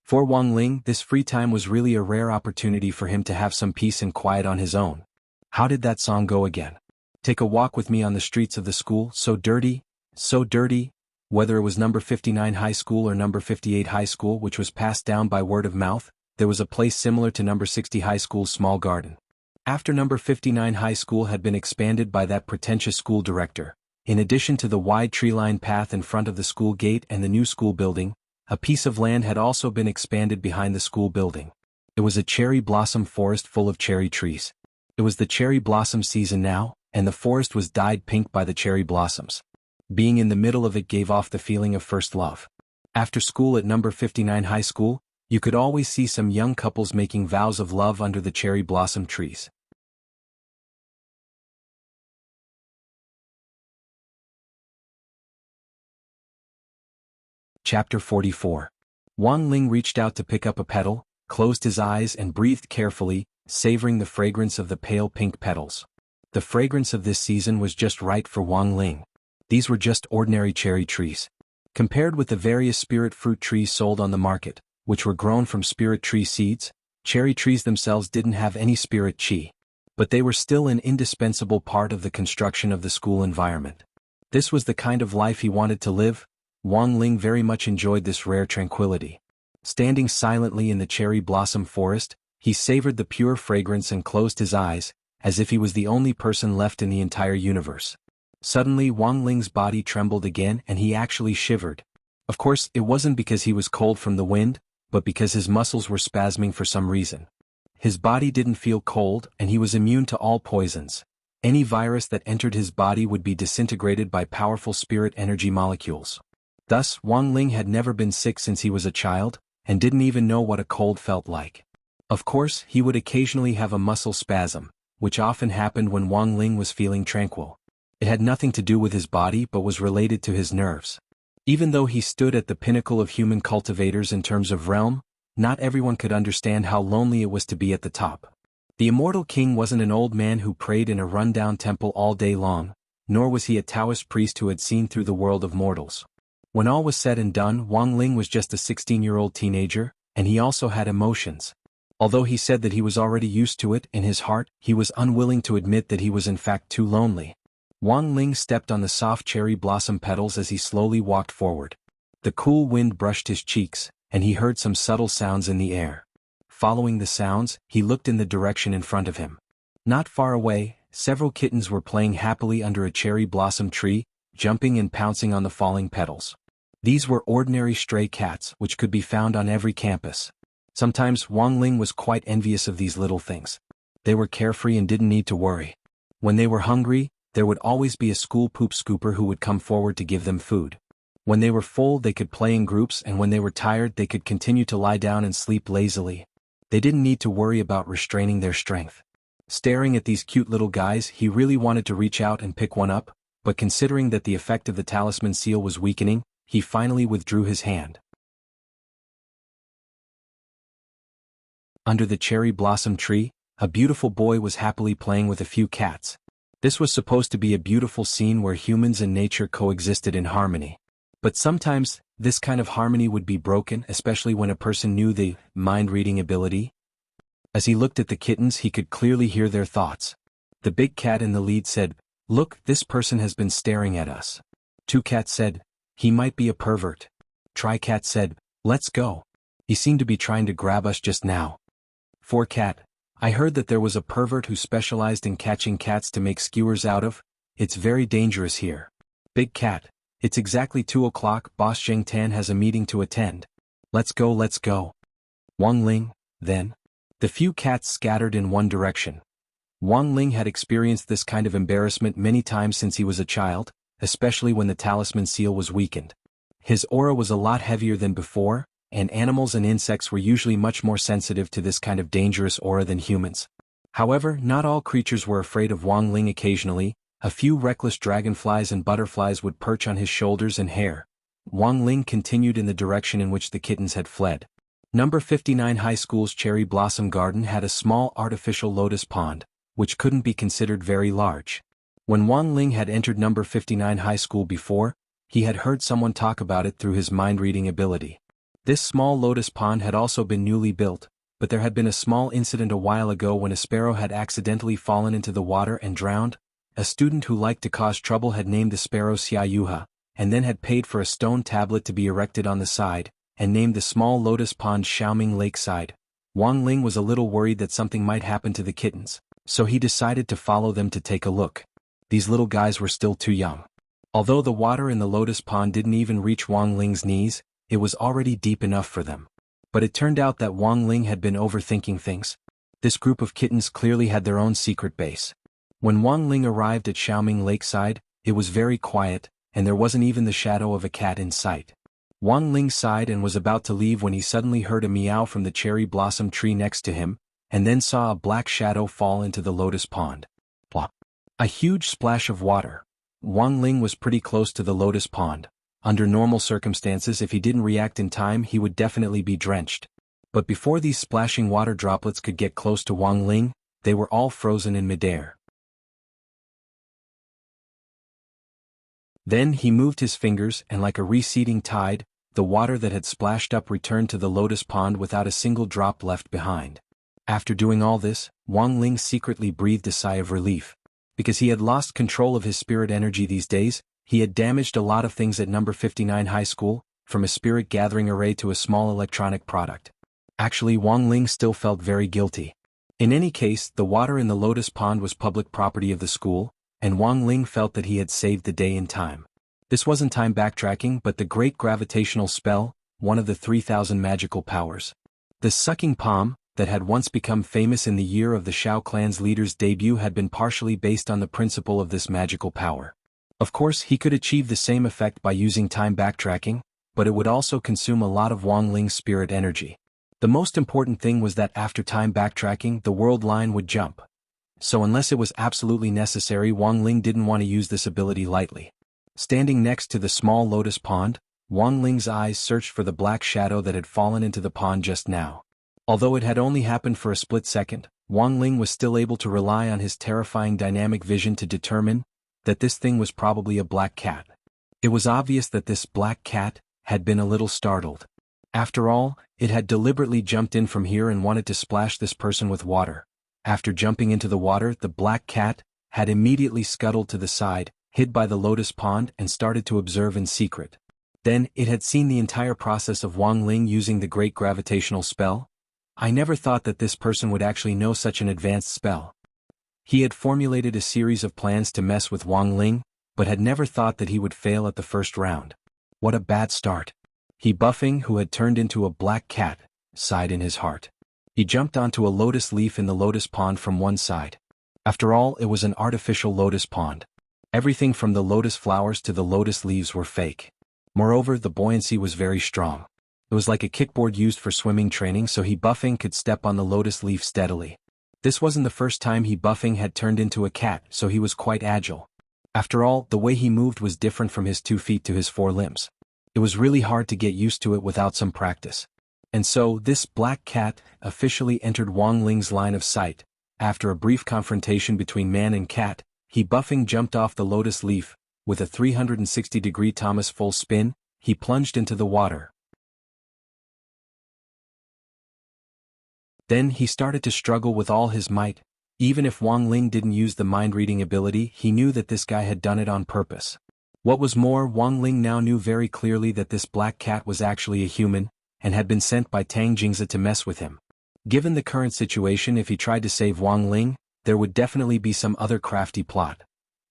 For Wang Ling, this free time was really a rare opportunity for him to have some peace and quiet on his own. How did that song go again? Take a walk with me on the streets of the school, so dirty, so dirty. Whether it was number 59 high school or number 58 high school which was passed down by word of mouth, there was a place similar to number 60 high school's small garden. After number 59 high school had been expanded by that pretentious school director, in addition to the wide tree-lined path in front of the school gate and the new school building, a piece of land had also been expanded behind the school building. It was a cherry blossom forest full of cherry trees. It was the cherry blossom season now, and the forest was dyed pink by the cherry blossoms. Being in the middle of it gave off the feeling of first love. After school at number 59 high school, you could always see some young couples making vows of love under the cherry blossom trees. Chapter 44. Wang Ling reached out to pick up a petal, closed his eyes and breathed carefully, savoring the fragrance of the pale pink petals. The fragrance of this season was just right for Wang Ling. These were just ordinary cherry trees. Compared with the various spirit fruit trees sold on the market, which were grown from spirit tree seeds, cherry trees themselves didn't have any spirit chi. But they were still an indispensable part of the construction of the school environment. This was the kind of life he wanted to live. Wang Ling very much enjoyed this rare tranquility. Standing silently in the cherry blossom forest, he savored the pure fragrance and closed his eyes, as if he was the only person left in the entire universe. Suddenly Wang Ling's body trembled again and he actually shivered. Of course, it wasn't because he was cold from the wind, but because his muscles were spasming for some reason. His body didn't feel cold and he was immune to all poisons. Any virus that entered his body would be disintegrated by powerful spirit energy molecules. Thus, Wang Ling had never been sick since he was a child, and didn't even know what a cold felt like. Of course, he would occasionally have a muscle spasm, which often happened when Wang Ling was feeling tranquil. It had nothing to do with his body but was related to his nerves. Even though he stood at the pinnacle of human cultivators in terms of realm, not everyone could understand how lonely it was to be at the top. The Immortal King wasn't an old man who prayed in a run-down temple all day long, nor was he a Taoist priest who had seen through the world of mortals. When all was said and done, Wang Ling was just a 16-year-old teenager, and he also had emotions. Although he said that he was already used to it, in his heart, he was unwilling to admit that he was in fact too lonely. Wang Ling stepped on the soft cherry blossom petals as he slowly walked forward. The cool wind brushed his cheeks, and he heard some subtle sounds in the air. Following the sounds, he looked in the direction in front of him. Not far away, several kittens were playing happily under a cherry blossom tree, jumping and pouncing on the falling petals. These were ordinary stray cats which could be found on every campus. Sometimes Wang Ling was quite envious of these little things. They were carefree and didn't need to worry. When they were hungry, there would always be a school poop scooper who would come forward to give them food. When they were full they could play in groups, and when they were tired they could continue to lie down and sleep lazily. They didn't need to worry about restraining their strength. Staring at these cute little guys, he really wanted to reach out and pick one up, but considering that the effect of the talisman seal was weakening, he finally withdrew his hand. Under the cherry blossom tree, a beautiful boy was happily playing with a few cats. This was supposed to be a beautiful scene where humans and nature coexisted in harmony. But sometimes, this kind of harmony would be broken, especially when a person knew the mind-reading ability. As he looked at the kittens, he could clearly hear their thoughts. The big cat in the lead said, "Look, this person has been staring at us." Two cats said, "He might be a pervert." Tri-cat said, "Let's go. He seemed to be trying to grab us just now." Four cat, "I heard that there was a pervert who specialized in catching cats to make skewers out of. It's very dangerous here." Big cat, "It's exactly 2 o'clock, Boss Zheng Tan has a meeting to attend. Let's go, let's go." Wang Ling, then. The few cats scattered in one direction. Wang Ling had experienced this kind of embarrassment many times since he was a child, especially when the talisman seal was weakened. His aura was a lot heavier than before, and animals and insects were usually much more sensitive to this kind of dangerous aura than humans. However, not all creatures were afraid of Wang Ling. Occasionally, a few reckless dragonflies and butterflies would perch on his shoulders and hair. Wang Ling continued in the direction in which the kittens had fled. Number 59 High School's cherry blossom garden had a small artificial lotus pond, which couldn't be considered very large. When Wang Ling had entered number 59 High School before, he had heard someone talk about it through his mind-reading ability. This small lotus pond had also been newly built, but there had been a small incident a while ago when a sparrow had accidentally fallen into the water and drowned. A student who liked to cause trouble had named the sparrow xianxia, and then had paid for a stone tablet to be erected on the side, and named the small lotus pond Xiaoming Lakeside. Wang Ling was a little worried that something might happen to the kittens, so he decided to follow them to take a look. These little guys were still too young. Although the water in the lotus pond didn't even reach Wang Ling's knees, it was already deep enough for them. But it turned out that Wang Ling had been overthinking things. This group of kittens clearly had their own secret base. When Wang Ling arrived at Xiaoming Lakeside, it was very quiet, and there wasn't even the shadow of a cat in sight. Wang Ling sighed and was about to leave when he suddenly heard a meow from the cherry blossom tree next to him, and then saw a black shadow fall into the lotus pond. Plop. A huge splash of water. Wang Ling was pretty close to the lotus pond. Under normal circumstances, if he didn't react in time, he would definitely be drenched. But before these splashing water droplets could get close to Wang Ling, they were all frozen in midair. Then he moved his fingers, and like a receding tide, the water that had splashed up returned to the lotus pond without a single drop left behind. After doing all this, Wang Ling secretly breathed a sigh of relief. Because he had lost control of his spirit energy these days, he had damaged a lot of things at number 59 High School, from a spirit gathering array to a small electronic product. Actually, Wang Ling still felt very guilty. In any case, the water in the lotus pond was public property of the school, and Wang Ling felt that he had saved the day in time. This wasn't time backtracking but the great gravitational spell, one of the 3,000 magical powers. The sucking palm, that had once become famous in the year of the Shao clan's leader's debut, had been partially based on the principle of this magical power. Of course, he could achieve the same effect by using time backtracking, but it would also consume a lot of Wang Ling's spirit energy. The most important thing was that after time backtracking, the world line would jump. So unless it was absolutely necessary, Wang Ling didn't want to use this ability lightly. Standing next to the small lotus pond, Wang Ling's eyes searched for the black shadow that had fallen into the pond just now. Although it had only happened for a split second, Wang Ling was still able to rely on his terrifying dynamic vision to determine that this thing was probably a black cat. It was obvious that this black cat had been a little startled. After all, it had deliberately jumped in from here and wanted to splash this person with water. After jumping into the water, the black cat had immediately scuttled to the side, hid by the lotus pond, and started to observe in secret. Then, it had seen the entire process of Wang Ling using the great gravitational spell. I never thought that this person would actually know such an advanced spell. He had formulated a series of plans to mess with Wang Ling, but had never thought that he would fail at the first round. What a bad start. He Buffing, who had turned into a black cat, sighed in his heart. He jumped onto a lotus leaf in the lotus pond from one side. After all, it was an artificial lotus pond. Everything from the lotus flowers to the lotus leaves were fake. Moreover, the buoyancy was very strong. It was like a kickboard used for swimming training, so he Buffing could step on the lotus leaf steadily. This wasn't the first time he Buffing had turned into a cat, so he was quite agile. After all, the way he moved was different from his 2 feet to his 4 limbs. It was really hard to get used to it without some practice. And so, this black cat officially entered Wang Ling's line of sight. After a brief confrontation between man and cat, he buffing jumped off the lotus leaf. With a 360-degree Thomas full spin, he plunged into the water. Then he started to struggle with all his might. Even if Wang Ling didn't use the mind-reading ability, he knew that this guy had done it on purpose. What was more, Wang Ling now knew very clearly that this black cat was actually a human, and had been sent by Tang Jingzi to mess with him. Given the current situation, if he tried to save Wang Ling, there would definitely be some other crafty plot.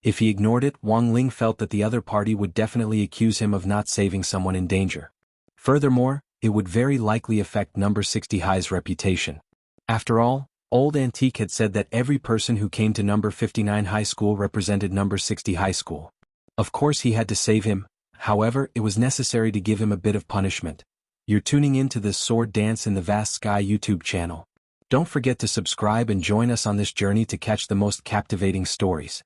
If he ignored it, Wang Ling felt that the other party would definitely accuse him of not saving someone in danger. Furthermore, it would very likely affect number 60 High's reputation. After all, Old Antique had said that every person who came to number 59 high school represented number 60 high school. Of course he had to save him, however, it was necessary to give him a bit of punishment. You're tuning in to this Sword Dance in the Vast Sky YouTube channel. Don't forget to subscribe and join us on this journey to catch the most captivating stories.